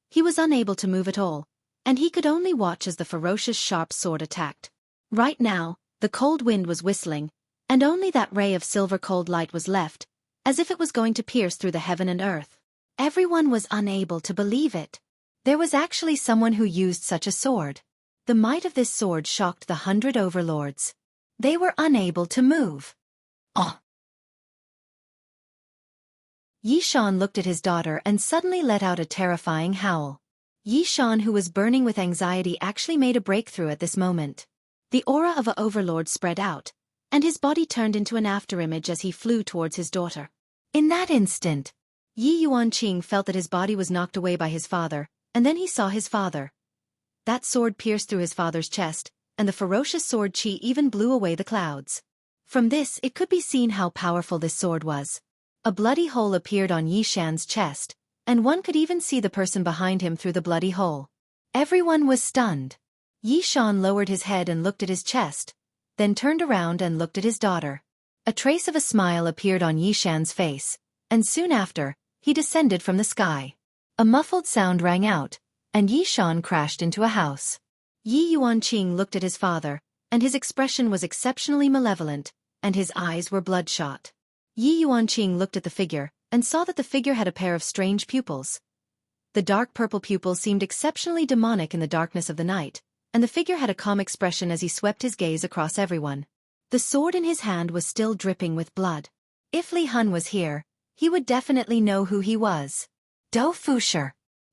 he was unable to move at all, and he could only watch as the ferocious sharp sword attacked. Right now, the cold wind was whistling, and only that ray of silver cold light was left, as if it was going to pierce through the heaven and earth. Everyone was unable to believe it. There was actually someone who used such a sword. The might of this sword shocked the 100 overlords. They were unable to move. Oh! Yi Shan looked at his daughter and suddenly let out a terrifying howl. Yi Shan, who was burning with anxiety, actually made a breakthrough at this moment. The aura of an overlord spread out, and his body turned into an afterimage as he flew towards his daughter. In that instant, Yi Yuanqing felt that his body was knocked away by his father, and then he saw his father. That sword pierced through his father's chest, and the ferocious sword qi even blew away the clouds. From this, it could be seen how powerful this sword was. A bloody hole appeared on Yi Shan's chest, and one could even see the person behind him through the bloody hole. Everyone was stunned. Yi Shan lowered his head and looked at his chest, then turned around and looked at his daughter. A trace of a smile appeared on Yi Shan's face, and soon after, he descended from the sky. A muffled sound rang out, and Yi Shan crashed into a house. Yi Yuanqing looked at his father, and his expression was exceptionally malevolent, and his eyes were bloodshot. Yi Yuanqing looked at the figure, and saw that the figure had a pair of strange pupils. The dark purple pupils seemed exceptionally demonic in the darkness of the night, and the figure had a calm expression as he swept his gaze across everyone. The sword in his hand was still dripping with blood. If Li Hun was here, he would definitely know who he was. Dou Fushi.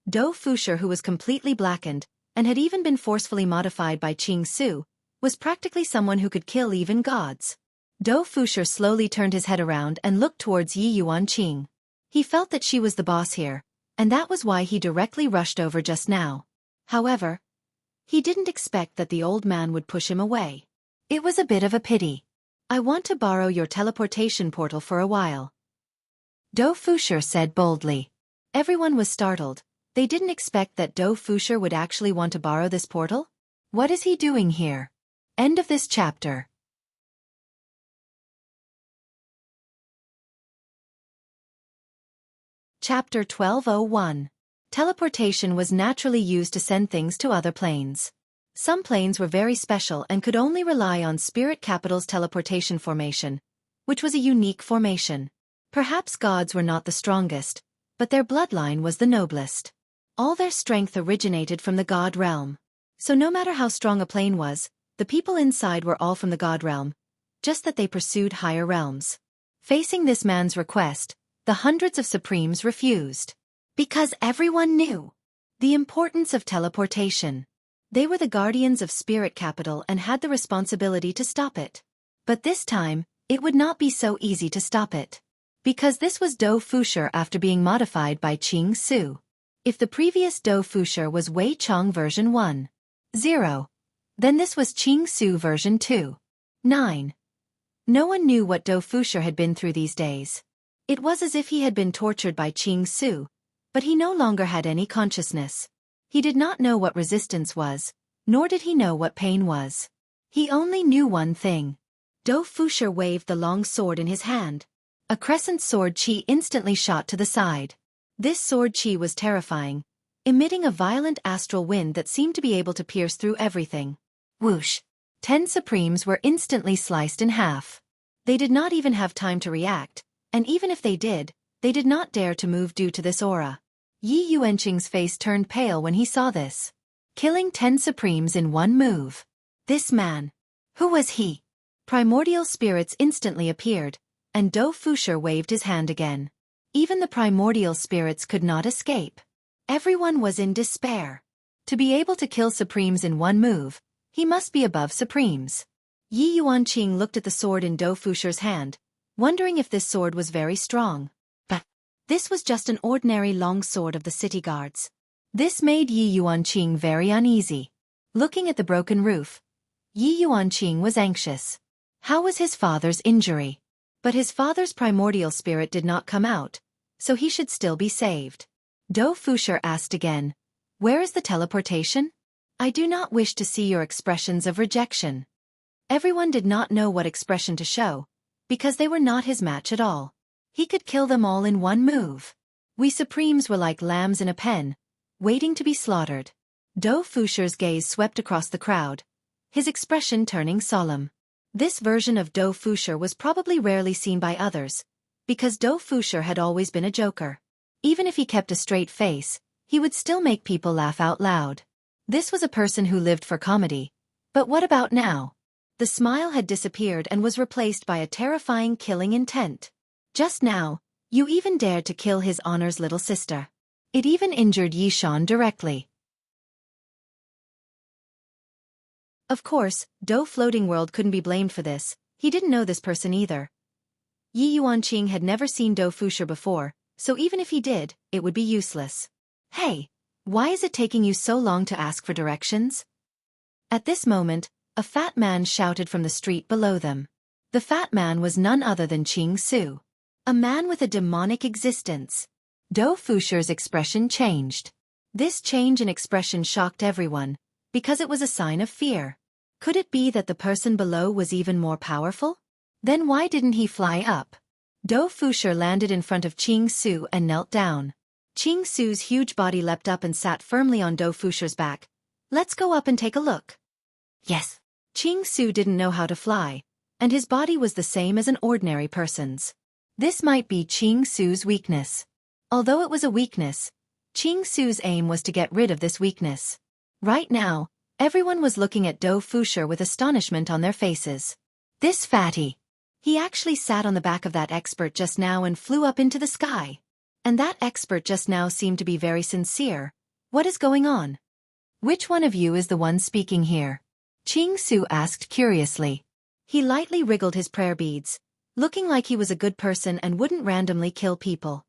Dou Fushi, who was completely blackened, and had even been forcefully modified by Qing Su, was practically someone who could kill even gods. Dou Fushi slowly turned his head around and looked towards Yi Yuanqing. He felt that she was the boss here, and that was why he directly rushed over just now. However, he didn't expect that the old man would push him away. It was a bit of a pity. "I want to borrow your teleportation portal for a while," Dou Fushi said boldly. Everyone was startled. They didn't expect that Dou Fushi would actually want to borrow this portal. What is he doing here? End of this chapter. Chapter 12:01. Teleportation was naturally used to send things to other planes. Some planes were very special and could only rely on Spirit Capital's teleportation formation, which was a unique formation. Perhaps gods were not the strongest, but their bloodline was the noblest. All their strength originated from the god realm. So no matter how strong a plane was, the people inside were all from the god realm, just that they pursued higher realms. Facing this man's request, the hundreds of supremes refused. Because everyone knew the importance of teleportation. They were the guardians of Spirit Capital and had the responsibility to stop it. But this time, it would not be so easy to stop it. Because this was Dou Fushi after being modified by Qing Su. If the previous Dou Fushi was Wei Chong version 1.0, then this was Qing Su version 2.9. No one knew what Dou Fushi had been through these days. It was as if he had been tortured by Qing Su, But he no longer had any consciousness. He did not know what resistance was, nor did he know what pain was. He only knew one thing. Dou Fusher waved the long sword in his hand. A crescent sword chi instantly shot to the side. This sword chi was terrifying, emitting a violent astral wind that seemed to be able to pierce through everything. Whoosh! 10 Supremes were instantly sliced in half. They did not even have time to react, and even if they did not dare to move due to this aura. Yi Yuanqing's face turned pale when he saw this. Killing 10 Supremes in one move. This man. Who was he? Primordial spirits instantly appeared, and Dou Fusher waved his hand again. Even the primordial spirits could not escape. Everyone was in despair. To be able to kill Supremes in one move, he must be above Supremes. Yi Yuanqing looked at the sword in Dou Fusher's hand, wondering if this sword was very strong. But this was just an ordinary long sword of the city guards. This made Yi Yuanqing very uneasy. Looking at the broken roof, Yi Yuanqing was anxious. How was his father's injury? But his father's primordial spirit did not come out, so he should still be saved. Dou Fusher asked again, "Where is the teleportation? I do not wish to see your expressions of rejection." Everyone did not know what expression to show, because they were not his match at all. He could kill them all in one move. We Supremes were like lambs in a pen, waiting to be slaughtered. Dou Fusher's gaze swept across the crowd, his expression turning solemn. This version of Dou Fusher was probably rarely seen by others, because Dou Fusher had always been a joker. Even if he kept a straight face, he would still make people laugh out loud. This was a person who lived for comedy. But what about now? The smile had disappeared and was replaced by a terrifying killing intent. Just now, you even dared to kill his honor's little sister. It even injured Yishan directly. Of course, Dou Floating World couldn't be blamed for this. He didn't know this person either. Yi Yuanqing had never seen Dou Fusher before, so even if he did, it would be useless. Hey, why is it taking you so long to ask for directions? At this moment, a fat man shouted from the street below them. The fat man was none other than Qing Su. A man with a demonic existence. Dou Fusher's expression changed. This change in expression shocked everyone, because it was a sign of fear. Could it be that the person below was even more powerful? Then why didn't he fly up? Dou Fusher landed in front of Qing Su and knelt down. Qing Su's huge body leapt up and sat firmly on Dou Fusher's back. Let's go up and take a look. Yes. Qing Su didn't know how to fly, and his body was the same as an ordinary person's. This might be Qing Su's weakness. Although it was a weakness, Qing Su's aim was to get rid of this weakness. Right now, everyone was looking at Dou Fusher with astonishment on their faces. This fatty. He actually sat on the back of that expert just now and flew up into the sky. And that expert just now seemed to be very sincere. What is going on? Which one of you is the one speaking here? Qing Su asked curiously. He lightly wriggled his prayer beads, looking like he was a good person and wouldn't randomly kill people.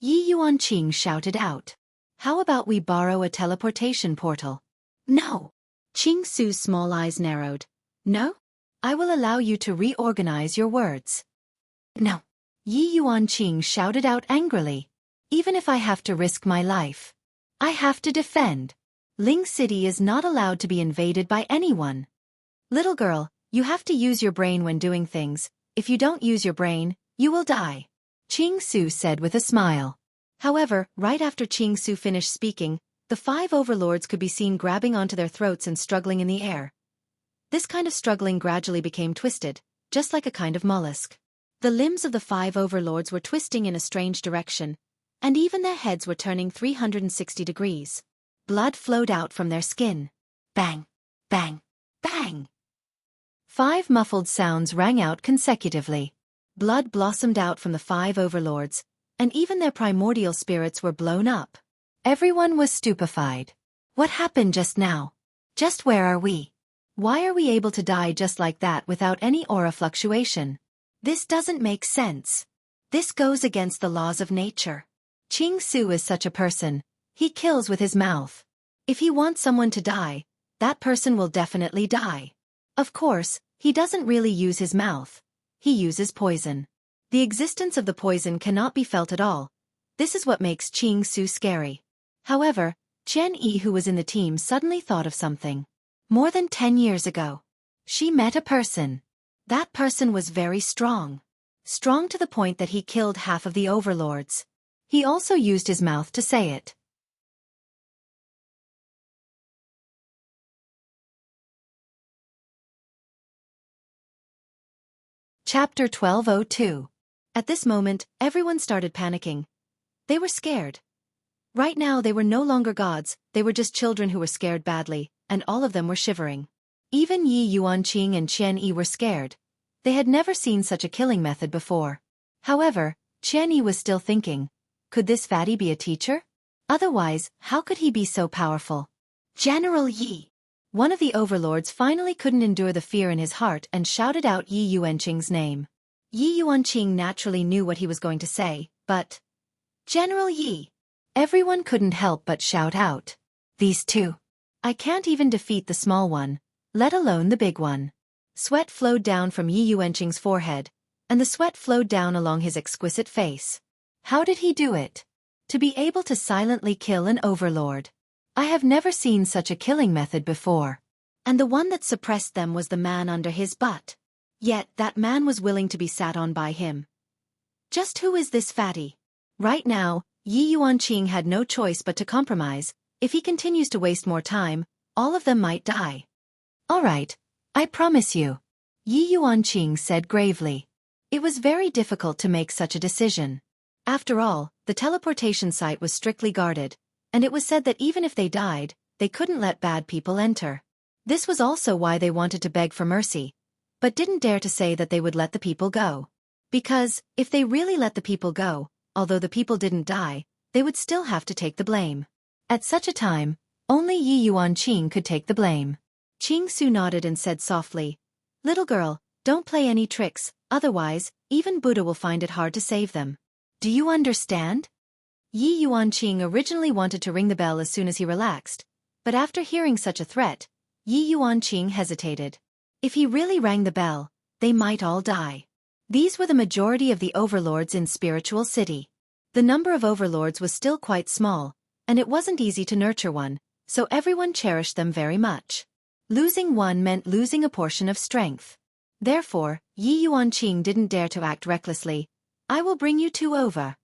Yi Yuanqing shouted out. How about we borrow a teleportation portal? No. Qing Su's small eyes narrowed. No? I will allow you to reorganize your words. No. Yi Yuanqing shouted out angrily. Even if I have to risk my life. I have to defend. Ling City is not allowed to be invaded by anyone. Little girl, you have to use your brain when doing things. If you don't use your brain, you will die. Qing Su said with a smile. However, right after Qing Su finished speaking, the 5 overlords could be seen grabbing onto their throats and struggling in the air. This kind of struggling gradually became twisted, just like a kind of mollusk. The limbs of the 5 overlords were twisting in a strange direction, and even their heads were turning 360 degrees. Blood flowed out from their skin. Bang! Bang! Bang! 5 muffled sounds rang out consecutively. Blood blossomed out from the 5 overlords, and even their primordial spirits were blown up. Everyone was stupefied. What happened just now? Just where are we? Why are we able to die just like that without any aura fluctuation? This doesn't make sense. This goes against the laws of nature. Qing Su is such a person. He kills with his mouth. If he wants someone to die, that person will definitely die. Of course, he doesn't really use his mouth. He uses poison. The existence of the poison cannot be felt at all. This is what makes Qing Su scary. However, Chen Yi, who was in the team, suddenly thought of something. More than 10 years ago, she met a person. That person was very strong. Strong to the point that he killed half of the overlords. He also used his mouth to say it. Chapter 1202. At this moment, everyone started panicking. They were scared. Right now they were no longer gods, they were just children who were scared badly, and all of them were shivering. Even Yi Yuanqing and Chen Yi were scared. They had never seen such a killing method before. However, Chen Yi was still thinking, could this fatty be a teacher? Otherwise, how could he be so powerful? General Yi! One of the overlords finally couldn't endure the fear in his heart and shouted out Yi Yuanqing's name. Yi Yuanqing naturally knew what he was going to say, but... General Yi! Everyone couldn't help but shout out. These two. I can't even defeat the small one, let alone the big one. Sweat flowed down from Yi Yuanqing's forehead, and the sweat flowed down along his exquisite face. How did he do it? To be able to silently kill an overlord. I have never seen such a killing method before. And the one that suppressed them was the man under his butt. Yet that man was willing to be sat on by him. Just who is this fatty? Right now, Yi Yuanqing had no choice but to compromise. If he continues to waste more time, all of them might die. All right, I promise you. Yi Yuanqing said gravely. It was very difficult to make such a decision. After all, the teleportation site was strictly guarded, and it was said that even if they died, they couldn't let bad people enter. This was also why they wanted to beg for mercy, but didn't dare to say that they would let the people go. Because, if they really let the people go, although the people didn't die, they would still have to take the blame. At such a time, only Yi Yuanqing could take the blame. Qing Su nodded and said softly, "Little girl, don't play any tricks, otherwise, even Buddha will find it hard to save them. Do you understand?" Yi Yuanqing originally wanted to ring the bell as soon as he relaxed, but after hearing such a threat, Yi Yuanqing hesitated. If he really rang the bell, they might all die. These were the majority of the overlords in Spiritual City. The number of overlords was still quite small, and it wasn't easy to nurture one, so everyone cherished them very much. Losing one meant losing a portion of strength. Therefore, Yi Yuanqing didn't dare to act recklessly. "I will bring you two over."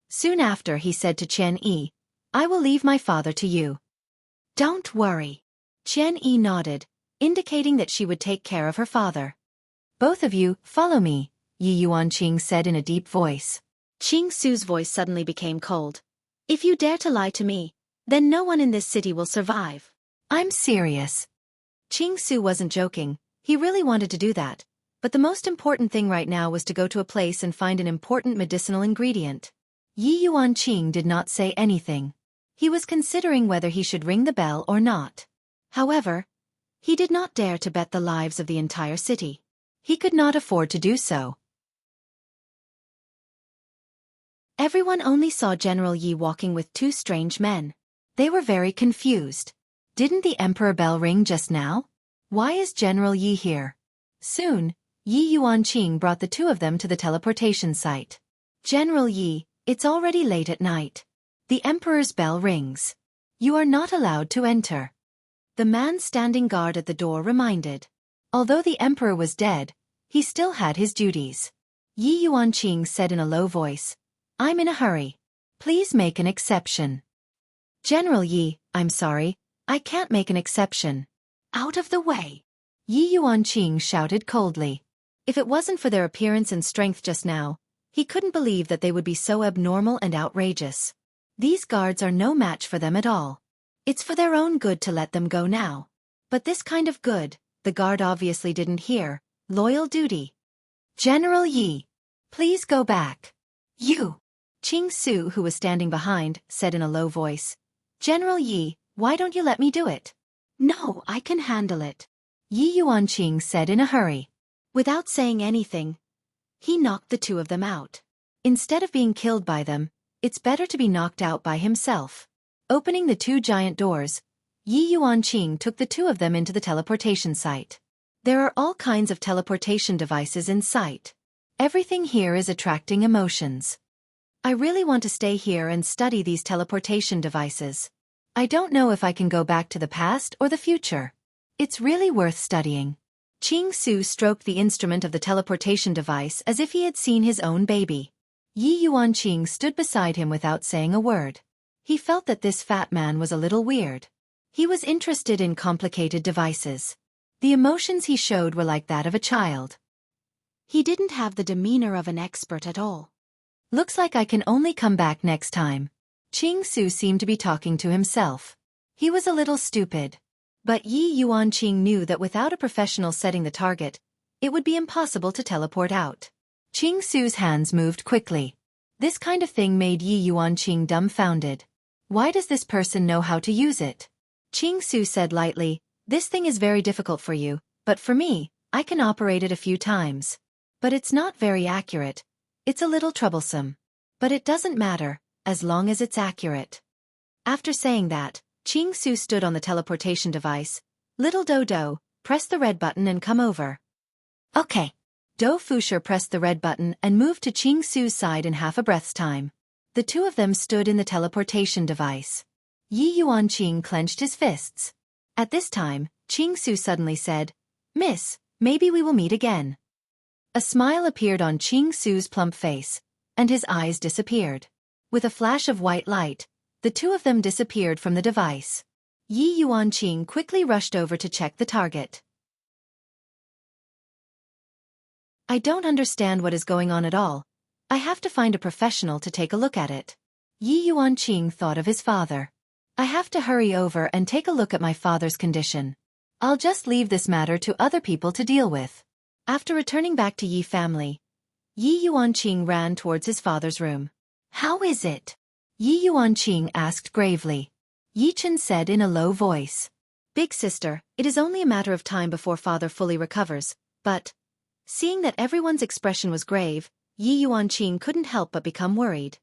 Soon after he said to Chen Yi, "I will leave my father to you." "Don't worry." Chen Yi nodded, indicating that she would take care of her father. "Both of you, follow me," Yi Yuanqing said in a deep voice. Qing Su's voice suddenly became cold. "If you dare to lie to me, then no one in this city will survive." "I'm serious." Qing Su wasn't joking, he really wanted to do that, but the most important thing right now was to go to a place and find an important medicinal ingredient. Yi Yuanqing did not say anything. He was considering whether he should ring the bell or not. However, he did not dare to bet the lives of the entire city. He could not afford to do so. Everyone only saw General Yi walking with two strange men. They were very confused. Didn't the Emperor bell ring just now? Why is General Yi here? Soon, Yi Yuanqing brought the two of them to the teleportation site. "General Yi, it's already late at night. The Emperor's bell rings. You are not allowed to enter." The man standing guard at the door reminded. Although the Emperor was dead, he still had his duties. Yi Yuanqing said in a low voice, "I'm in a hurry. Please make an exception." "General Yi, I'm sorry, I can't make an exception." "Out of the way!" Yi Yuanqing shouted coldly. If it wasn't for their appearance and strength just now, he couldn't believe that they would be so abnormal and outrageous. These guards are no match for them at all. It's for their own good to let them go now. But this kind of good, the guard obviously didn't hear. Loyal duty. "General Yi, please go back." "You!" Qing Su, who was standing behind, said in a low voice. "General Yi, why don't you let me do it?" "No, I can handle it," Yi Yuanqing said in a hurry. Without saying anything, he knocked the two of them out. Instead of being killed by them, it's better to be knocked out by himself. Opening the two giant doors, Yi Yuanqing took the two of them into the teleportation site. There are all kinds of teleportation devices in sight. Everything here is attracting emotions. I really want to stay here and study these teleportation devices. I don't know if I can go back to the past or the future. It's really worth studying. Qing Su stroked the instrument of the teleportation device as if he had seen his own baby. Yi Yuanqing stood beside him without saying a word. He felt that this fat man was a little weird. He was interested in complicated devices. The emotions he showed were like that of a child. He didn't have the demeanor of an expert at all. Looks like I can only come back next time. Qing Su seemed to be talking to himself. He was a little stupid. But Yi Yuanqing knew that without a professional setting the target, it would be impossible to teleport out. Qing Su's hands moved quickly. This kind of thing made Yi Yuanqing dumbfounded. Why does this person know how to use it? Qing Su said lightly, "This thing is very difficult for you, but for me, I can operate it a few times. But it's not very accurate. It's a little troublesome. But it doesn't matter, as long as it's accurate." After saying that, Qing Su stood on the teleportation device. "Little Dodo, press the red button and come over." "Okay." Do Fusher pressed the red button and moved to Qing Su's side in half a breath's time. The two of them stood in the teleportation device. Yi Yuanqing clenched his fists. At this time, Qing Su suddenly said, "Miss, maybe we will meet again." A smile appeared on Qing Su's plump face, and his eyes disappeared. With a flash of white light, the two of them disappeared from the device. Yi Yuanqing quickly rushed over to check the target. "I don't understand what is going on at all. I have to find a professional to take a look at it." Yi Yuanqing thought of his father. "I have to hurry over and take a look at my father's condition. I'll just leave this matter to other people to deal with." After returning back to Yi family, Yi Yuanqing ran towards his father's room. "How is it?" Yi Yuanqing asked gravely. Yi Chen said in a low voice, "Big sister, it is only a matter of time before father fully recovers, but..." Seeing that everyone's expression was grave, Yi Yuanqing couldn't help but become worried.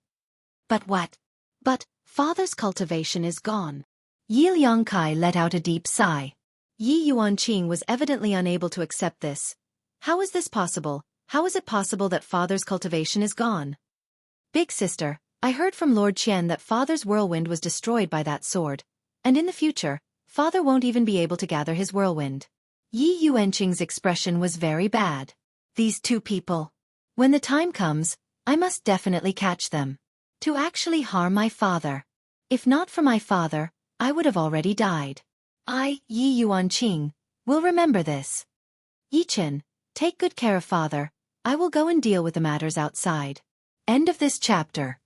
"But what?" "But, father's cultivation is gone." Yi Liangkai let out a deep sigh. Yi Yuanqing was evidently unable to accept this. How is this possible? How is it possible that father's cultivation is gone? "Big sister, I heard from Lord Qian that father's whirlwind was destroyed by that sword, and in the future, father won't even be able to gather his whirlwind." Yi Yuanqing's expression was very bad. These two people. When the time comes, I must definitely catch them. To actually harm my father. If not for my father, I would have already died. I, Yi Yuanqing, will remember this. Yi Chen, take good care of father. I will go and deal with the matters outside. End of this chapter.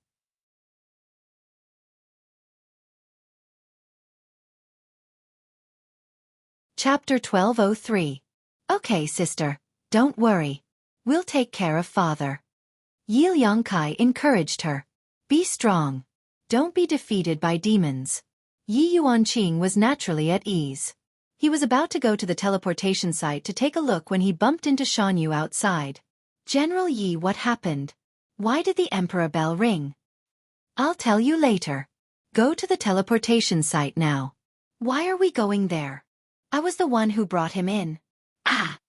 Chapter 1203. Okay, sister. Don't worry. We'll take care of father. Yi Liangkai encouraged her. Be strong. Don't be defeated by demons. Yi Yuanqing was naturally at ease. He was about to go to the teleportation site to take a look when he bumped into Shan Yu outside. "General Yi, what happened? Why did the Emperor bell ring?" "I'll tell you later. Go to the teleportation site now." "Why are we going there? I was the one who brought him in." "Ah!"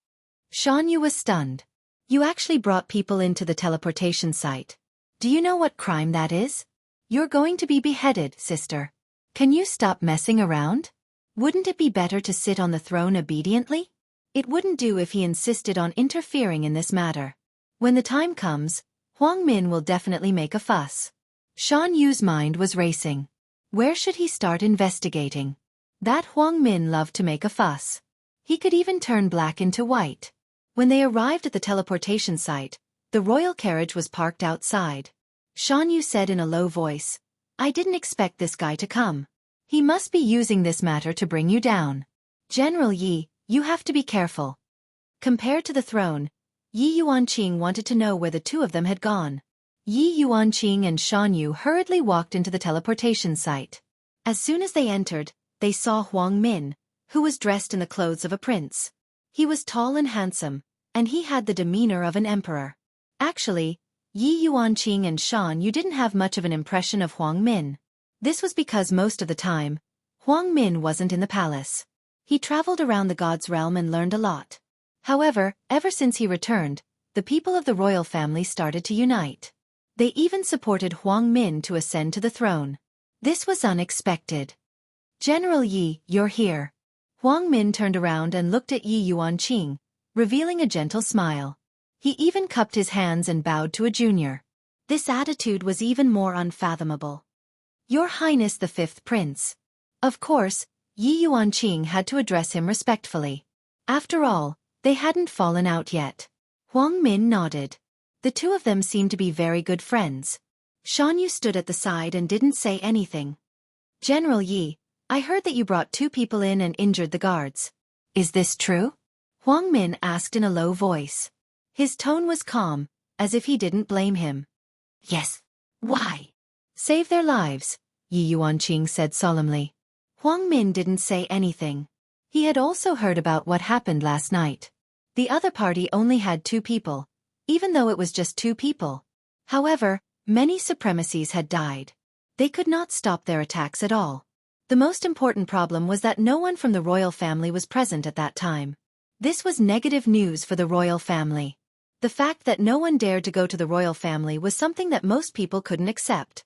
Shan Yu was stunned. "You actually brought people into the teleportation site. Do you know what crime that is? You're going to be beheaded, sister. Can you stop messing around? Wouldn't it be better to sit on the throne obediently? It wouldn't do if he insisted on interfering in this matter. When the time comes, Huang Min will definitely make a fuss." Shan Yu's mind was racing. Where should he start investigating? That Huang Min loved to make a fuss. He could even turn black into white. When they arrived at the teleportation site, the royal carriage was parked outside. Shan Yu said in a low voice, "I didn't expect this guy to come. He must be using this matter to bring you down. General Yi, you have to be careful." Compared to the throne, Yi Yuanqing wanted to know where the two of them had gone. Yi Yuanqing and Shan Yu hurriedly walked into the teleportation site. As soon as they entered, they saw Huang Min, who was dressed in the clothes of a prince. He was tall and handsome, and he had the demeanor of an emperor. Actually, Yi Yuanqing and Shan Yu didn't have much of an impression of Huang Min. This was because most of the time, Huang Min wasn't in the palace. He traveled around the god's realm and learned a lot. However, ever since he returned, the people of the royal family started to unite. They even supported Huang Min to ascend to the throne. This was unexpected. General Yi, you're here. Huang Min turned around and looked at Yi Yuanqing, revealing a gentle smile. He even cupped his hands and bowed to a junior. This attitude was even more unfathomable. Your Highness the Fifth Prince. Of course, Yi Yuanqing had to address him respectfully. After all, they hadn't fallen out yet. Huang Min nodded. The two of them seemed to be very good friends. Shan Yu stood at the side and didn't say anything. General Yi, I heard that you brought 2 people in and injured the guards. Is this true? Huang Min asked in a low voice. His tone was calm, as if he didn't blame him. Yes. Why? Save their lives, Yi Yuanqing said solemnly. Huang Min didn't say anything. He had also heard about what happened last night. The other party only had 2 people, even though it was just 2 people. However, many supremacies had died. They could not stop their attacks at all. The most important problem was that no one from the royal family was present at that time. This was negative news for the royal family. The fact that no one dared to go to the royal family was something that most people couldn't accept.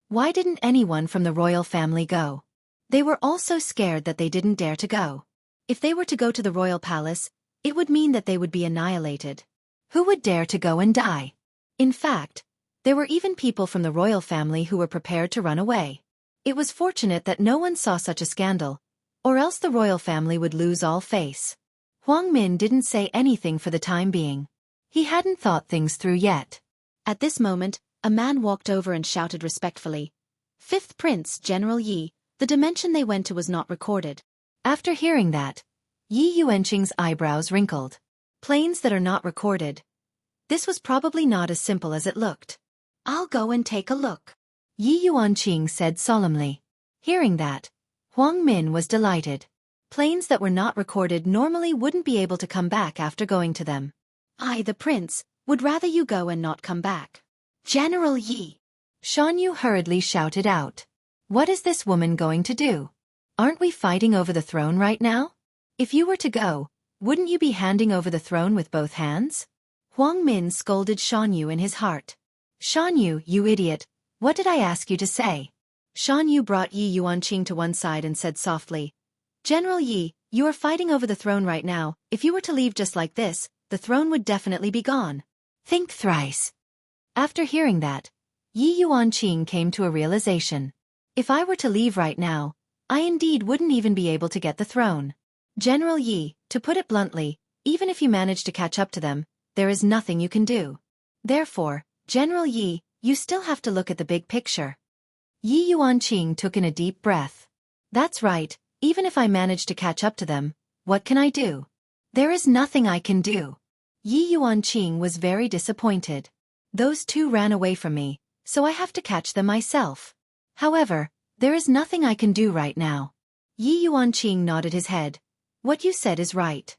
Why didn't anyone from the royal family go? They were all so scared that they didn't dare to go. If they were to go to the royal palace, it would mean that they would be annihilated. Who would dare to go and die? In fact, there were even people from the royal family who were prepared to run away. It was fortunate that no one saw such a scandal, or else the royal family would lose all face. Huang Min didn't say anything for the time being. He hadn't thought things through yet. At this moment, a man walked over and shouted respectfully, "Fifth Prince, General Yi, the dimension they went to was not recorded." After hearing that, Yi Yuanqing's eyebrows wrinkled. Planes that are not recorded. This was probably not as simple as it looked. I'll go and take a look, Yi Yuanqing said solemnly. Hearing that, Huang Min was delighted. Planes that were not recorded normally wouldn't be able to come back after going to them. I, the prince, would rather you go and not come back. General Yi. Shan Yu hurriedly shouted out. What is this woman going to do? Aren't we fighting over the throne right now? If you were to go, wouldn't you be handing over the throne with both hands? Huang Min scolded Shan Yu in his heart. Shan Yu, you idiot, what did I ask you to say? Shan Yu brought Yi Yuanqing to one side and said softly, General Yi, you are fighting over the throne right now. If you were to leave just like this, the throne would definitely be gone. Think thrice. After hearing that, Yi Yuanqing came to a realization. If I were to leave right now, I indeed wouldn't even be able to get the throne. General Yi, to put it bluntly, even if you manage to catch up to them, there is nothing you can do. Therefore, General Yi, you still have to look at the big picture. Yi Yuanqing took in a deep breath. That's right, even if I manage to catch up to them, what can I do? There is nothing I can do. Yi Yuanqing was very disappointed. Those 2 ran away from me, so I have to catch them myself. However, there is nothing I can do right now. Yi Yuanqing nodded his head. What you said is right.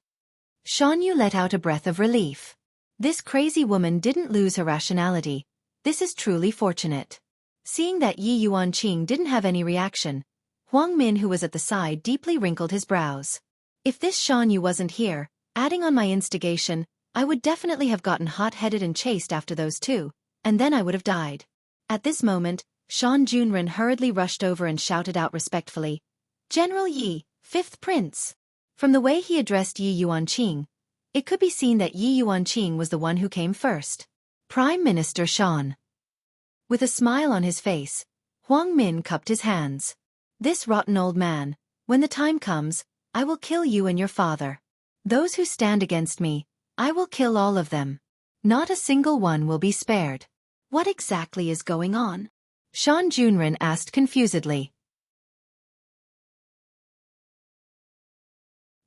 Shan Yu let out a breath of relief. This crazy woman didn't lose her rationality. This is truly fortunate. Seeing that Yi Yuanqing didn't have any reaction, Huang Min, who was at the side, deeply wrinkled his brows. If this Shan Yu wasn't here, adding on my instigation, I would definitely have gotten hot-headed and chased after those 2, and then I would have died. At this moment, Shan Junren hurriedly rushed over and shouted out respectfully, General Yi, 5th Prince. From the way he addressed Yi Yuanqing, it could be seen that Yi Yuanqing was the one who came first. Prime Minister Shan. With a smile on his face, Huang Min cupped his hands. This rotten old man, when the time comes, I will kill you and your father. Those who stand against me, I will kill all of them. Not a single one will be spared. What exactly is going on? Shan Junren asked confusedly.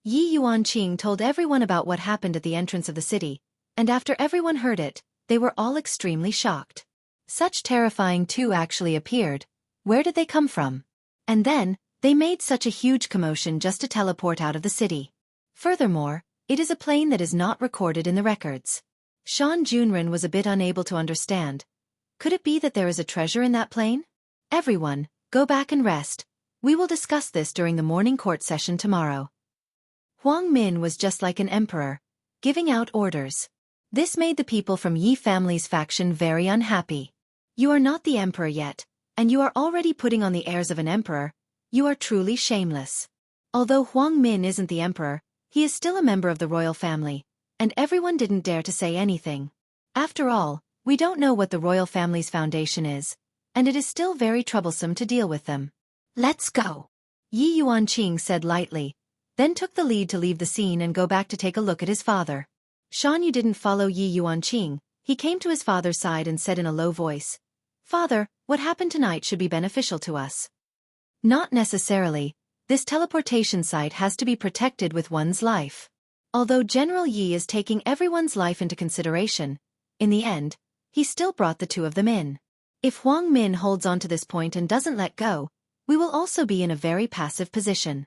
Yi Yuanqing told everyone about what happened at the entrance of the city, and after everyone heard it, they were all extremely shocked. Such terrifying 2 actually appeared. Where did they come from? And then, they made such a huge commotion just to teleport out of the city. Furthermore, it is a plane that is not recorded in the records. Shan Junren was a bit unable to understand. Could it be that there is a treasure in that plane? Everyone, go back and rest. We will discuss this during the morning court session tomorrow. Huang Min was just like an emperor, giving out orders. This made the people from Yi family's faction very unhappy. You are not the emperor yet, and you are already putting on the airs of an emperor. You are truly shameless. Although Huang Min isn't the emperor, he is still a member of the royal family, and everyone didn't dare to say anything. After all, we don't know what the royal family's foundation is, and it is still very troublesome to deal with them. Let's go, Yi Yuanqing said lightly, then took the lead to leave the scene and go back to take a look at his father. Shan Yu didn't follow Yi Yuanqing. He came to his father's side and said in a low voice, "Father, what happened tonight should be beneficial to us." Not necessarily. This teleportation site has to be protected with one's life. Although General Yi is taking everyone's life into consideration, in the end, he still brought the two of them in. If Huang Min holds on to this point and doesn't let go, we will also be in a very passive position.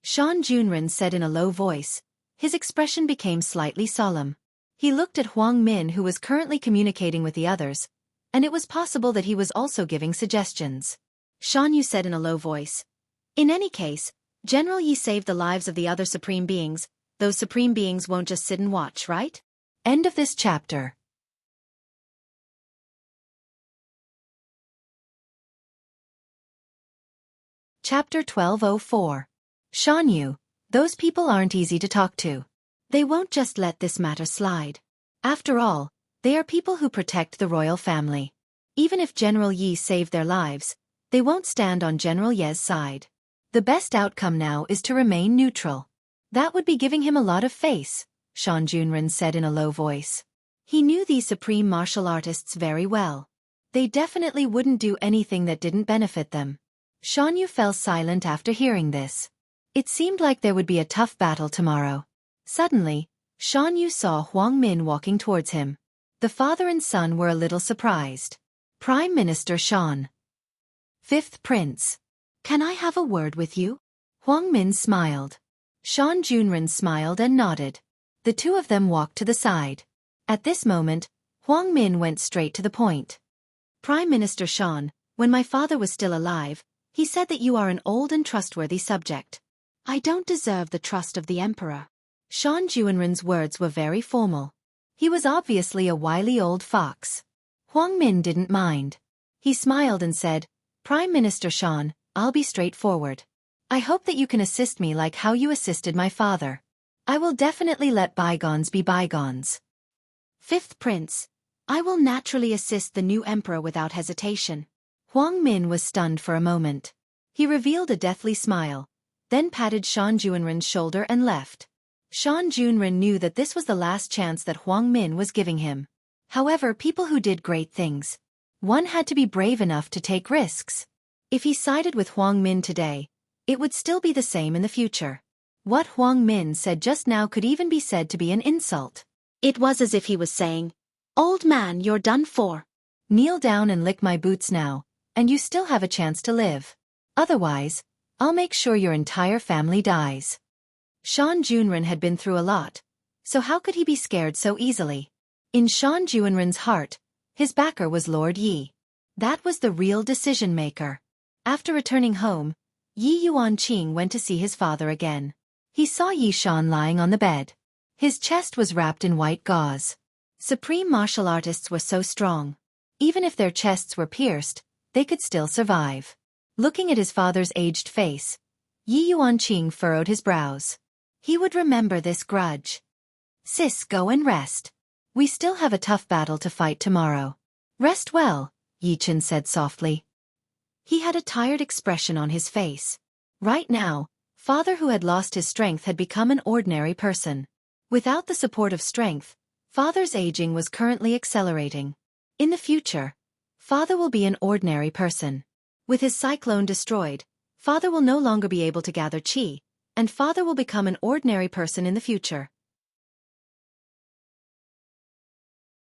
Shan Junren said in a low voice. His expression became slightly solemn. He looked at Huang Min, who was currently communicating with the others, and it was possible that he was also giving suggestions. Shan Yu said in a low voice, "In any case, General Yi saved the lives of the other supreme beings. Those supreme beings won't just sit and watch, right?" End of this chapter. Chapter 1204. Shan Yu. Those people aren't easy to talk to. They won't just let this matter slide. After all, they are people who protect the royal family. Even if General Yi saved their lives, they won't stand on General Ye's side. The best outcome now is to remain neutral. That would be giving him a lot of face, Shan Junren said in a low voice. He knew these supreme martial artists very well. They definitely wouldn't do anything that didn't benefit them. Shan Yu fell silent after hearing this. It seemed like there would be a tough battle tomorrow. Suddenly, Shan Yu saw Huang Min walking towards him. The father and son were a little surprised. Prime Minister Shan. Fifth Prince. Can I have a word with you? Huang Min smiled. Shan Junren smiled and nodded. The two of them walked to the side. At this moment, Huang Min went straight to the point. Prime Minister Shan, when my father was still alive, he said that you are an old and trustworthy subject. I don't deserve the trust of the emperor. Shan Junren's words were very formal. He was obviously a wily old fox. Huang Min didn't mind. He smiled and said, "Prime Minister Shan, I'll be straightforward. I hope that you can assist me like how you assisted my father. I will definitely let bygones be bygones." Fifth Prince. I will naturally assist the new emperor without hesitation. Huang Min was stunned for a moment. He revealed a deathly smile, then patted Shan Junren's shoulder and left. Shan Junren knew that this was the last chance that Huang Min was giving him. However, people who did great things, one had to be brave enough to take risks. If he sided with Huang Min today, it would still be the same in the future. What Huang Min said just now could even be said to be an insult. It was as if he was saying, "Old man, you're done for. Kneel down and lick my boots now, and you still have a chance to live. Otherwise, I'll make sure your entire family dies." Shan Junren had been through a lot, so how could he be scared so easily? In Shan Junren's heart, his backer was Lord Yi. That was the real decision-maker. After returning home, Yi Yuanqing went to see his father again. He saw Yi Shan lying on the bed. His chest was wrapped in white gauze. Supreme martial artists were so strong. Even if their chests were pierced, they could still survive. Looking at his father's aged face, Yi Yuanqing furrowed his brows. He would remember this grudge. "Sis, go and rest. We still have a tough battle to fight tomorrow." "Rest well," Yi Chen said softly. He had a tired expression on his face. Right now, father who had lost his strength had become an ordinary person. Without the support of strength, father's aging was currently accelerating. In the future, father will be an ordinary person. With his cyclone destroyed, father will no longer be able to gather qi, and father will become an ordinary person in the future.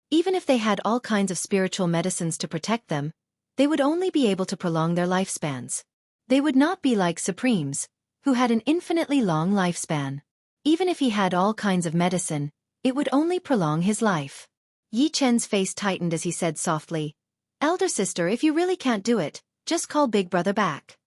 Even if they had all kinds of spiritual medicines to protect them, they would only be able to prolong their lifespans. They would not be like Supremes, who had an infinitely long lifespan. Even if he had all kinds of medicine, it would only prolong his life. Yi Chen's face tightened as he said softly, "Elder sister, if you really can't do it, just call Big Brother back.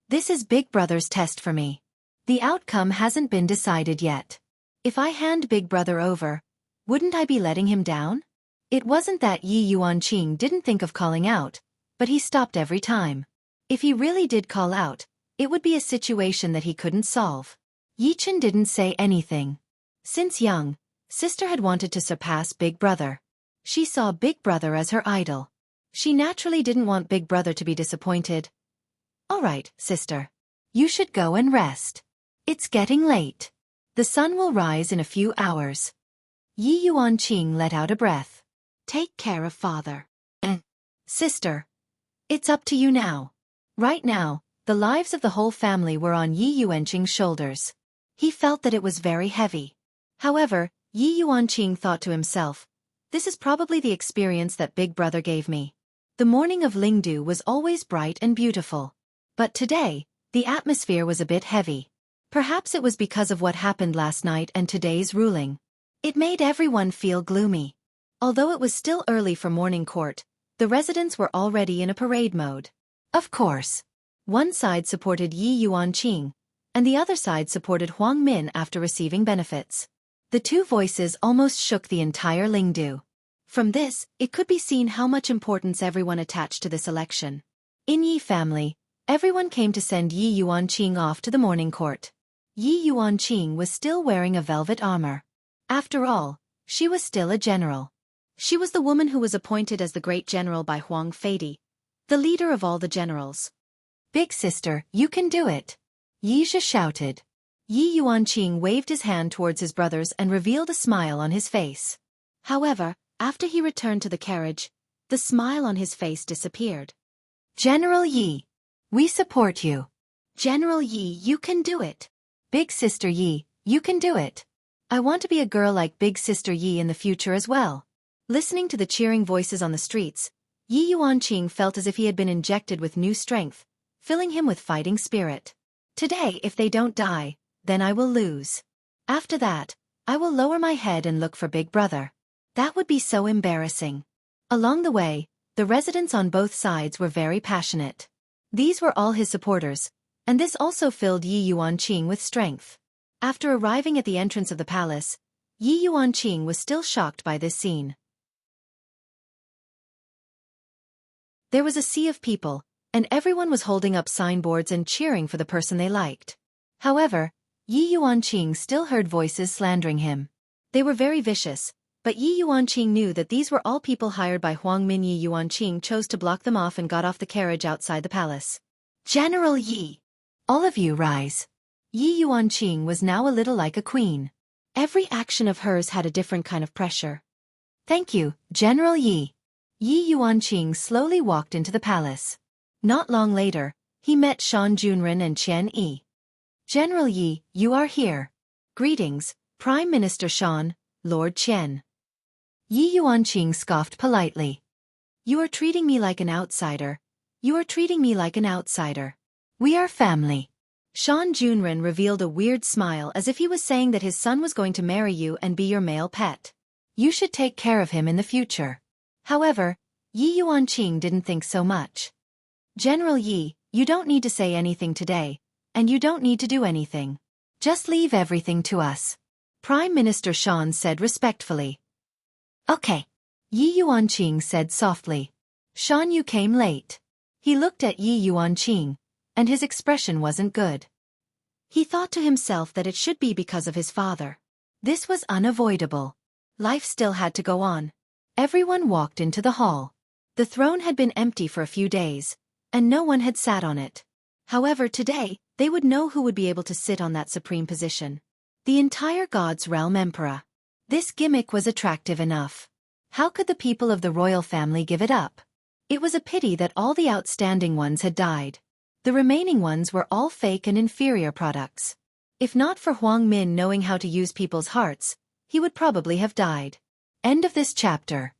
This is Big Brother's test for me. The outcome hasn't been decided yet. If I hand Big Brother over, Wouldn't I be letting him down? It wasn't that Yi Yuanqing didn't think of calling out, but he stopped every time. If he really did call out, it would be a situation that he couldn't solve. Yi Chen didn't say anything. Since young, sister had wanted to surpass Big Brother. She saw Big Brother as her idol. She naturally didn't want Big Brother to be disappointed. All right, sister. You should go and rest. It's getting late. The sun will rise in a few hours. Yi Yuanqing let out a breath. Take care of father. Sister. It's up to you now. Right now, the lives of the whole family were on Yi Yuanqing's shoulders. He felt that it was very heavy. However, Yi Yuanqing thought to himself, this is probably the experience that Big Brother gave me. The morning of Lingdu was always bright and beautiful. But today, the atmosphere was a bit heavy. Perhaps it was because of what happened last night and today's ruling. It made everyone feel gloomy. Although it was still early for morning court, the residents were already in a parade mode. Of course. One side supported Yi Yuanqing, and the other side supported Huang Min after receiving benefits. The two voices almost shook the entire Lingdu. From this, it could be seen how much importance everyone attached to this election. In Yi family, everyone came to send Yi Yuanqing off to the morning court. Yi Yuanqing was still wearing a velvet armor. After all, she was still a general. She was the woman who was appointed as the great general by Huang Fadi, the leader of all the generals. Big sister, you can do it. Yi Zhe shouted. Yi Yuanqing waved his hand towards his brothers and revealed a smile on his face. However, after he returned to the carriage, the smile on his face disappeared. General Yi. We support you. General Yi, you can do it. Big sister Yi, you can do it. I want to be a girl like Big sister Yi in the future as well. Listening to the cheering voices on the streets, Yi Yuanqing felt as if he had been injected with new strength, filling him with fighting spirit. Today, if they don't die, then I will lose. After that, I will lower my head and look for Big Brother. That would be so embarrassing. Along the way, the residents on both sides were very passionate. These were all his supporters, and this also filled Yi Yuanqing with strength. After arriving at the entrance of the palace, Yi Yuanqing was still shocked by this scene. There was a sea of people, and everyone was holding up signboards and cheering for the person they liked. However, Yi Yuanqing still heard voices slandering him. They were very vicious, but Yi Yuanqing knew that these were all people hired by Huang Min. Yi Yuanqing chose to block them off and got off the carriage outside the palace. General Yi! All of you rise. Yi Yuanqing was now a little like a queen. Every action of hers had a different kind of pressure. Thank you, General Yi. Yi Yuanqing slowly walked into the palace. Not long later, he met Shan Junren and Qian Yi. General Yi, you are here. Greetings, Prime Minister Shan, Lord Qian. Yi Yuanqing scoffed politely. You are treating me like an outsider. You are treating me like an outsider. We are family. Shan Junren revealed a weird smile as if he was saying that his son was going to marry you and be your male pet. You should take care of him in the future. However, Yi Yuanqing didn't think so much. General Yi, you don't need to say anything today, and you don't need to do anything. Just leave everything to us. Prime Minister Shan said respectfully. Okay. Yi Yuanqing said softly. Shan, you came late. He looked at Yi Yuanqing, and his expression wasn't good. He thought to himself that it should be because of his father. This was unavoidable. Life still had to go on. Everyone walked into the hall. The throne had been empty for a few days, and no one had sat on it. However, today, they would know who would be able to sit on that supreme position. The entire God's Realm Emperor. This gimmick was attractive enough. How could the people of the royal family give it up? It was a pity that all the outstanding ones had died. The remaining ones were all fake and inferior products. If not for Huang Min knowing how to use people's hearts, he would probably have died. End of this chapter.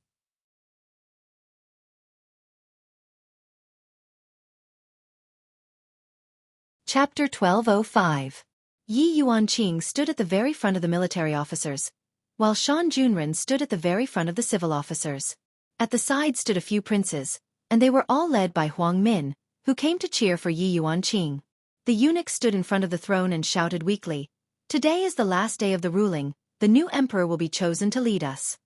Chapter 1205. Yi Yuanqing stood at the very front of the military officers, while Shan Junren stood at the very front of the civil officers. At the side stood a few princes, and they were all led by Huang Min, who came to cheer for Yi Yuanqing. The eunuch stood in front of the throne and shouted weakly, "Today is the last day of the ruling, the new emperor will be chosen to lead us.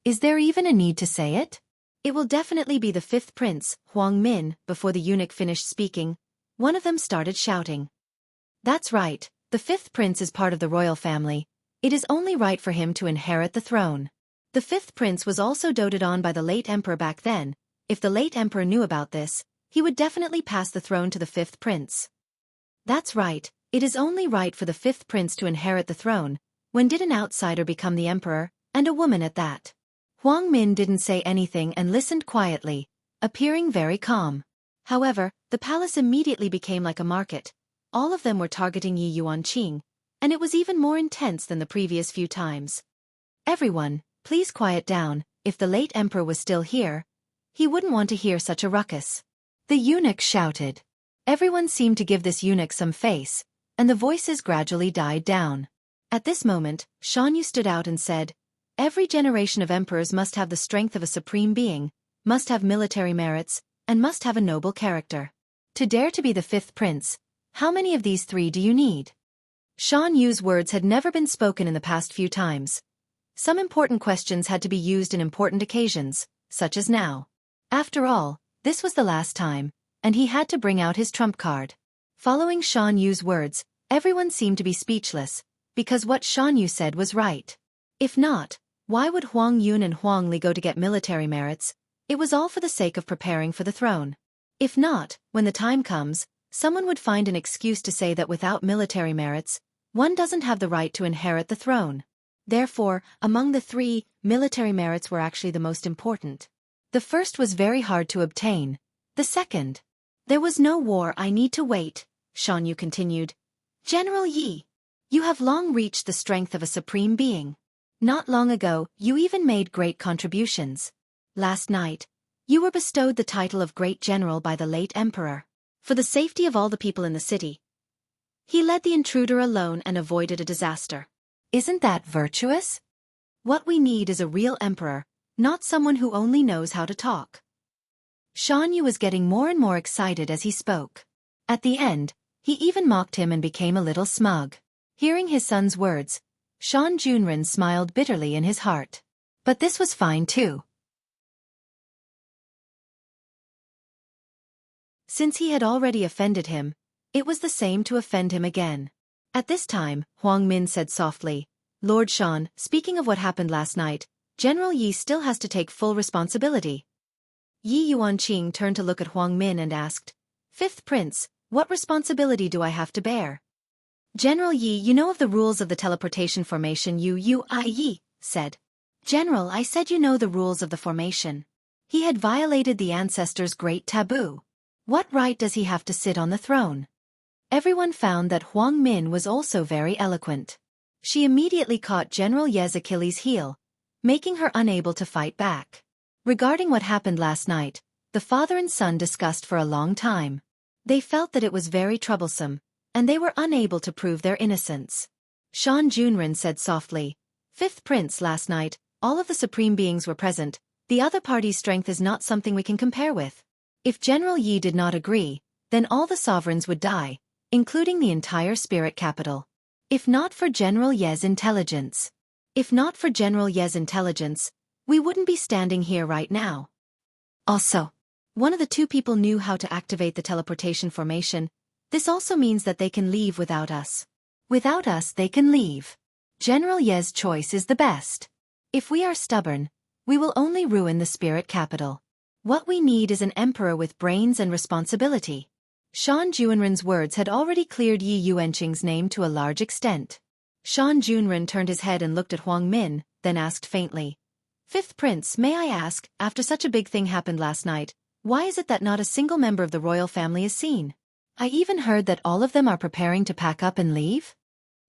Is there even a need to say it? It will definitely be the fifth prince, Huang Min. Before the eunuch finished speaking, one of them started shouting. That's right, the fifth prince is part of the royal family. It is only right for him to inherit the throne. The fifth prince was also doted on by the late emperor back then. If the late emperor knew about this, he would definitely pass the throne to the fifth prince. That's right, it is only right for the fifth prince to inherit the throne. When did an outsider become the emperor, and a woman at that? Huang Min didn't say anything and listened quietly, appearing very calm. However, the palace immediately became like a market. All of them were targeting Yi Yuanqing, and it was even more intense than the previous few times. Everyone, please quiet down. If the late emperor was still here, he wouldn't want to hear such a ruckus. The eunuch shouted. Everyone seemed to give this eunuch some face, and the voices gradually died down. At this moment, Shan Yu stood out and said, every generation of emperors must have the strength of a supreme being, must have military merits, and must have a noble character. To dare to be the fifth prince, how many of these three do you need? Shan Yu's words had never been spoken in the past few times. Some important questions had to be used in important occasions, such as now. After all, this was the last time, and he had to bring out his trump card. Following Shan Yu's words, everyone seemed to be speechless, because what Shan Yu said was right. If not, why would Huang Yun and Huang Li go to get military merits? It was all for the sake of preparing for the throne. If not, when the time comes, someone would find an excuse to say that without military merits, one doesn't have the right to inherit the throne. Therefore, among the three, military merits were actually the most important. The first was very hard to obtain. The second. There was no war. I need to wait, Shan Yu continued. General Yi, you have long reached the strength of a supreme being. Not long ago, you even made great contributions. Last night, you were bestowed the title of Great General by the late Emperor. For the safety of all the people in the city, he led the intruder alone and avoided a disaster. Isn't that virtuous? What we need is a real emperor, not someone who only knows how to talk. Shan Yu was getting more and more excited as he spoke. At the end, he even mocked him and became a little smug. Hearing his son's words, Shan Junren smiled bitterly in his heart. But this was fine too. Since he had already offended him, it was the same to offend him again. At this time, Huang Min said softly, Lord Shan, speaking of what happened last night, General Yi still has to take full responsibility. Yi Yuanqing turned to look at Huang Min and asked, Fifth Prince, what responsibility do I have to bear? General Yi, you know of the rules of the teleportation formation. Yi said. General, I said you know the rules of the formation. He had violated the ancestors' great taboo. What right does he have to sit on the throne? Everyone found that Huang Min was also very eloquent. She immediately caught General Ye's Achilles' heel, making her unable to fight back. Regarding what happened last night, the father and son discussed for a long time. They felt that it was very troublesome, and they were unable to prove their innocence. Shan Junren said softly, Fifth Prince, last night, all of the supreme beings were present. The other party's strength is not something we can compare with. If General Yi did not agree, then all the sovereigns would die, including the entire spirit capital. If not for General Ye's intelligence. We wouldn't be standing here right now. Also, one of the two people knew how to activate the teleportation formation. This also means that they can leave without us. Without us, they can leave. General Ye's choice is the best. If we are stubborn, we will only ruin the spirit capital. What we need is an emperor with brains and responsibility. Shan Junren's words had already cleared Yi Yuanqing's name to a large extent. Shan Junren turned his head and looked at Huang Min, then asked faintly, Fifth Prince, may I ask, after such a big thing happened last night, why is it that not a single member of the royal family is seen? I even heard that all of them are preparing to pack up and leave?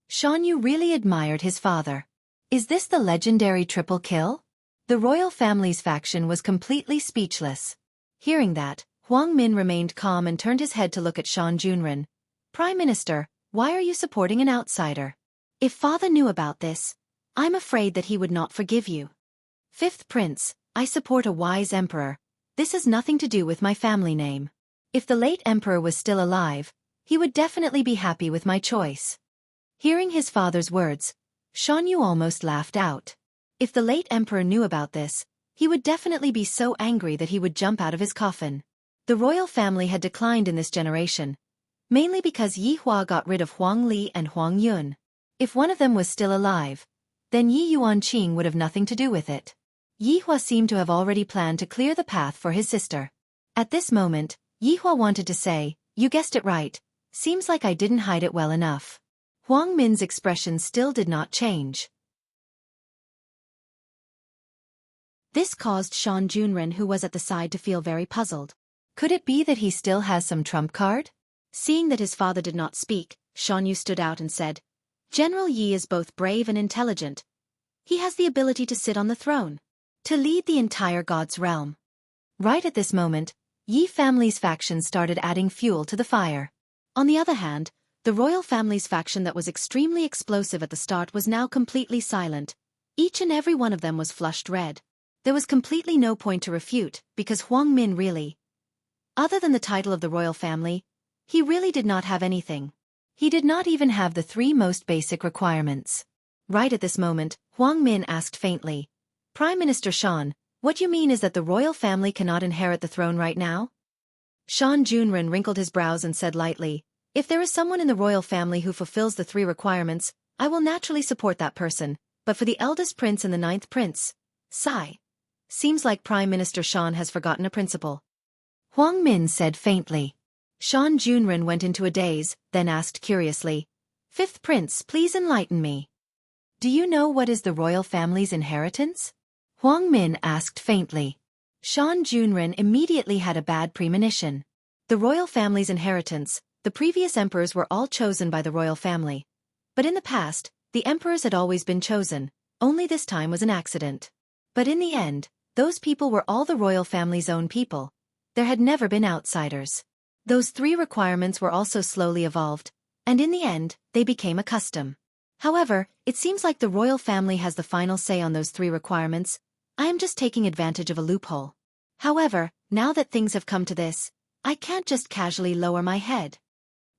Shan Yu really admired his father. Is this the legendary triple kill? The royal family's faction was completely speechless. Hearing that, Huang Min remained calm and turned his head to look at Shan Junren. Prime Minister, why are you supporting an outsider? If father knew about this, I'm afraid that he would not forgive you. Fifth Prince, I support a wise emperor. This has nothing to do with my family name. If the late emperor was still alive, he would definitely be happy with my choice. Hearing his father's words, Shan Yu almost laughed out. If the late emperor knew about this, he would definitely be so angry that he would jump out of his coffin. The royal family had declined in this generation, mainly because Yi Hua got rid of Huang Li and Huang Yun. If one of them was still alive, then Yi Yuanqing would have nothing to do with it. Yi Hua seemed to have already planned to clear the path for his sister. At this moment, Yi Hua wanted to say, "You guessed it right. Seems like I didn't hide it well enough." Huang Min's expression still did not change. This caused Shan Junren, who was at the side, to feel very puzzled. Could it be that he still has some trump card? Seeing that his father did not speak, Shan Yu stood out and said, "General Yi is both brave and intelligent. He has the ability to sit on the throne, to lead the entire God's realm." Right at this moment, Yi family's faction started adding fuel to the fire. On the other hand, the royal family's faction that was extremely explosive at the start was now completely silent. Each and every one of them was flushed red. There was completely no point to refute, because Huang Min really, other than the title of the royal family, he really did not have anything. He did not even have the three most basic requirements. Right at this moment, Huang Min asked faintly, "Prime Minister Shan, what you mean is that the royal family cannot inherit the throne right now?" Shan Junren wrinkled his brows and said lightly, "If there is someone in the royal family who fulfills the three requirements, I will naturally support that person, but for the eldest prince and the ninth prince, sigh. Seems like Prime Minister Shan has forgotten a principle." Huang Min said faintly. Shan Junren went into a daze, then asked curiously, "Fifth prince, please enlighten me. Do you know what is the royal family's inheritance?" Huang Min asked faintly. Shan Junren immediately had a bad premonition. The royal family's inheritance, the previous emperors were all chosen by the royal family. But in the past, the emperors had always been chosen, only this time was an accident. But in the end, those people were all the royal family's own people. There had never been outsiders. Those three requirements were also slowly evolved, and in the end, they became a custom. However, it seems like the royal family has the final say on those three requirements. I am just taking advantage of a loophole. However, now that things have come to this, I can't just casually lower my head.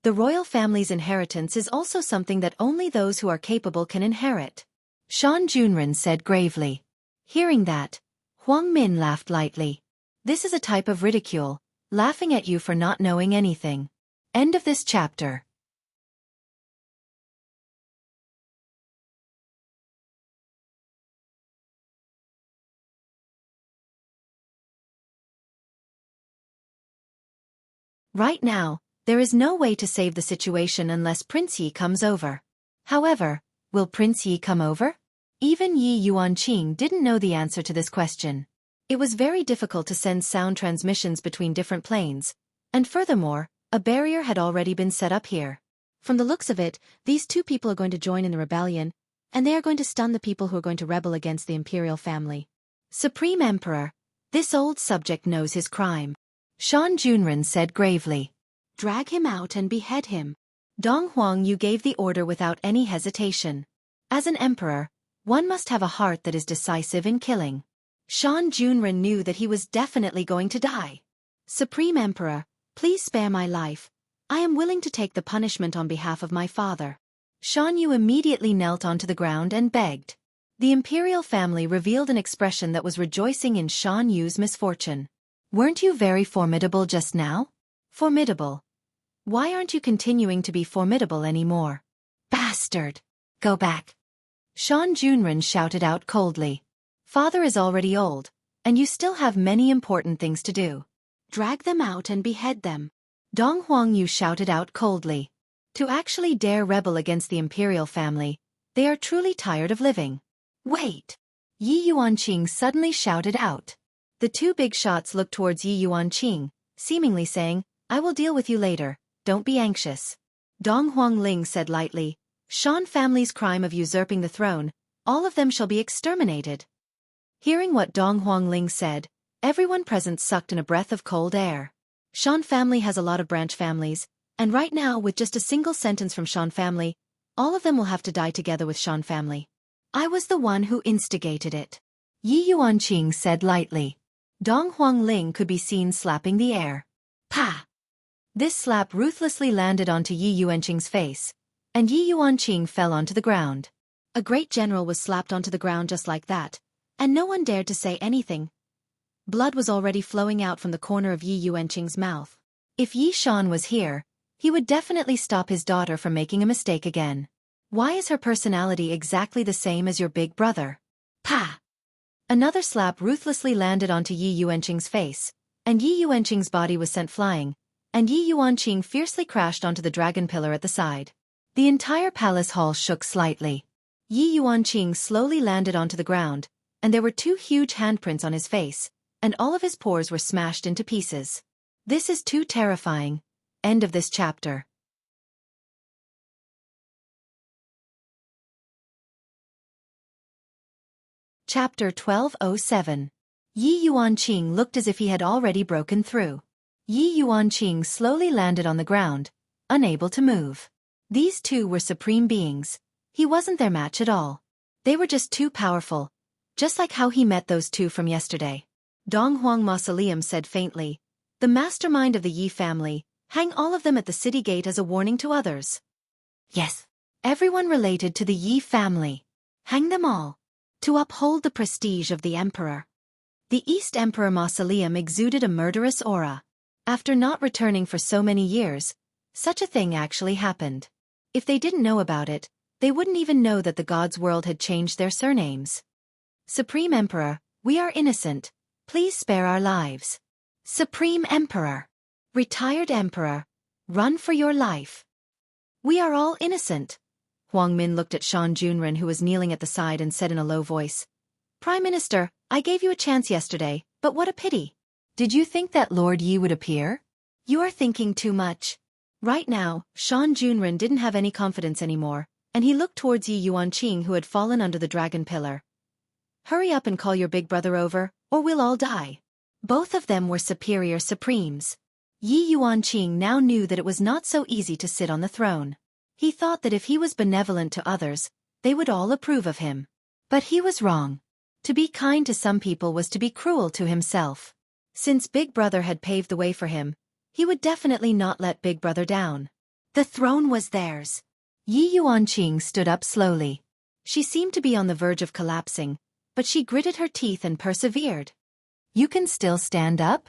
The royal family's inheritance is also something that only those who are capable can inherit," Shan Junren said gravely. Hearing that, Huang Min laughed lightly. "This is a type of ridicule, laughing at you for not knowing anything." End of this chapter. Right now, there is no way to save the situation unless Prince Yi comes over. However, will Prince Yi come over? Even Yi Yuanqing didn't know the answer to this question. It was very difficult to send sound transmissions between different planes, and furthermore, a barrier had already been set up here. From the looks of it, these two people are going to join in the rebellion, and they are going to stun the people who are going to rebel against the imperial family. Supreme Emperor, this old subject knows his crime," Shan Junren said gravely. "Drag him out and behead him." Dong Huang Yu gave the order without any hesitation. As an emperor, one must have a heart that is decisive in killing. Shan Junren knew that he was definitely going to die. "Supreme Emperor, please spare my life. I am willing to take the punishment on behalf of my father." Shan Yu immediately knelt onto the ground and begged. The imperial family revealed an expression that was rejoicing in Shan Yu's misfortune. "Weren't you very formidable just now?" "Formidable? Why aren't you continuing to be formidable anymore?" "Bastard! Go back!" Shan Junren shouted out coldly. "Father is already old, and you still have many important things to do. Drag them out and behead them," Dong Huang Yu shouted out coldly. To actually dare rebel against the imperial family, they are truly tired of living. "Wait!" Yi Yuanqing suddenly shouted out. The two big shots looked towards Yi Yuanqing, seemingly saying, "I will deal with you later, don't be anxious." Dong Huangling said lightly, "Shan family's crime of usurping the throne, all of them shall be exterminated." Hearing what Dong Huangling said, everyone present sucked in a breath of cold air. Shan family has a lot of branch families, and right now with just a single sentence from Shan family, all of them will have to die together with Shan family. "I was the one who instigated it," Yi Yuanqing said lightly. Dong Huangling could be seen slapping the air. Pa! This slap ruthlessly landed onto Yi Yuanqing's face, and Yi Yuanqing fell onto the ground. A great general was slapped onto the ground just like that, and no one dared to say anything. Blood was already flowing out from the corner of Yi Yuanqing's mouth. If Yi Shan was here, he would definitely stop his daughter from making a mistake again. Why is her personality exactly the same as your big brother? Pa! Another slap ruthlessly landed onto Yi Yuanqing's face, and Yi Yuanqing's body was sent flying, and Yi Yuanqing fiercely crashed onto the dragon pillar at the side. The entire palace hall shook slightly. Yi Yuanqing slowly landed onto the ground, and there were 2 huge handprints on his face, and all of his pores were smashed into pieces. This is too terrifying. End of this chapter. Chapter 1207. Yi Yuanqing looked as if he had already broken through. Yi Yuanqing slowly landed on the ground, unable to move. These 2 were supreme beings. He wasn't their match at all. They were just too powerful, just like how he met those 2 from yesterday. Donghuang Mausoleum said faintly, "The mastermind of the Yi family, hang all of them at the city gate as a warning to others." Yes. Everyone related to the Yi family. Hang them all. To uphold the prestige of the emperor. The East Emperor Mausoleum exuded a murderous aura. After not returning for so many years, such a thing actually happened. If they didn't know about it, they wouldn't even know that the gods' world had changed their surnames. Supreme Emperor, we are innocent. Please spare our lives. Supreme Emperor. Retired Emperor. Run for your life. We are all innocent. Huang Min looked at Shan Junren, who was kneeling at the side, and said in a low voice, "Prime Minister, I gave you a chance yesterday, but what a pity. Did you think that Lord Yi would appear? You are thinking too much." Right now, Shan Junren didn't have any confidence anymore, and he looked towards Yi Yuanqing, who had fallen under the dragon pillar. "Hurry up and call your big brother over, or we'll all die." Both of them were superior supremes. Yi Yuanqing now knew that it was not so easy to sit on the throne. He thought that if he was benevolent to others, they would all approve of him. But he was wrong. To be kind to some people was to be cruel to himself. Since Big Brother had paved the way for him, he would definitely not let Big Brother down. The throne was theirs. Yi Yuanqing stood up slowly. She seemed to be on the verge of collapsing, but she gritted her teeth and persevered. "You can still stand up?"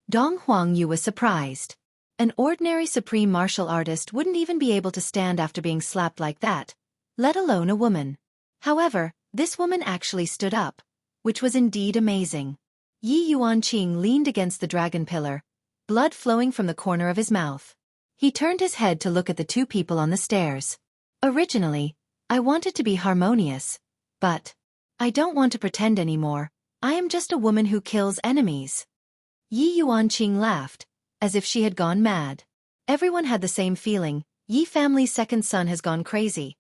Dong Huangyu was surprised. An ordinary supreme martial artist wouldn't even be able to stand after being slapped like that, let alone a woman. However, this woman actually stood up, which was indeed amazing. Yi Yuanqing leaned against the dragon pillar, blood flowing from the corner of his mouth. He turned his head to look at the 2 people on the stairs. "Originally, I wanted to be harmonious, but I don't want to pretend anymore. I am just a woman who kills enemies." Yi Yuanqing laughed, as if she had gone mad. Everyone had the same feeling. Yi family's second son has gone crazy.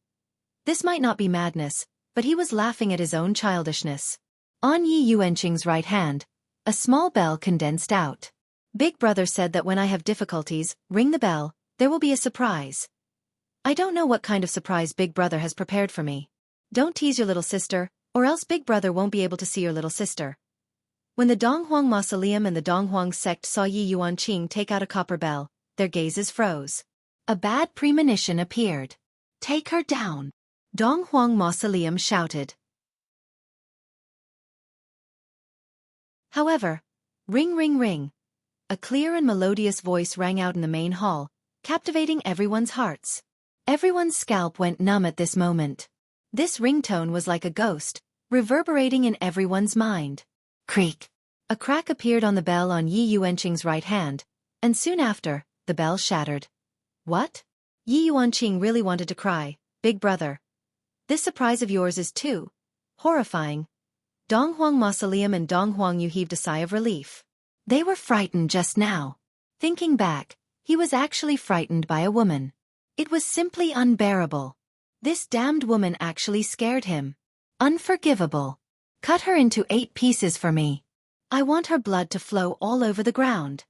This might not be madness, but he was laughing at his own childishness. On Yi Yuanqing's right hand, a small bell condensed out. "Big Brother said that when I have difficulties, ring the bell, there will be a surprise. I don't know what kind of surprise Big Brother has prepared for me. Don't tease your little sister, or else Big Brother won't be able to see your little sister." When the Donghuang Mausoleum and the Donghuang sect saw Yi Yuanqing take out a copper bell, their gazes froze. A bad premonition appeared. "Take her down," Donghuang Mausoleum shouted. However, ring ring ring. A clear and melodious voice rang out in the main hall, captivating everyone's hearts. Everyone's scalp went numb at this moment. This ringtone was like a ghost, reverberating in everyone's mind. Creak. A crack appeared on the bell on Yi Yuanqing's right hand, and soon after, the bell shattered. What? Yi Yuanqing really wanted to cry. "Big Brother. This surprise of yours is too horrifying." Donghuang Mausoleum and Donghuang Yu heaved a sigh of relief. They were frightened just now. Thinking back, he was actually frightened by a woman. It was simply unbearable. This damned woman actually scared him. Unforgivable. "Cut her into 8 pieces for me. I want her blood to flow all over the ground."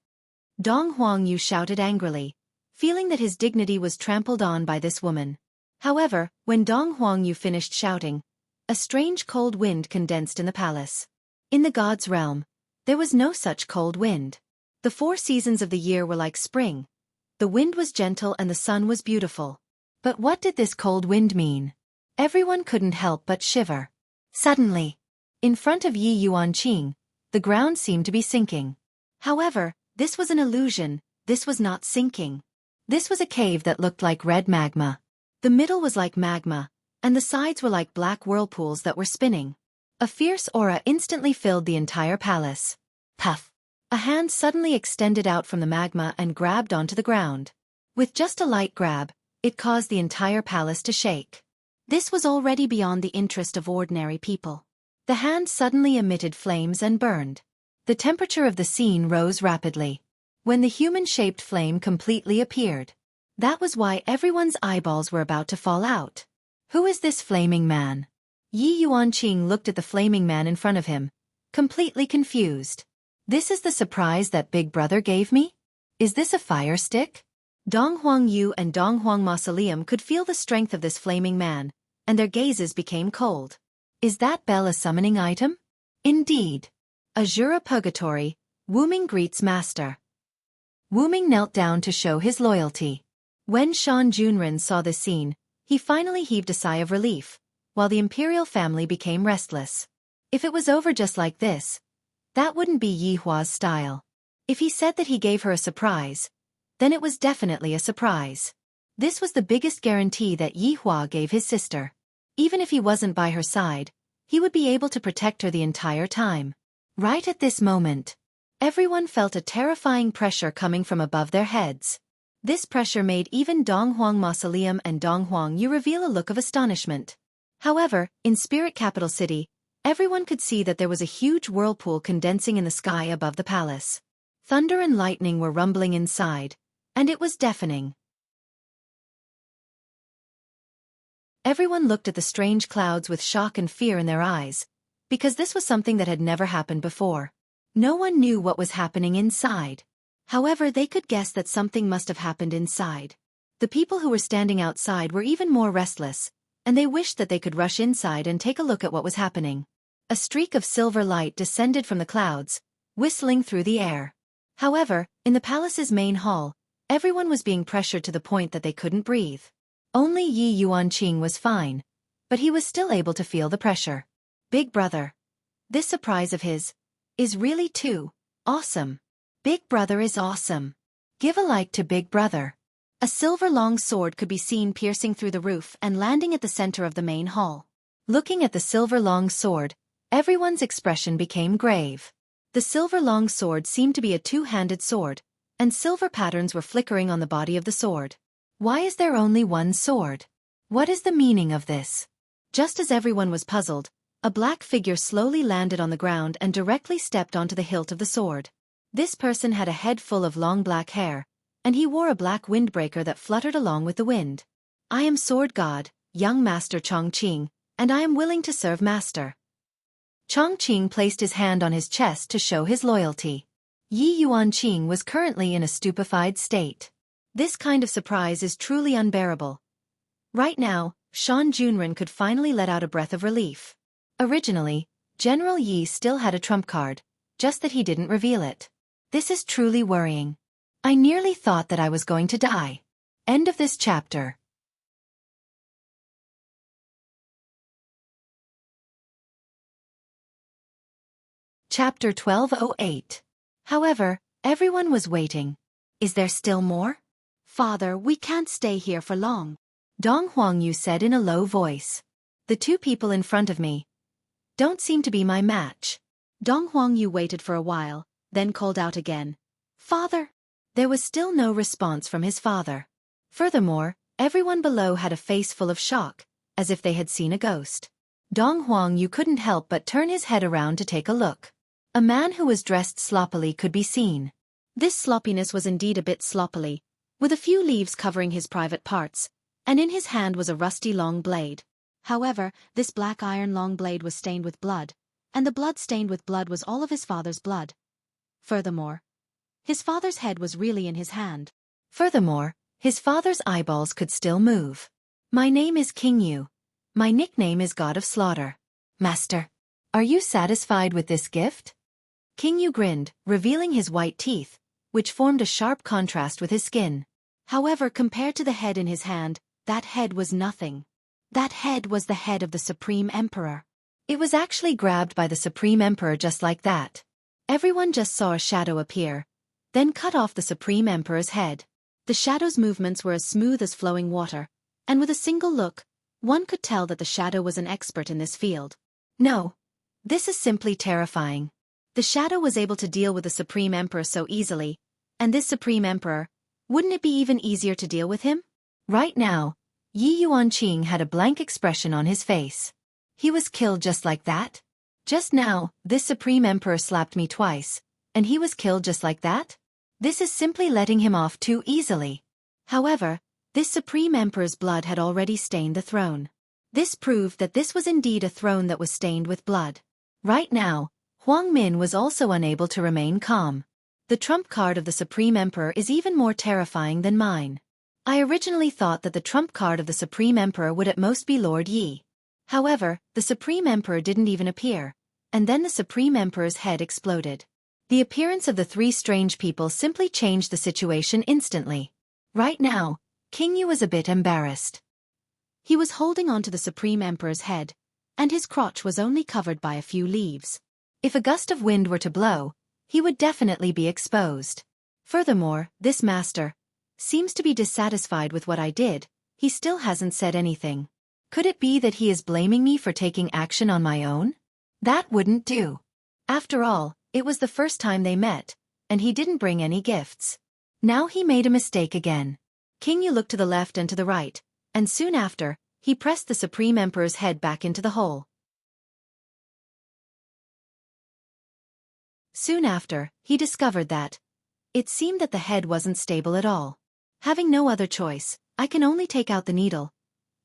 Dong Huangyu shouted angrily, feeling that his dignity was trampled on by this woman. However, when Dong Huangyu finished shouting, a strange cold wind condensed in the palace. In the god's realm, there was no such cold wind. The 4 seasons of the year were like spring. The wind was gentle and the sun was beautiful. But what did this cold wind mean? Everyone couldn't help but shiver. Suddenly, in front of Yi Yuanqing, the ground seemed to be sinking. However, this was an illusion. This was not sinking. This was a cave that looked like red magma. The middle was like magma, and the sides were like black whirlpools that were spinning. A fierce aura instantly filled the entire palace. Puff! A hand suddenly extended out from the magma and grabbed onto the ground. With just a light grab, it caused the entire palace to shake. This was already beyond the interest of ordinary people. The hand suddenly emitted flames and burned. The temperature of the scene rose rapidly. When the human-shaped flame completely appeared, that was why everyone's eyeballs were about to fall out. Who is this flaming man? Yi Yuanqing looked at the flaming man in front of him, completely confused. This is the surprise that Big Brother gave me? Is this a fire stick? Dong Huangyu and Dong Huang Mausoleum could feel the strength of this flaming man, and their gazes became cold. Is that bell a summoning item? Indeed. Azura Purgatory, Wuming greets master. Wuming knelt down to show his loyalty. When Shan Junren saw this scene, he finally heaved a sigh of relief, while the imperial family became restless. If it was over just like this, that wouldn't be Yi Hua's style. If he said that he gave her a surprise, then it was definitely a surprise. This was the biggest guarantee that Yi Hua gave his sister. Even if he wasn't by her side, he would be able to protect her the entire time. Right at this moment, everyone felt a terrifying pressure coming from above their heads. This pressure made even Dong Huang Mausoleum and Dong Huangyu reveal a look of astonishment. However, in Spirit Capital City, everyone could see that there was a huge whirlpool condensing in the sky above the palace. Thunder and lightning were rumbling inside, and it was deafening. Everyone looked at the strange clouds with shock and fear in their eyes, because this was something that had never happened before. No one knew what was happening inside. However, they could guess that something must have happened inside. The people who were standing outside were even more restless, and they wished that they could rush inside and take a look at what was happening. A streak of silver light descended from the clouds, whistling through the air. However, in the palace's main hall, everyone was being pressured to the point that they couldn't breathe. Only Yi Yuanqing was fine, but he was still able to feel the pressure. Big Brother. This surprise of his is really too awesome. Big Brother is awesome. Give a like to Big Brother. A silver long sword could be seen piercing through the roof and landing at the center of the main hall. Looking at the silver long sword, everyone's expression became grave. The silver long sword seemed to be a two-handed sword, and silver patterns were flickering on the body of the sword. Why is there only one sword? What is the meaning of this? Just as everyone was puzzled, a black figure slowly landed on the ground and directly stepped onto the hilt of the sword. This person had a head full of long black hair, and he wore a black windbreaker that fluttered along with the wind. I am Sword God, young Master Chongqing, and I am willing to serve Master. Chongqing placed his hand on his chest to show his loyalty. Yi Yuanqing was currently in a stupefied state. This kind of surprise is truly unbearable. Right now, Shan Junren could finally let out a breath of relief. Originally, General Yi still had a trump card, just that he didn't reveal it. This is truly worrying. I nearly thought that I was going to die. End of this chapter. Chapter 1208. However, everyone was waiting. Is there still more? Father, we can't stay here for long. Dong Huangyu said in a low voice. The two people in front of me don't seem to be my match. Dong Huangyu waited for a while, then called out again. Father? There was still no response from his father. Furthermore, everyone below had a face full of shock, as if they had seen a ghost. Dong Huangyu couldn't help but turn his head around to take a look. A man who was dressed sloppily could be seen. This sloppiness was indeed a bit sloppily, with a few leaves covering his private parts, and in his hand was a rusty long blade. However, this black iron long blade was stained with blood, and the blood stained with blood was all of his father's blood. Furthermore, his father's head was really in his hand. Furthermore, his father's eyeballs could still move. My name is King Yu. My nickname is God of Slaughter. Master, are you satisfied with this gift? King Yu grinned, revealing his white teeth, which formed a sharp contrast with his skin. However, compared to the head in his hand, that head was nothing. That head was the head of the Supreme Emperor. It was actually grabbed by the Supreme Emperor just like that. Everyone just saw a shadow appear, then cut off the Supreme Emperor's head. The shadow's movements were as smooth as flowing water, and with a single look, one could tell that the shadow was an expert in this field. No. This is simply terrifying. The shadow was able to deal with the Supreme Emperor so easily, and this Supreme Emperor, wouldn't it be even easier to deal with him? Right now, Yi Yuanqing had a blank expression on his face. He was killed just like that? Just now, this Supreme Emperor slapped me twice, and he was killed just like that? This is simply letting him off too easily. However, this Supreme Emperor's blood had already stained the throne. This proved that this was indeed a throne that was stained with blood. Right now, Huang Min was also unable to remain calm. The trump card of the Supreme Emperor is even more terrifying than mine. I originally thought that the trump card of the Supreme Emperor would at most be Lord Yi. However, the Supreme Emperor didn't even appear, and then the Supreme Emperor's head exploded. The appearance of the three strange people simply changed the situation instantly. Right now, King Yu was a bit embarrassed. He was holding onto the Supreme Emperor's head, and his crotch was only covered by a few leaves. If a gust of wind were to blow, he would definitely be exposed. Furthermore, this master seems to be dissatisfied with what I did. He still hasn't said anything. Could it be that he is blaming me for taking action on my own? That wouldn't do. After all, it was the first time they met, and he didn't bring any gifts. Now he made a mistake again. King Yu looked to the left and to the right, and soon after, he pressed the Supreme Emperor's head back into the hole. Soon after, he discovered that it seemed that the head wasn't stable at all. Having no other choice, I can only take out the needle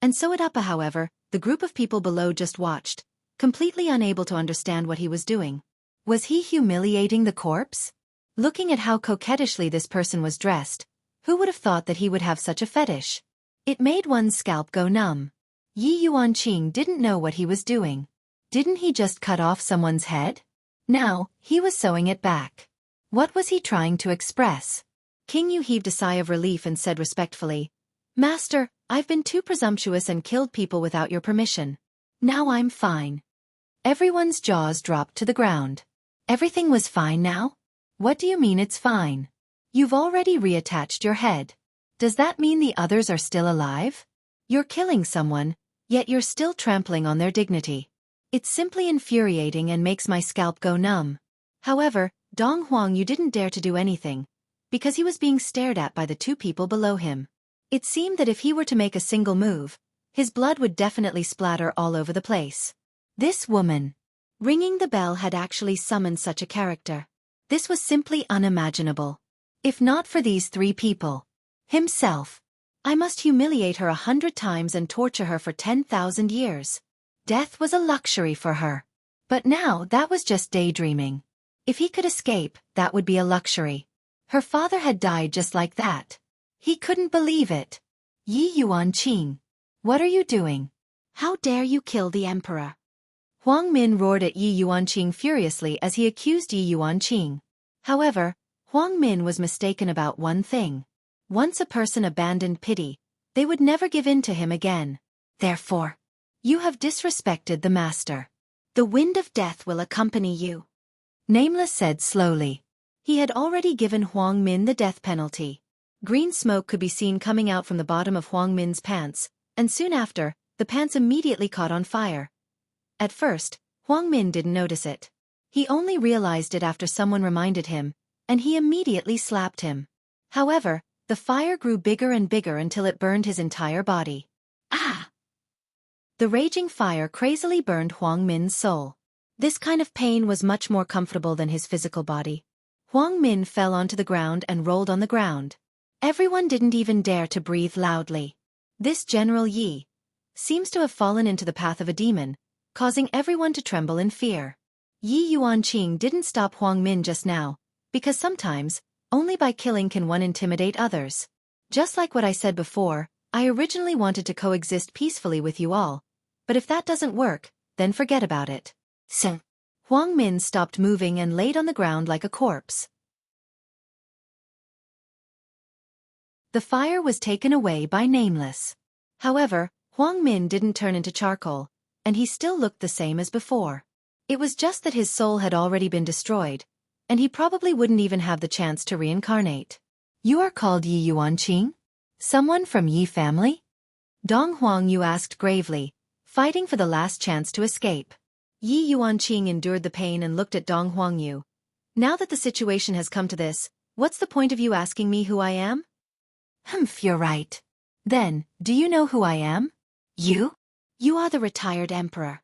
and sew it up. However, the group of people below just watched, completely unable to understand what he was doing. Was he humiliating the corpse? Looking at how coquettishly this person was dressed, who would have thought that he would have such a fetish? It made one's scalp go numb. Yi Yuanqing didn't know what he was doing. Didn't he just cut off someone's head? Now, he was sewing it back. What was he trying to express? King Yu heaved a sigh of relief and said respectfully, "Master, I've been too presumptuous and killed people without your permission. Now I'm fine." Everyone's jaws dropped to the ground. Everything was fine now? What do you mean it's fine? You've already reattached your head. Does that mean the others are still alive? You're killing someone, yet you're still trampling on their dignity. It's simply infuriating and makes my scalp go numb. However, Dong Huang, you didn't dare to do anything, because he was being stared at by the two people below him. It seemed that if he were to make a single move, his blood would definitely splatter all over the place. This woman, ringing the bell, had actually summoned such a character. This was simply unimaginable. If not for these three people, himself, I must humiliate her 100 times and torture her for 10,000 years. Death was a luxury for her. But now that was just daydreaming. If he could escape, that would be a luxury. Her father had died just like that. He couldn't believe it. Yi Yuanqing, what are you doing? How dare you kill the emperor? Huang Min roared at Yi Yuanqing furiously as he accused Yi Yuanqing. However, Huang Min was mistaken about one thing. Once a person abandoned pity, they would never give in to him again. Therefore, you have disrespected the master. The wind of death will accompany you. Nameless said slowly. He had already given Huang Min the death penalty. Green smoke could be seen coming out from the bottom of Huang Min's pants, and soon after, the pants immediately caught on fire. At first, Huang Min didn't notice it. He only realized it after someone reminded him, and he immediately slapped him. However, the fire grew bigger and bigger until it burned his entire body. Ah! The raging fire crazily burned Huang Min's soul. This kind of pain was much more comfortable than his physical body. Huang Min fell onto the ground and rolled on the ground. Everyone didn't even dare to breathe loudly. This General Yi seems to have fallen into the path of a demon, causing everyone to tremble in fear. Yi Yuanqing didn't stop Huang Min just now, because sometimes, only by killing can one intimidate others. Just like what I said before, I originally wanted to coexist peacefully with you all, but if that doesn't work, then forget about it. So, Huang Min stopped moving and laid on the ground like a corpse. The fire was taken away by Nameless. However, Huang Min didn't turn into charcoal, and he still looked the same as before. It was just that his soul had already been destroyed, and he probably wouldn't even have the chance to reincarnate. You are called Yi Yuanqing? Someone from Yi family? Dong Huangyu asked gravely, fighting for the last chance to escape. Yi Yuanqing endured the pain and looked at Dong Huangyu. Now that the situation has come to this, what's the point of you asking me who I am? Humph, you're right. Then, do you know who I am? You? You are the retired emperor.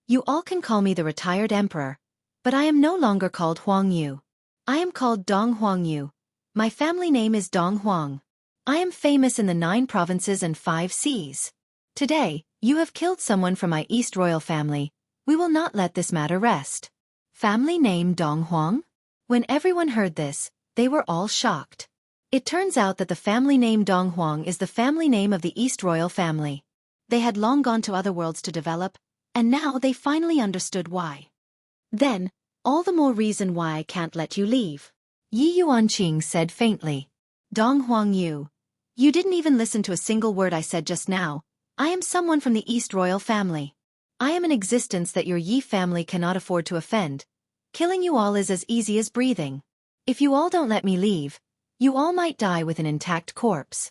You all can call me the retired emperor, but I am no longer called Huang Yu. I am called Dong Huangyu. My family name is Dong Huang. I am famous in the 9 provinces and 5 seas. Today, you have killed someone from my East royal family. We will not let this matter rest. Family name Dong Huang? When everyone heard this, they were all shocked. It turns out that the family name Dong Huang is the family name of the East royal family. They had long gone to other worlds to develop, and now they finally understood why. Then, all the more reason why I can't let you leave. Yi Yuanqing said faintly. Dong Huangyu, you didn't even listen to a single word I said just now. I am someone from the East royal family. I am an existence that your Yi family cannot afford to offend. Killing you all is as easy as breathing. If you all don't let me leave, you all might die with an intact corpse.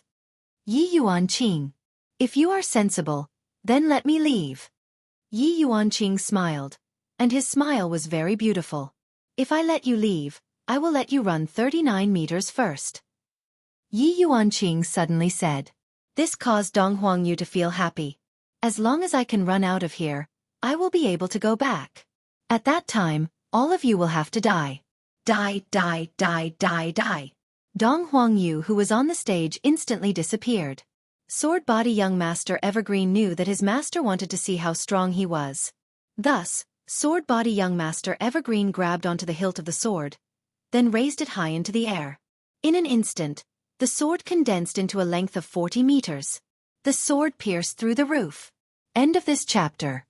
Yi Yuanqing. If you are sensible, then let me leave. Yi Yuanqing smiled, and his smile was very beautiful. If I let you leave, I will let you run 39 meters first. Yi Yuanqing suddenly said. This caused Dong Huangyu to feel happy. As long as I can run out of here, I will be able to go back. At that time, all of you will have to die. Die, die, die, die, die. Dong Huangyu, who was on the stage, instantly disappeared. Sword Body Young Master Evergreen knew that his master wanted to see how strong he was. Thus, Sword Body Young Master Evergreen grabbed onto the hilt of the sword, then raised it high into the air. In an instant, the sword condensed into a length of 40 meters. The sword pierced through the roof. End of this chapter.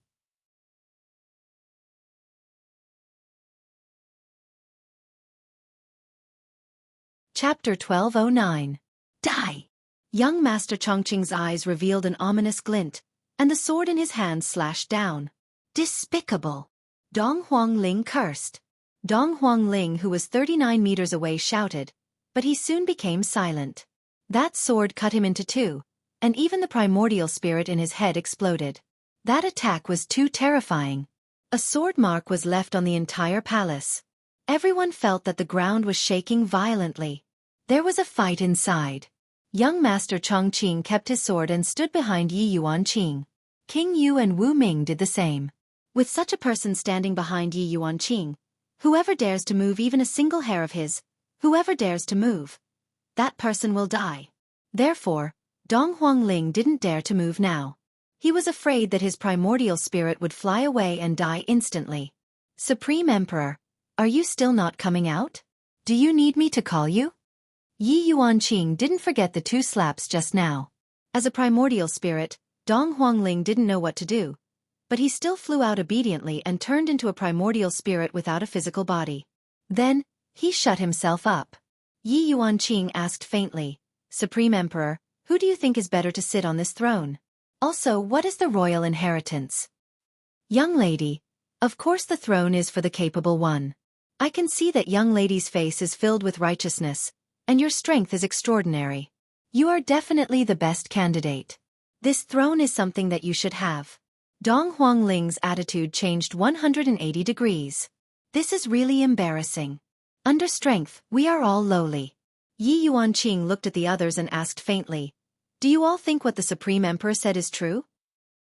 Chapter 1209. Die! Young Master Chongqing's eyes revealed an ominous glint, and the sword in his hand slashed down. Despicable! Dong Huangling cursed. Dong Huangling, who was 39 meters away, shouted, but he soon became silent. That sword cut him into 2, and even the primordial spirit in his head exploded. That attack was too terrifying. A sword mark was left on the entire palace. Everyone felt that the ground was shaking violently. There was a fight inside. Young Master Chongqing kept his sword and stood behind Yi Yuanqing. King Yu and Wu Ming did the same. With such a person standing behind Yi Yuanqing, whoever dares to move even a single hair of his, whoever dares to move, that person will die. Therefore, Dong Huangling didn't dare to move now. He was afraid that his primordial spirit would fly away and die instantly. Supreme Emperor, are you still not coming out? Do you need me to call you? Yi Yuanqing didn't forget the 2 slaps just now. As a primordial spirit, Dong Huangling didn't know what to do, but he still flew out obediently and turned into a primordial spirit without a physical body. Then, he shut himself up. Yi Yuanqing asked faintly, Supreme Emperor, who do you think is better to sit on this throne? Also, what is the royal inheritance? Young lady, of course the throne is for the capable one. I can see that young lady's face is filled with righteousness, and your strength is extraordinary. You are definitely the best candidate. This throne is something that you should have. Dong Huangling's attitude changed 180 degrees. This is really embarrassing. Under strength, we are all lowly. Yi Yuanqing looked at the others and asked faintly, do you all think what the Supreme Emperor said is true?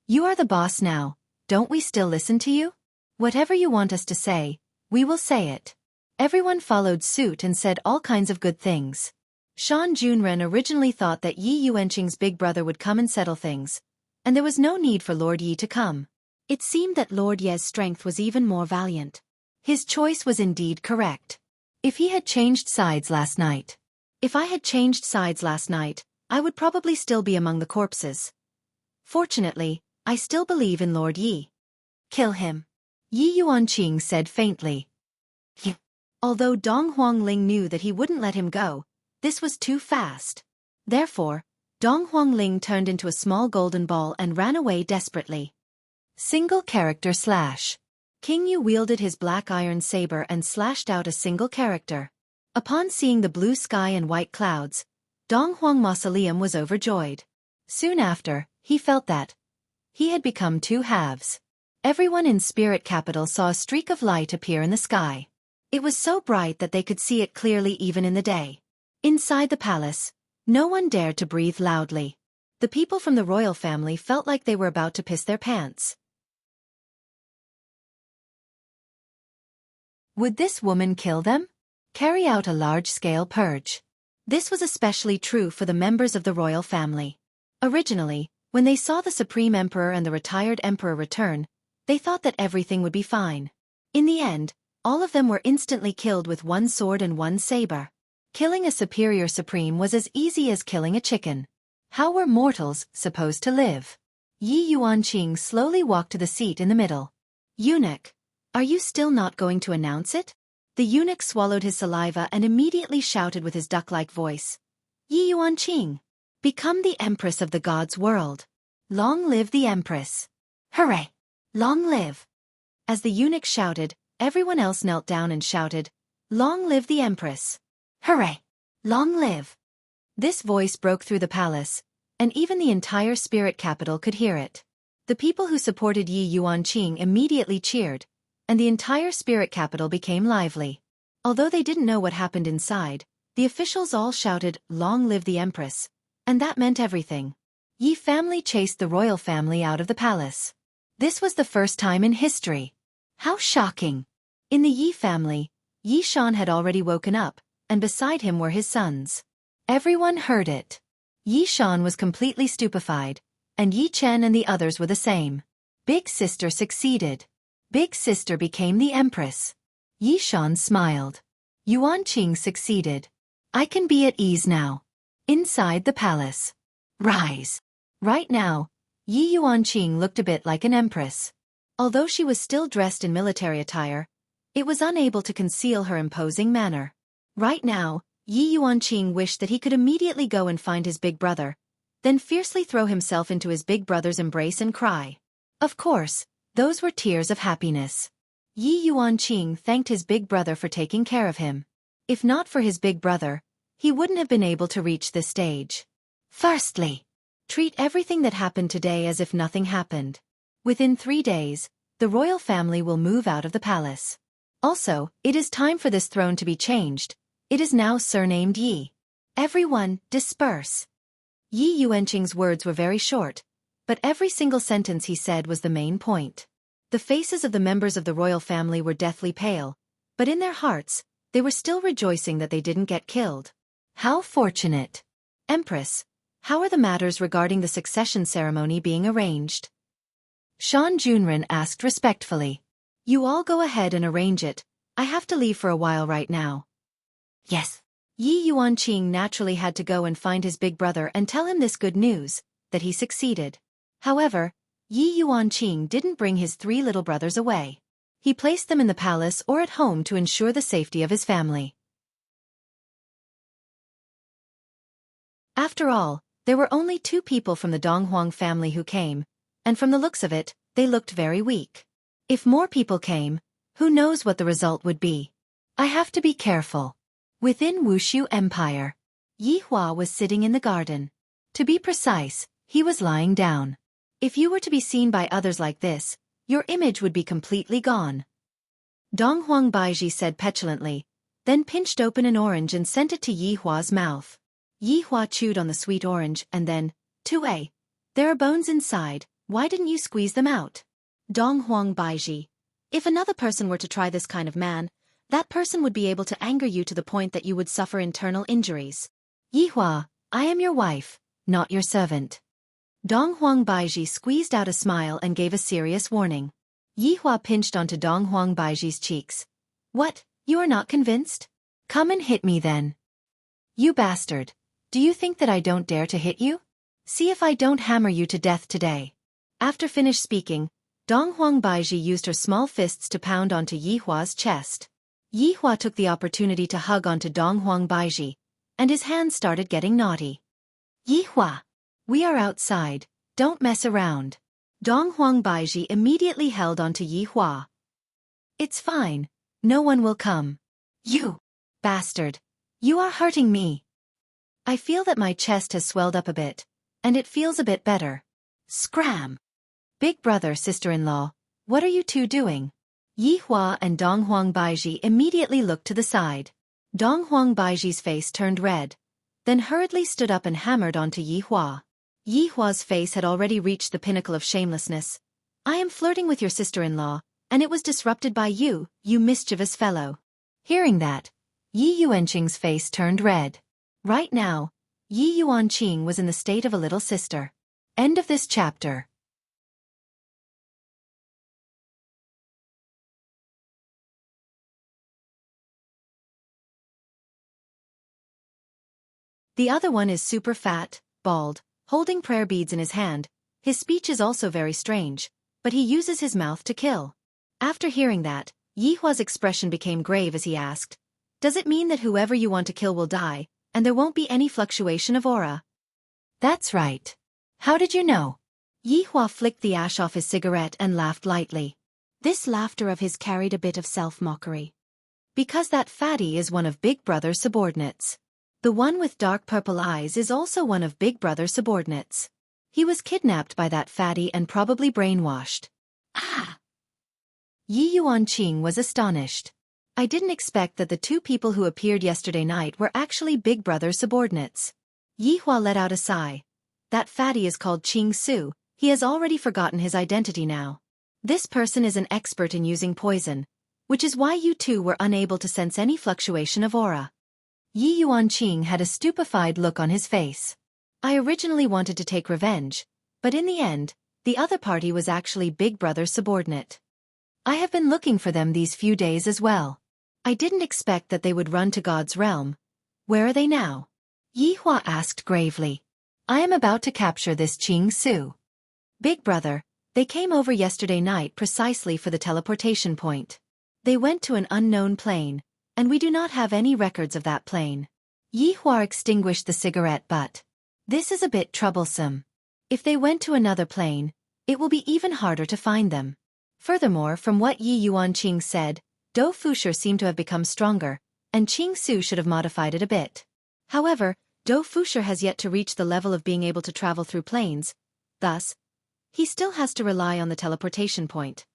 You are the boss now, don't we still listen to you? Whatever you want us to say, we will say it. Everyone followed suit and said all kinds of good things. Shan Junren originally thought that Yi Yuanqing's big brother would come and settle things, and there was no need for Lord Yi to come. It seemed that Lord Ye's strength was even more valiant. His choice was indeed correct. If he had changed sides last night. If I had changed sides last night, I would probably still be among the corpses. Fortunately, I still believe in Lord Yi. Kill him. Yi Yuanqing said faintly. Although Dong Huangling knew that he wouldn't let him go, this was too fast. Therefore, Dong Huangling turned into a small golden ball and ran away desperately. Single character slash. King Yu wielded his black iron saber and slashed out a single character. Upon seeing the blue sky and white clouds, Dong Huang Mausoleum was overjoyed. Soon after, he felt that he had become two halves. Everyone in Spirit Capital saw a streak of light appear in the sky. It was so bright that they could see it clearly even in the day. Inside the palace, no one dared to breathe loudly. The people from the royal family felt like they were about to piss their pants. Would this woman kill them? Carry out a large-scale purge. This was especially true for the members of the royal family. Originally, when they saw the Supreme Emperor and the retired Emperor return, they thought that everything would be fine. In the end, all of them were instantly killed with one sword and one saber. Killing a superior supreme was as easy as killing a chicken. How were mortals supposed to live? Yi Yuanqing slowly walked to the seat in the middle. Eunuch, are you still not going to announce it? The eunuch swallowed his saliva and immediately shouted with his duck-like voice. Yi Yuanqing, become the empress of the gods' world. Long live the empress. Hooray! Long live! As the eunuch shouted, everyone else knelt down and shouted, Long live the empress. Hooray! Long live! This voice broke through the palace, and even the entire spirit capital could hear it. The people who supported Yi Yuanqing immediately cheered, and the entire spirit capital became lively. Although they didn't know what happened inside, the officials all shouted, Long live the empress, and that meant everything. Yi family chased the royal family out of the palace. This was the first time in history. How shocking! In the Yi family, Yi Shan had already woken up, and beside him were his sons. Everyone heard it. Yi Shan was completely stupefied, and Yi Chen and the others were the same. Big sister succeeded. Big sister became the empress. Yi Shan smiled. Yuanqing succeeded. I can be at ease now. Inside the palace. Rise. Right now, Yi Yuanqing looked a bit like an empress. Although she was still dressed in military attire, it was unable to conceal her imposing manner. Right now, Yi Yuanqing wished that he could immediately go and find his big brother, then fiercely throw himself into his big brother's embrace and cry. Of course, those were tears of happiness. Yi Yuanqing thanked his big brother for taking care of him. If not for his big brother, he wouldn't have been able to reach this stage. Firstly, treat everything that happened today as if nothing happened. Within 3 days, the royal family will move out of the palace. Also, it is time for this throne to be changed. It is now surnamed Yi. Everyone, disperse. Yi Yuanqing's words were very short, but every single sentence he said was the main point. The faces of the members of the royal family were deathly pale, but in their hearts, they were still rejoicing that they didn't get killed. How fortunate! Empress, how are the matters regarding the succession ceremony being arranged? Shan Junren asked respectfully. You all go ahead and arrange it. I have to leave for a while right now. Yes. Yi Yuanqing naturally had to go and find his big brother and tell him this good news, that he succeeded. However, Yi Yuanqing didn't bring his 3 little brothers away. He placed them in the palace or at home to ensure the safety of his family. After all, there were only 2 people from the Donghuang family who came, and from the looks of it, they looked very weak. If more people came, who knows what the result would be. I have to be careful. Within Wuxia Empire, Yi Hua was sitting in the garden. To be precise, he was lying down. If you were to be seen by others like this, your image would be completely gone. Donghuang Baiji said petulantly, then pinched open an orange and sent it to Yi Hua's mouth. Yi Hua chewed on the sweet orange and then, "Tue, there are bones inside, why didn't you squeeze them out?" Donghuang Baiji, if another person were to try this kind of man, that person would be able to anger you to the point that you would suffer internal injuries. Yi Hua, I am your wife, not your servant. Donghuang Baiji squeezed out a smile and gave a serious warning. Yi Hua pinched onto Donghuang Baiji's cheeks. What, you are not convinced? Come and hit me then. You bastard. Do you think that I don't dare to hit you? See if I don't hammer you to death today. After finished speaking, Donghuang Baiji used her small fists to pound onto Yi Hua's chest. Yi Hua took the opportunity to hug onto Donghuang Baiji, and his hands started getting naughty. Yi Hua, We are outside, don't mess around. Dong Huang Baiji immediately held onto Yi Hua. It's fine, no one will come. You bastard. You are hurting me. I feel that my chest has swelled up a bit, and it feels a bit better. Scram! Big brother, sister-in-law, what are you two doing? Yi Hua and Dong Huang Baiji immediately looked to the side. Dong Huang Baiji's face turned red, then hurriedly stood up and hammered onto Yi Hua. Yi Hua's face had already reached the pinnacle of shamelessness. I am flirting with your sister-in-law, and it was disrupted by you, you mischievous fellow. Hearing that, Yi Yuanqing's face turned red. Right now, Yi Yuanqing was in the state of a little sister. End of this chapter. The other one is super fat, bald, holding prayer beads in his hand. His speech is also very strange, but he uses his mouth to kill. After hearing that, Yi Hua's expression became grave as he asked, does it mean that whoever you want to kill will die, and there won't be any fluctuation of aura? That's right. How did you know? Yi Hua flicked the ash off his cigarette and laughed lightly. This laughter of his carried a bit of self-mockery. Because that fatty is one of Big Brother's subordinates. The one with dark purple eyes is also one of Big Brother's subordinates. He was kidnapped by that fatty and probably brainwashed. Ah! Yi Yuanqing was astonished. I didn't expect that the two people who appeared yesterday night were actually Big Brother's subordinates. Yi Hua let out a sigh. That fatty is called Qing Su. He has already forgotten his identity now. This person is an expert in using poison, which is why you two were unable to sense any fluctuation of aura. Yi Yuanqing had a stupefied look on his face. I originally wanted to take revenge, but in the end, the other party was actually Big Brother's subordinate. I have been looking for them these few days as well. I didn't expect that they would run to God's realm. Where are they now? Yi Hua asked gravely. I am about to capture this Qing Su. Big Brother, they came over yesterday night precisely for the teleportation point. They went to an unknown plane, and we do not have any records of that plane. Yi Hua extinguished the cigarette butt. This is a bit troublesome. If they went to another plane, it will be even harder to find them. Furthermore, from what Yi Yuanqing said, Dou Fushi seemed to have become stronger, and Qing Su should have modified it a bit. However, Dou Fushi has yet to reach the level of being able to travel through planes, thus, he still has to rely on the teleportation point.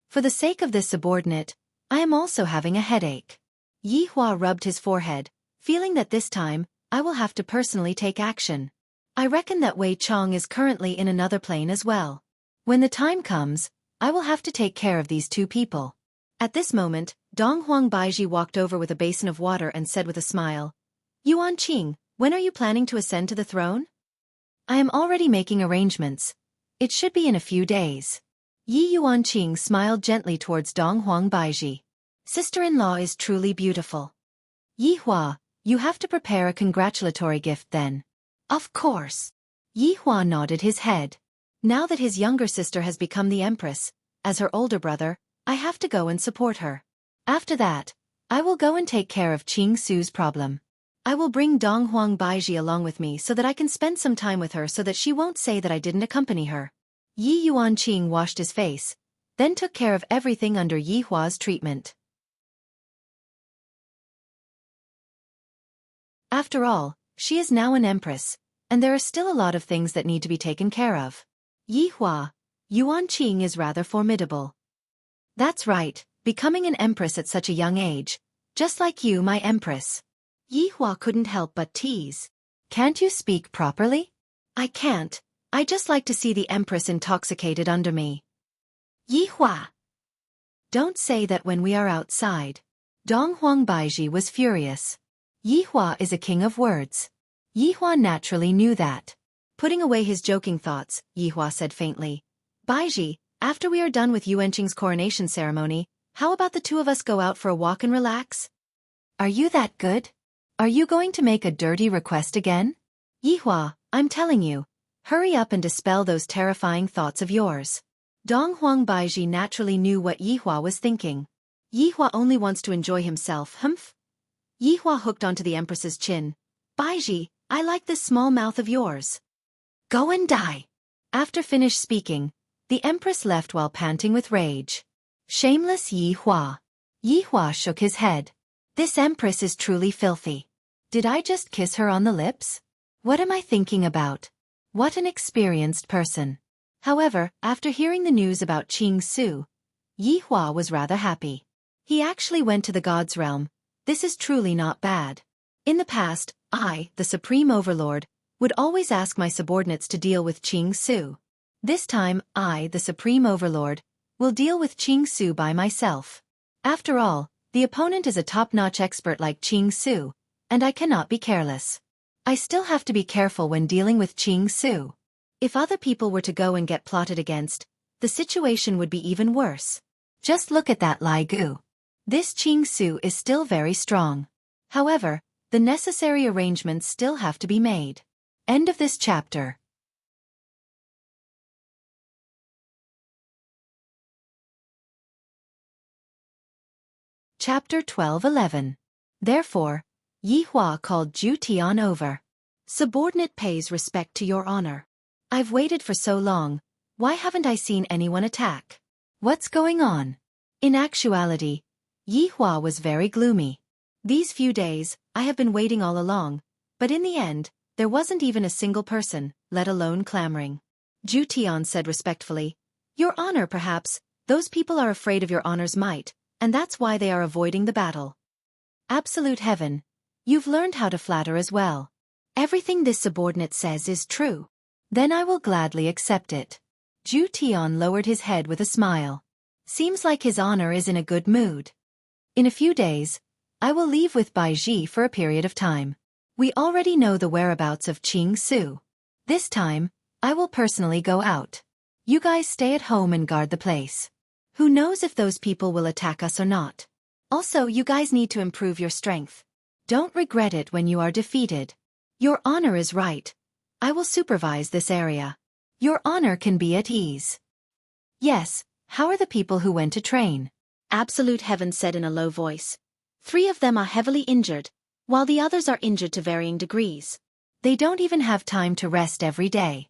For the sake of this subordinate, I am also having a headache. Yi Hua rubbed his forehead, feeling that this time, I will have to personally take action. I reckon that Wei Chong is currently in another plane as well. When the time comes, I will have to take care of these two people. At this moment, Dong Huang Baiji walked over with a basin of water and said with a smile, Yuanqing, when are you planning to ascend to the throne? I am already making arrangements. It should be in a few days. Yi Yuanqing smiled gently towards Dong Huang Baiji. Sister-in-law is truly beautiful. Yi Hua, you have to prepare a congratulatory gift then. Of course. Yi Hua nodded his head. Now that his younger sister has become the empress, as her older brother, I have to go and support her. After that, I will go and take care of Qing Su's problem. I will bring Dong Huang Baiji along with me so that I can spend some time with her so that she won't say that I didn't accompany her. Yi Yuanqing washed his face, then took care of everything under Yi Hua's treatment. After all, she is now an empress, and there are still a lot of things that need to be taken care of. Yi Hua, Yuanqing is rather formidable. That's right, becoming an empress at such a young age, just like you, my empress. Yi Hua couldn't help but tease. Can't you speak properly? I can't, I just like to see the empress intoxicated under me. Yi Hua. Don't say that when we are outside. Dong Huang Baiji was furious. Yi Hua is a king of words. Yi Hua naturally knew that. Putting away his joking thoughts, Yi Hua said faintly, Baiji, after we are done with Yuanqing's coronation ceremony, how about the two of us go out for a walk and relax? Are you that good? Are you going to make a dirty request again? Yi Hua, I'm telling you, hurry up and dispel those terrifying thoughts of yours. Dong Huang Baiji naturally knew what Yi Hua was thinking. Yi Hua only wants to enjoy himself, humph? Yi Hua hooked onto the empress's chin. Baiji, I like this small mouth of yours. Go and die. After finished speaking, the empress left while panting with rage. Shameless Yi Hua. Yi Hua shook his head. This empress is truly filthy. Did I just kiss her on the lips? What am I thinking about? What an experienced person. However, after hearing the news about Qing Su, Yi Hua was rather happy. He actually went to the god's realm. This is truly not bad. In the past, I, the Supreme Overlord, would always ask my subordinates to deal with Qing Su. This time, I, the Supreme Overlord, will deal with Qing Su by myself. After all, the opponent is a top-notch expert like Qing Su, and I cannot be careless. I still have to be careful when dealing with Qing Su. If other people were to go and get plotted against, the situation would be even worse. Just look at that Lai Gu. This Qing Su is still very strong. However, the necessary arrangements still have to be made. End of this chapter. Chapter 12:11. Therefore, Yi Hua called Zhu Tian over. Subordinate pays respect to your honor. I've waited for so long, why haven't I seen anyone attack? What's going on? In actuality, Yi Hua was very gloomy. These few days, I have been waiting all along, but in the end, there wasn't even a single person, let alone clamoring. Zhu Tian said respectfully, Your honor, perhaps, those people are afraid of your honor's might, and that's why they are avoiding the battle. Absolute heaven, you've learned how to flatter as well. Everything this subordinate says is true. Then I will gladly accept it. Zhu Tian lowered his head with a smile. Seems like his honor is in a good mood. In a few days, I will leave with Bai Ji for a period of time. We already know the whereabouts of Qing Su. This time, I will personally go out. You guys stay at home and guard the place. Who knows if those people will attack us or not. Also, you guys need to improve your strength. Don't regret it when you are defeated. Your honor is right. I will supervise this area. Your honor can be at ease. Yes, how are the people who went to train? Absolute heaven said in a low voice. 3 of them are heavily injured, while the others are injured to varying degrees. They don't even have time to rest every day.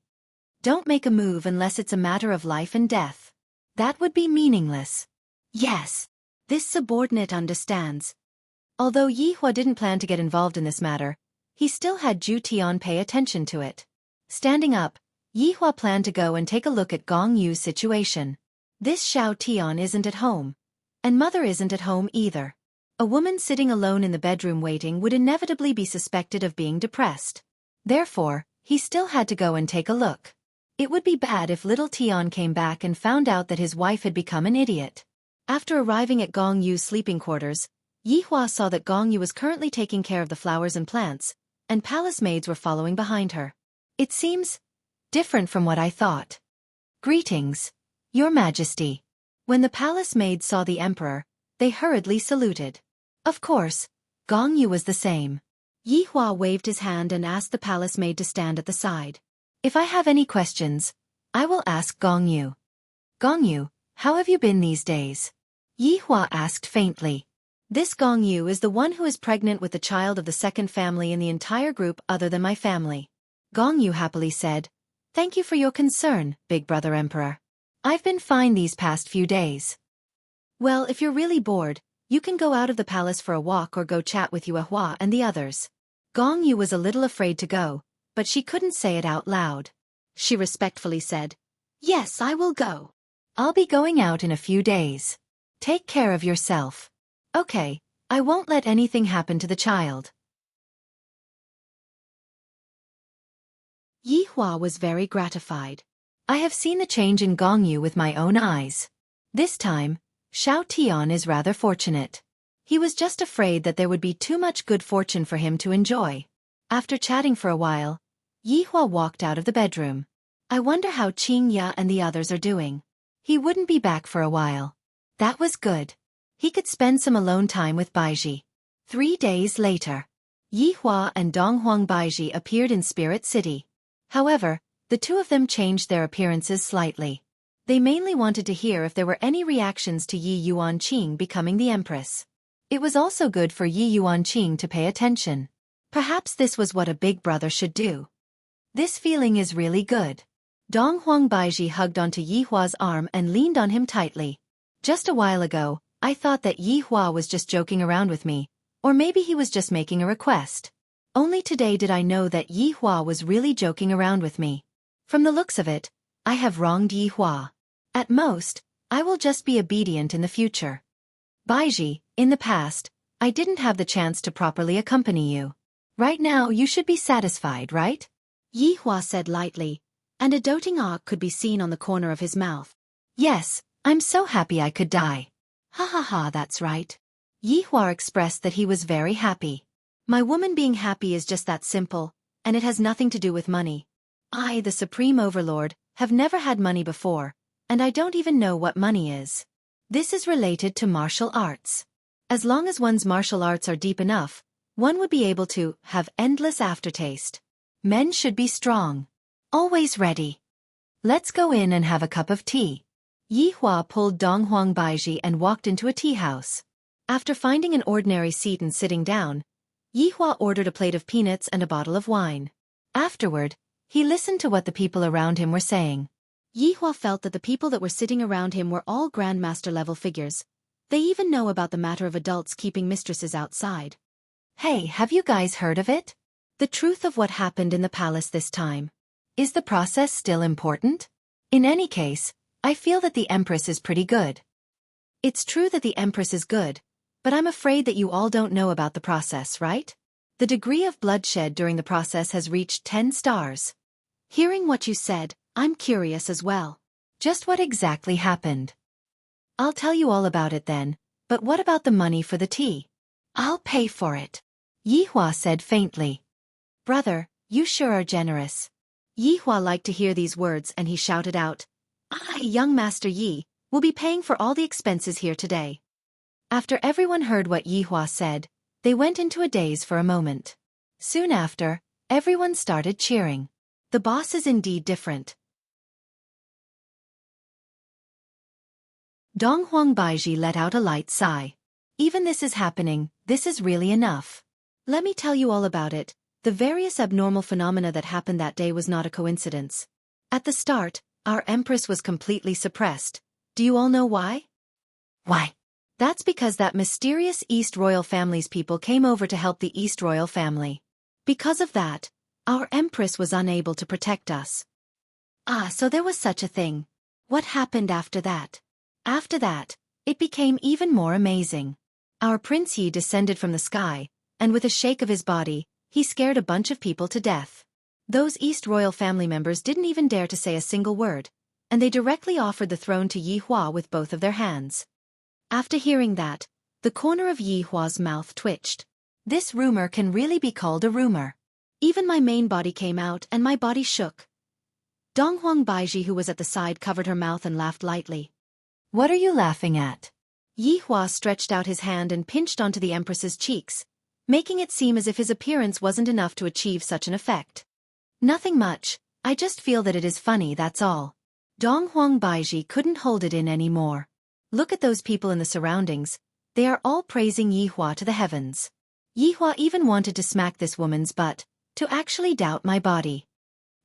Don't make a move unless it's a matter of life and death. That would be meaningless. Yes, this subordinate understands. Although Yi Hua didn't plan to get involved in this matter, he still had Zhu Tian pay attention to it. Standing up, Yi Hua planned to go and take a look at Gong Yu's situation. This Xiao Tian isn't at home, and mother isn't at home either. A woman sitting alone in the bedroom waiting would inevitably be suspected of being depressed. Therefore, he still had to go and take a look. It would be bad if little Tian came back and found out that his wife had become an idiot. After arriving at Gong Yu's sleeping quarters, Yi Hua saw that Gong Yu was currently taking care of the flowers and plants, and palace maids were following behind her. It seems different from what I thought. Greetings, Your Majesty. When the palace maids saw the emperor, they hurriedly saluted. Of course, Gong Yu was the same. Yi Hua waved his hand and asked the palace maid to stand at the side. If I have any questions, I will ask Gong Yu. Gong Yu, how have you been these days? Yi Hua asked faintly. This Gong Yu is the one who is pregnant with the child of the second family in the entire group other than my family. Gong Yu happily said, Thank you for your concern, Big Brother Emperor. I've been fine these past few days. Well, if you're really bored, you can go out of the palace for a walk or go chat with Yue Hua and the others. Gong Yu was a little afraid to go, but she couldn't say it out loud. She respectfully said, Yes, I will go. I'll be going out in a few days. Take care of yourself. Okay, I won't let anything happen to the child. Yi Hua was very gratified. I have seen the change in Gong Yu with my own eyes. This time, Xiao Tian is rather fortunate. He was just afraid that there would be too much good fortune for him to enjoy. After chatting for a while, Yi Hua walked out of the bedroom. I wonder how Qing Ya and the others are doing. He wouldn't be back for a while. That was good. He could spend some alone time with Baiji. 3 days later, Yi Hua and Donghuang Baiji appeared in Spirit City. However, the 2 of them changed their appearances slightly. They mainly wanted to hear if there were any reactions to Yi Yuanqing becoming the empress. It was also good for Yi Yuanqing to pay attention. Perhaps this was what a big brother should do. This feeling is really good. Dong Huang Baiji hugged onto Yi Hua's arm and leaned on him tightly. Just a while ago, I thought that Yi Hua was just joking around with me, or maybe he was just making a request. Only today did I know that Yi Hua was really joking around with me. From the looks of it, I have wronged Yi Hua. At most, I will just be obedient in the future. Baiji, in the past, I didn't have the chance to properly accompany you. Right now you should be satisfied, right? Yi Hua said lightly, and a doting ah could be seen on the corner of his mouth. Yes, I'm so happy I could die. Ha ha ha, that's right. Yi Hua expressed that he was very happy. My woman being happy is just that simple, and it has nothing to do with money. I, the Supreme Overlord, have never had money before, and I don't even know what money is. This is related to martial arts. As long as one's martial arts are deep enough, one would be able to have endless aftertaste. Men should be strong. Always ready. Let's go in and have a cup of tea. Yi Hua pulled Dong Huang Baiji and walked into a tea house. After finding an ordinary seat and sitting down, Yi Hua ordered a plate of peanuts and a bottle of wine. Afterward, he listened to what the people around him were saying. Yi Hua felt that the people that were sitting around him were all Grandmaster-level figures. They even know about the matter of adults keeping mistresses outside. Hey, have you guys heard of it? The truth of what happened in the palace this time. Is the process still important? In any case, I feel that the Empress is pretty good. It's true that the Empress is good, but I'm afraid that you all don't know about the process, right? The degree of bloodshed during the process has reached 10 stars. Hearing what you said, I'm curious as well. Just what exactly happened? I'll tell you all about it then, but what about the money for the tea? I'll pay for it. Yi Hua said faintly. Brother, you sure are generous. Yi Hua liked to hear these words and he shouted out, I, young Master Yi, will be paying for all the expenses here today. After everyone heard what Yi Hua said, they went into a daze for a moment. Soon after, everyone started cheering. The boss is indeed different. Dong Huang Baiji let out a light sigh. Even this is happening, this is really enough. Let me tell you all about it. The various abnormal phenomena that happened that day was not a coincidence. At the start, our Empress was completely suppressed. Do you all know why? Why? That's because that mysterious East Royal Family's people came over to help the East Royal Family. Because of that, our Empress was unable to protect us. Ah, so there was such a thing. What happened after that? After that, it became even more amazing. Our Prince Yi descended from the sky, and with a shake of his body, he scared a bunch of people to death. Those East Royal family members didn't even dare to say a single word, and they directly offered the throne to Yi Hua with both of their hands. After hearing that, the corner of Yi Hua's mouth twitched. This rumor can really be called a rumor. Even my main body came out and my body shook. Dong Huang Baiji, who was at the side, covered her mouth and laughed lightly. What are you laughing at? Yi Hua stretched out his hand and pinched onto the Empress's cheeks, making it seem as if his appearance wasn't enough to achieve such an effect. Nothing much, I just feel that it is funny, that's all. Dong Huang Baiji couldn't hold it in anymore. Look at those people in the surroundings, they are all praising Yi Hua to the heavens. Yi Hua even wanted to smack this woman's butt, to actually doubt my body.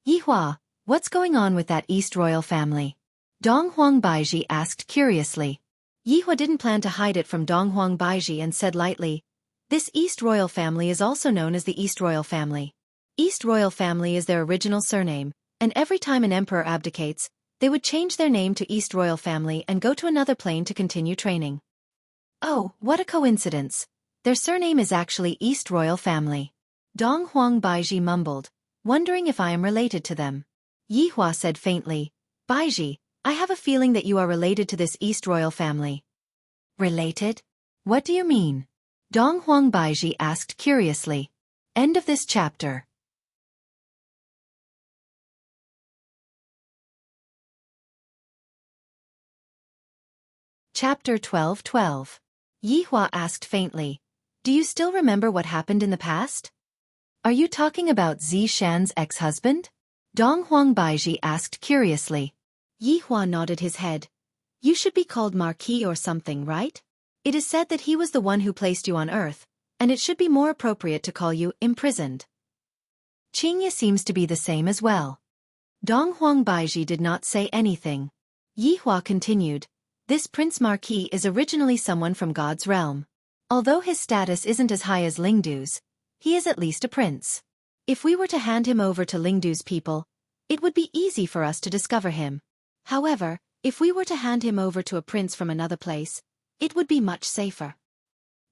Yi Hua, what's going on with that East Royal family? Dong Huang Baiji asked curiously. Yi Hua didn't plan to hide it from Dong Huang Baiji and said lightly, this East Royal family is also known as the East Royal family. East Royal family is their original surname, and every time an emperor abdicates, they would change their name to East Royal family and go to another plane to continue training. Oh, what a coincidence. Their surname is actually East Royal family. Dong Huang Baiji mumbled, wondering if I am related to them. Yi Hua said faintly, Baiji, I have a feeling that you are related to this East Royal family. Related? What do you mean? Dong Huang Baiji asked curiously. End of this chapter. Chapter 12:12. Yi Hua asked faintly, do you still remember what happened in the past? Are you talking about Zi Shan's ex-husband? Dong Huang Baiji asked curiously. Yi Hua nodded his head. You should be called Marquis or something, right? It is said that he was the one who placed you on Earth, and it should be more appropriate to call you imprisoned. Qingye seems to be the same as well. Donghuang Baiji did not say anything. Yihua continued, this Prince Marquis is originally someone from God's realm. Although his status isn't as high as Lingdu's, he is at least a prince. If we were to hand him over to Lingdu's people, it would be easy for us to discover him. However, if we were to hand him over to a prince from another place, it would be much safer.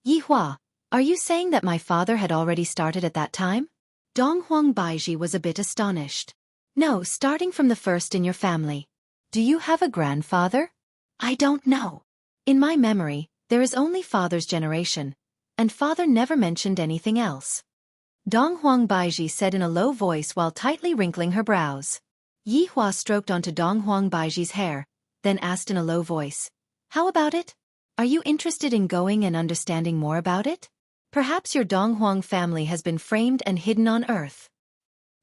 Yihua, are you saying that my father had already started at that time? Donghuang Baiji was a bit astonished. No, starting from the first in your family. Do you have a grandfather? I don't know. In my memory, there is only father's generation, and father never mentioned anything else. Donghuang Baiji said in a low voice while tightly wrinkling her brows. Yihua stroked onto Donghuang Baiji's hair, then asked in a low voice, how about it? Are you interested in going and understanding more about it? Perhaps your Donghuang family has been framed and hidden on earth.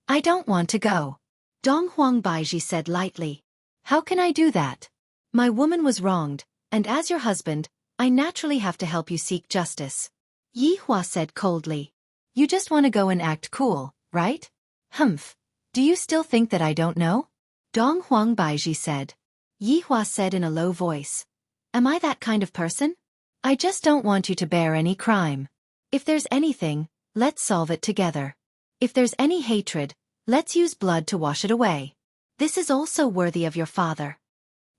I don't want to go. Donghuang Baiji said lightly. How can I do that? My woman was wronged, and as your husband, I naturally have to help you seek justice. Yihua said coldly. You just want to go and act cool, right? Humph. Do you still think that I don't know? Donghuang Baiji said. Yihua said in a low voice. Am I that kind of person? I just don't want you to bear any crime. If there's anything, let's solve it together. If there's any hatred, let's use blood to wash it away. This is also worthy of your father.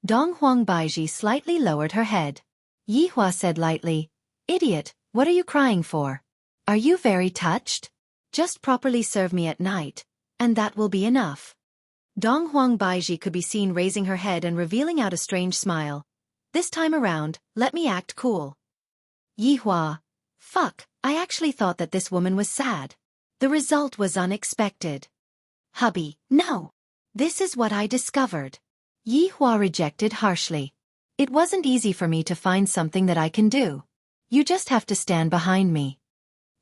Donghuang Baiji slightly lowered her head. Yihua said lightly, Idiot, what are you crying for? Are you very touched? Just properly serve me at night, and that will be enough. Donghuang Baiji could be seen raising her head and revealing out a strange smile. This time around, let me act cool. Yihua. Fuck, I actually thought that this woman was sad. The result was unexpected. Hubby, no. This is what I discovered. Yihua rejected harshly. It wasn't easy for me to find something that I can do. You just have to stand behind me.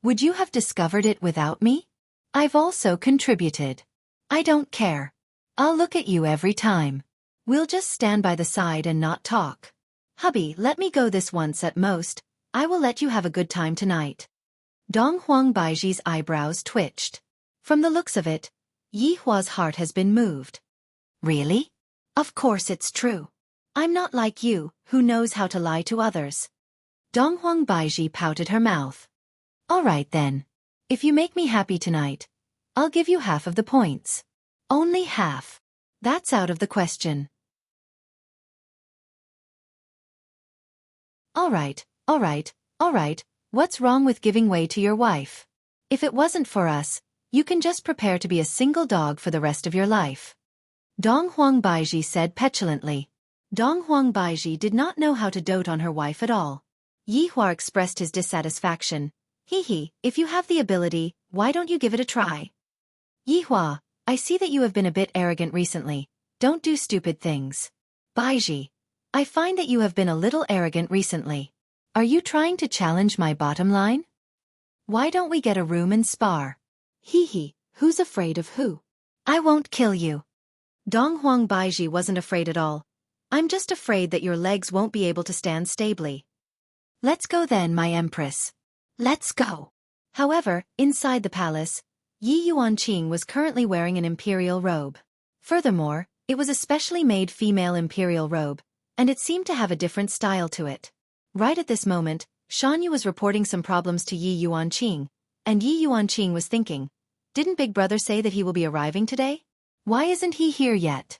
Would you have discovered it without me? I've also contributed. I don't care. I'll look at you every time. We'll just stand by the side and not talk. Hubby, let me go this once at most. I will let you have a good time tonight. Donghuang Baiji's eyebrows twitched. From the looks of it, Yihua's heart has been moved. Really? Of course it's true. I'm not like you, who knows how to lie to others. Donghuang Baiji pouted her mouth. All right then. If you make me happy tonight, I'll give you half of the points. Only half. That's out of the question. All right. What's wrong with giving way to your wife? If it wasn't for us, you can just prepare to be a single dog for the rest of your life. Donghuang Baiji said petulantly. Donghuang Baiji did not know how to dote on her wife at all. Yihua expressed his dissatisfaction. If you have the ability, why don't you give it a try? Yihua, I see that you have been a bit arrogant recently. Don't do stupid things. Baiji, I find that you have been a little arrogant recently. Are you trying to challenge my bottom line? Why don't we get a room and spar? Who's afraid of who? I won't kill you. Donghuang Baiji wasn't afraid at all. I'm just afraid that your legs won't be able to stand stably. Let's go then, my empress. Let's go. However, inside the palace, Yi Yuanqing was currently wearing an imperial robe. Furthermore, it was a specially made female imperial robe, and it seemed to have a different style to it. Right at this moment, Shan Yu was reporting some problems to Yi Yuanqing, and Yi Yuanqing was thinking, didn't Big Brother say that he will be arriving today? Why isn't he here yet?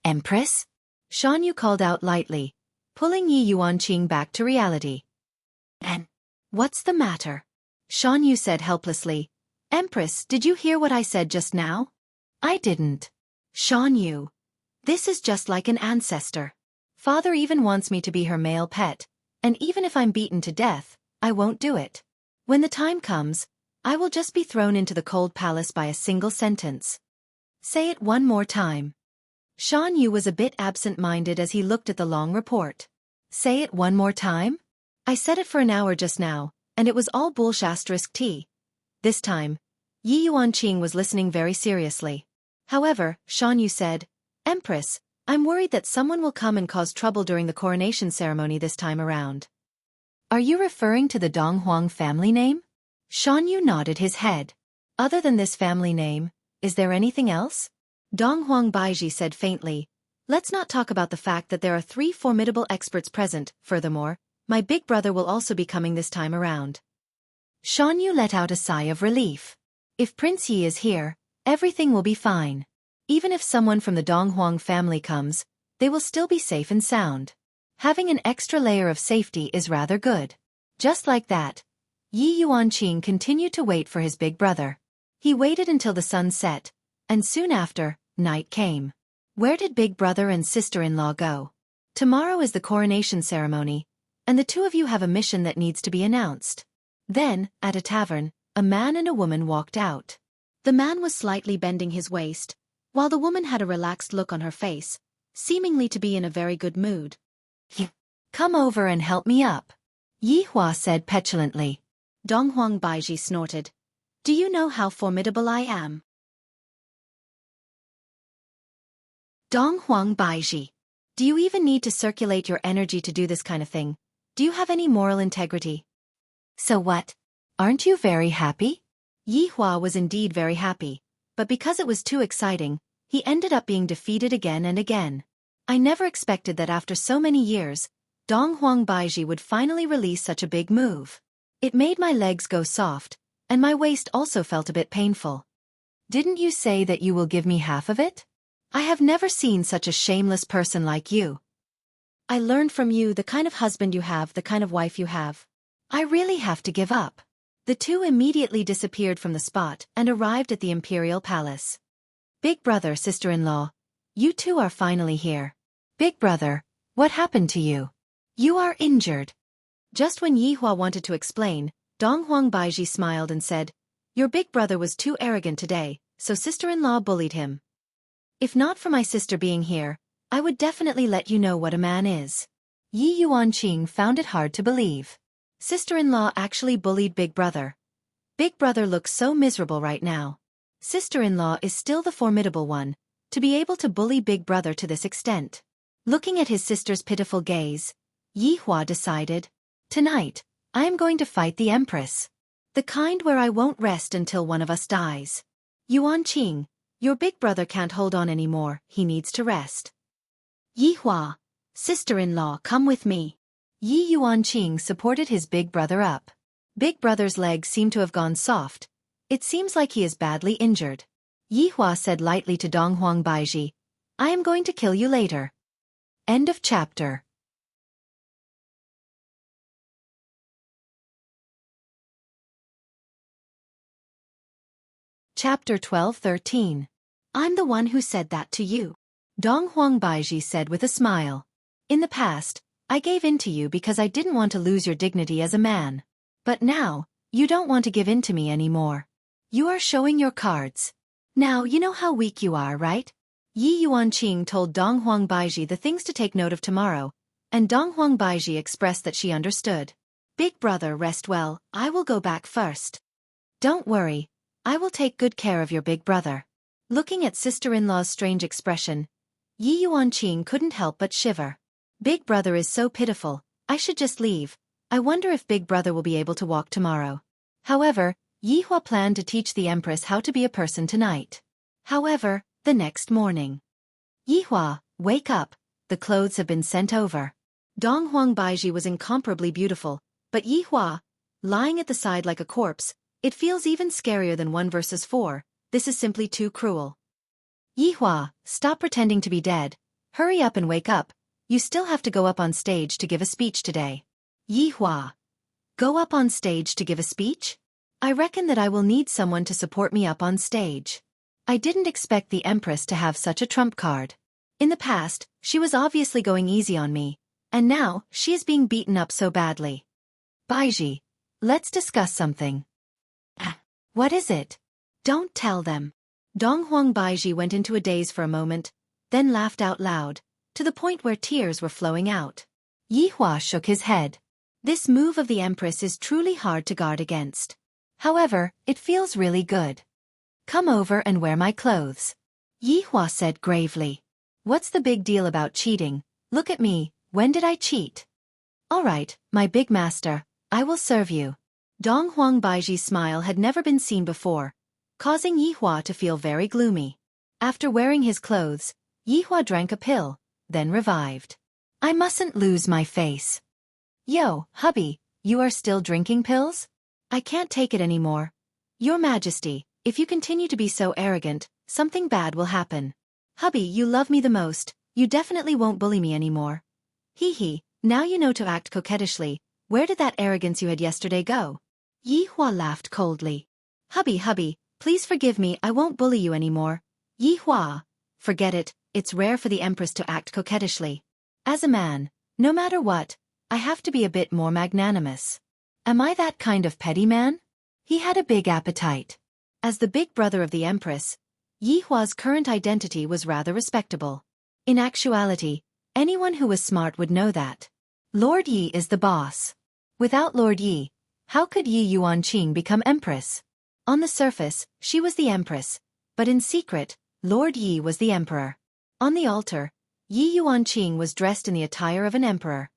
Empress? Shan Yu called out lightly, pulling Yi Yuanqing back to reality. And what's the matter? Shan Yu said helplessly. Empress, did you hear what I said just now? I didn't. Shan Yu. This is just like an ancestor. Father even wants me to be her male pet, and even if I'm beaten to death, I won't do it. When the time comes, I will just be thrown into the cold palace by a single sentence. Say it one more time. Shan Yu was a bit absent-minded as he looked at the long report. Say it one more time? I said it for an hour just now, and it was all bullshit. This time, Yi Yuanqing was listening very seriously. However, Shan Yu said, Empress, I'm worried that someone will come and cause trouble during the coronation ceremony this time around. Are you referring to the Donghuang family name? Shan Yu nodded his head. Other than this family name, is there anything else? Dong Huang Baiji said faintly. Let's not talk about the fact that there are 3 formidable experts present. Furthermore, my big brother will also be coming this time around. Shan Yu let out a sigh of relief. If Prince Yi is here, everything will be fine. Even if someone from the Dong Huang family comes, they will still be safe and sound. Having an extra layer of safety is rather good. Just like that, Yi Yuanqing continued to wait for his big brother. He waited until the sun set, and soon after, night came. Where did big brother and sister-in-law go? Tomorrow is the coronation ceremony, and the 2 of you have a mission that needs to be announced. Then, at a tavern, a man and a woman walked out. The man was slightly bending his waist, while the woman had a relaxed look on her face, seemingly to be in a very good mood. Come over and help me up, Yi Hua said petulantly. Dong Huang Baiji snorted. Do you know how formidable I am? Dong Huang Baiji. Do you even need to circulate your energy to do this kind of thing? Do you have any moral integrity? So what? Aren't you very happy? Yi Hua was indeed very happy, but because it was too exciting, he ended up being defeated again and again. I never expected that after so many years, Dong Huang Baiji would finally release such a big move. It made my legs go soft, and my waist also felt a bit painful. Didn't you say that you will give me half of it? I have never seen such a shameless person like you. I learned from you the kind of husband you have, the kind of wife you have. I really have to give up. The 2 immediately disappeared from the spot and arrived at the imperial palace. Big brother, sister-in-law, you 2 are finally here. Big brother, what happened to you? You are injured. Just when Yi Hua wanted to explain, Dong Huang Baiji smiled and said, Your big brother was too arrogant today, so sister-in-law bullied him. If not for my sister being here, I would definitely let you know what a man is. Yi Yuanqing found it hard to believe. Sister-in-law actually bullied big brother. Big brother looks so miserable right now. Sister-in-law is still the formidable one, to be able to bully big brother to this extent. Looking at his sister's pitiful gaze, Yi Hua decided, Tonight, I am going to fight the Empress. The kind where I won't rest until one of us dies. Yuanqing, your big brother can't hold on anymore, he needs to rest. Yi Hua, sister-in-law, come with me. Yi Yuanqing supported his big brother up. Big brother's legs seem to have gone soft. It seems like he is badly injured. Yi Hua said lightly to Dong Huang Baiji, I am going to kill you later. End of chapter. Chapter 12-13. I'm the one who said that to you. Dong Huang Baiji said with a smile. In the past, I gave in to you because I didn't want to lose your dignity as a man. But now, you don't want to give in to me anymore. You are showing your cards. Now you know how weak you are, right? Yi Yuanqing told Dong Huang Baiji the things to take note of tomorrow, and Dong Huang Baiji expressed that she understood. Big brother, rest well, I will go back first. Don't worry, I will take good care of your big brother. Looking at sister-in-law's strange expression, Yi Yuanqing couldn't help but shiver. Big brother is so pitiful, I should just leave. I wonder if big brother will be able to walk tomorrow. However, Yi Hua planned to teach the Empress how to be a person tonight. However, the next morning. Yi Hua, wake up, the clothes have been sent over. Dong Huang Baiji was incomparably beautiful, but Yi Hua, lying at the side like a corpse, it feels even scarier than 1 versus 4, this is simply too cruel. Yi Hua, stop pretending to be dead, hurry up and wake up, you still have to go up on stage to give a speech today. Yi Hua, go up on stage to give a speech? I reckon that I will need someone to support me up on stage. I didn't expect the Empress to have such a trump card. In the past, she was obviously going easy on me, and now she is being beaten up so badly. Baiji, let's discuss something. What is it? Don't tell them. Dong Huang Baiji went into a daze for a moment, then laughed out loud, to the point where tears were flowing out. Yi Hua shook his head. This move of the Empress is truly hard to guard against. However, it feels really good. Come over and wear my clothes. Yi Hua said gravely. What's the big deal about cheating? Look at me, when did I cheat? All right, my big master, I will serve you. Dong Huang Baiji's smile had never been seen before, causing Yihua to feel very gloomy. After wearing his clothes, Yihua drank a pill, then revived. I mustn't lose my face. Yo, hubby, you are still drinking pills? I can't take it anymore. Your Majesty, if you continue to be so arrogant, something bad will happen. Hubby, you love me the most, you definitely won't bully me anymore. Hee hee, now you know to act coquettishly. Where did that arrogance you had yesterday go? Yihua laughed coldly. Hubby, please forgive me, I won't bully you anymore. Yihua, forget it, it's rare for the Empress to act coquettishly. As a man, no matter what, I have to be a bit more magnanimous. Am I that kind of petty man? He had a big appetite. As the big brother of the Empress, Yihua's current identity was rather respectable. In actuality, anyone who was smart would know that. Lord Yi is the boss. Without Lord Yi, how could Yi Yuanqing become Empress? On the surface, she was the Empress, but in secret, Lord Yi was the Emperor. On the altar, Yi Yuanqing was dressed in the attire of an emperor.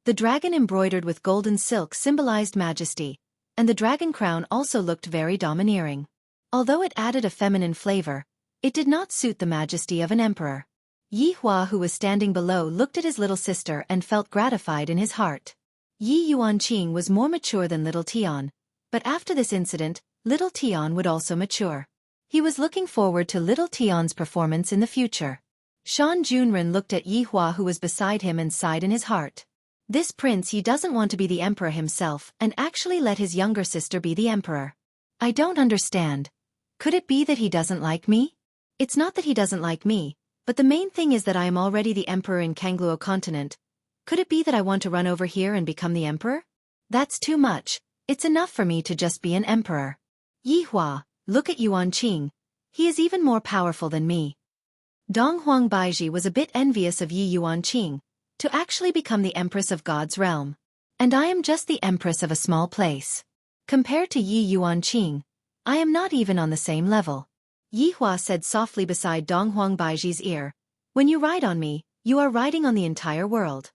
The dragon embroidered with golden silk symbolized majesty, and the dragon crown also looked very domineering. Although it added a feminine flavor, it did not suit the majesty of an emperor. Yihua, who was standing below, looked at his little sister and felt gratified in his heart. Yi Yuanqing was more mature than little Tian, but after this incident, little Tian would also mature. He was looking forward to little Tian's performance in the future. Shan Junren looked at Yihua, who was beside him, and sighed in his heart. This prince, he doesn't want to be the emperor himself and actually let his younger sister be the emperor. I don't understand. Could it be that he doesn't like me? It's not that he doesn't like me, but the main thing is that I am already the emperor in Kangluo continent. Could it be that I want to run over here and become the emperor? That's too much. It's enough for me to just be an emperor. Yihua, look at Yuanqing. He is even more powerful than me. Donghuang Baiji was a bit envious of Yi Yuanqing, to actually become the empress of God's realm. And I am just the empress of a small place. Compared to Yi Yuanqing, I am not even on the same level. Yihua said softly beside Donghuang Baiji's ear, when you ride on me, you are riding on the entire world.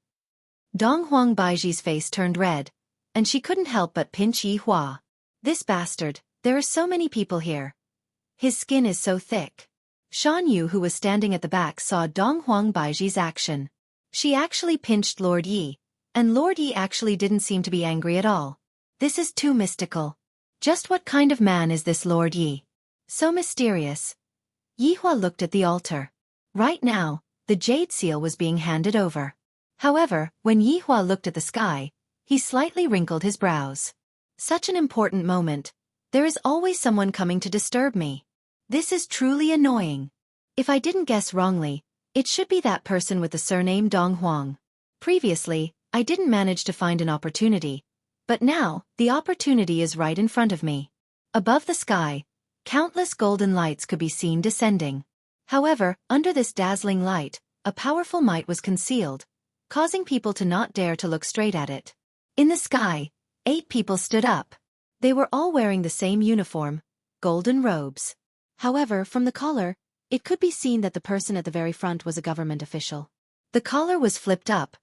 Donghuang Baiji's face turned red, and she couldn't help but pinch Yihua. This bastard, there are so many people here. His skin is so thick. Shan Yu, who was standing at the back, saw Donghuang Baiji's action. She actually pinched Lord Yi, and Lord Yi actually didn't seem to be angry at all. This is too mystical. Just what kind of man is this Lord Yi? So mysterious. Yihua looked at the altar. Right now, the jade seal was being handed over. However, when Yihua looked at the sky, he slightly wrinkled his brows. Such an important moment. There is always someone coming to disturb me. This is truly annoying. If I didn't guess wrongly, it should be that person with the surname Donghuang. Previously, I didn't manage to find an opportunity, but now, the opportunity is right in front of me. Above the sky, countless golden lights could be seen descending. However, under this dazzling light, a powerful might was concealed, causing people to not dare to look straight at it. In the sky, 8 people stood up. They were all wearing the same uniform, golden robes. However, from the collar, it could be seen that the person at the very front was a government official. The collar was flipped up,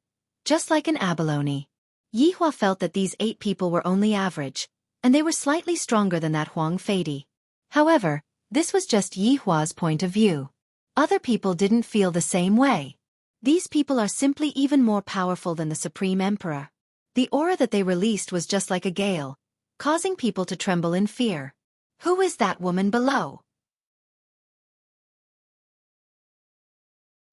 just like an abalone. Yihua felt that these 8 people were only average, and they were slightly stronger than that Huang Feidi. However, this was just Yihua's point of view. Other people didn't feel the same way. These people are simply even more powerful than the Supreme Emperor. The aura that they released was just like a gale, causing people to tremble in fear. Who is that woman below?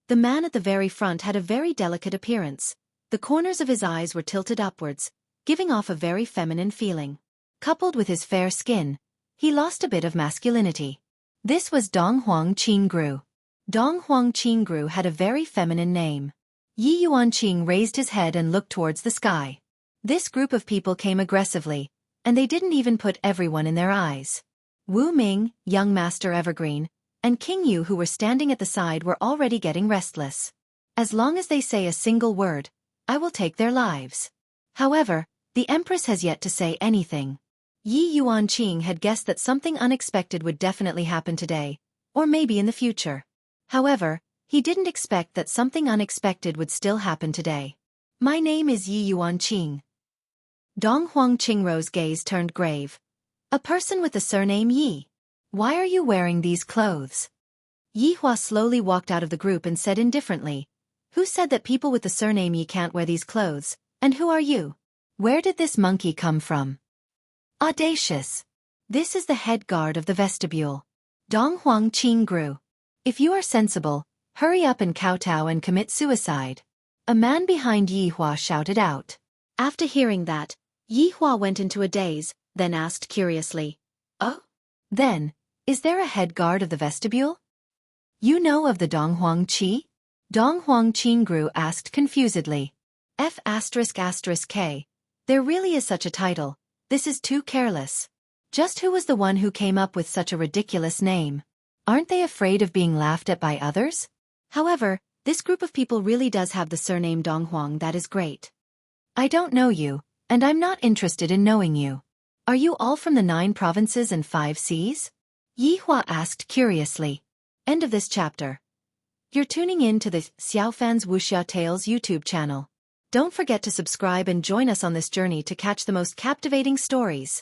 The man at the very front had a very delicate appearance. The corners of his eyes were tilted upwards, giving off a very feminine feeling. Coupled with his fair skin, he lost a bit of masculinity. This was Donghuang Qingru. Donghuang Qingru had a very feminine name. Yi Yuanqing raised his head and looked towards the sky. This group of people came aggressively, and they didn't even put everyone in their eyes. Wu Ming, young Master Evergreen, and King Yu, who were standing at the side, were already getting restless. As long as they say a single word, I will take their lives. However, the Empress has yet to say anything. Yi Yuanqing had guessed that something unexpected would definitely happen today, or maybe in the future. However, he didn't expect that something unexpected would still happen today. My name is Yi Yuanqing. Dong Huang Qingrou's gaze turned grave. A person with the surname Yi. Why are you wearing these clothes? Yi Hua slowly walked out of the group and said indifferently, who said that people with the surname Yi can't wear these clothes, and who are you? Where did this monkey come from? Audacious. This is the head guard of the vestibule. Dong Huang Qingru. If you are sensible, hurry up and kowtow and commit suicide. A man behind Yi Hua shouted out. After hearing that, Yi Hua went into a daze, then asked curiously, oh? Then, is there a head guard of the vestibule? You know of the Dong Huang Qi? Dong Huang Qingru asked confusedly. F***K. There really is such a title. This is too careless. Just who was the one who came up with such a ridiculous name? Aren't they afraid of being laughed at by others? However, this group of people really does have the surname Dong Huang. That is great. I don't know you, and I'm not interested in knowing you. Are you all from the 9 provinces and 5 seas? Yi Hua asked curiously. End of this chapter. You're tuning in to the Xiaofan's Wuxia Tales YouTube channel. Don't forget to subscribe and join us on this journey to catch the most captivating stories.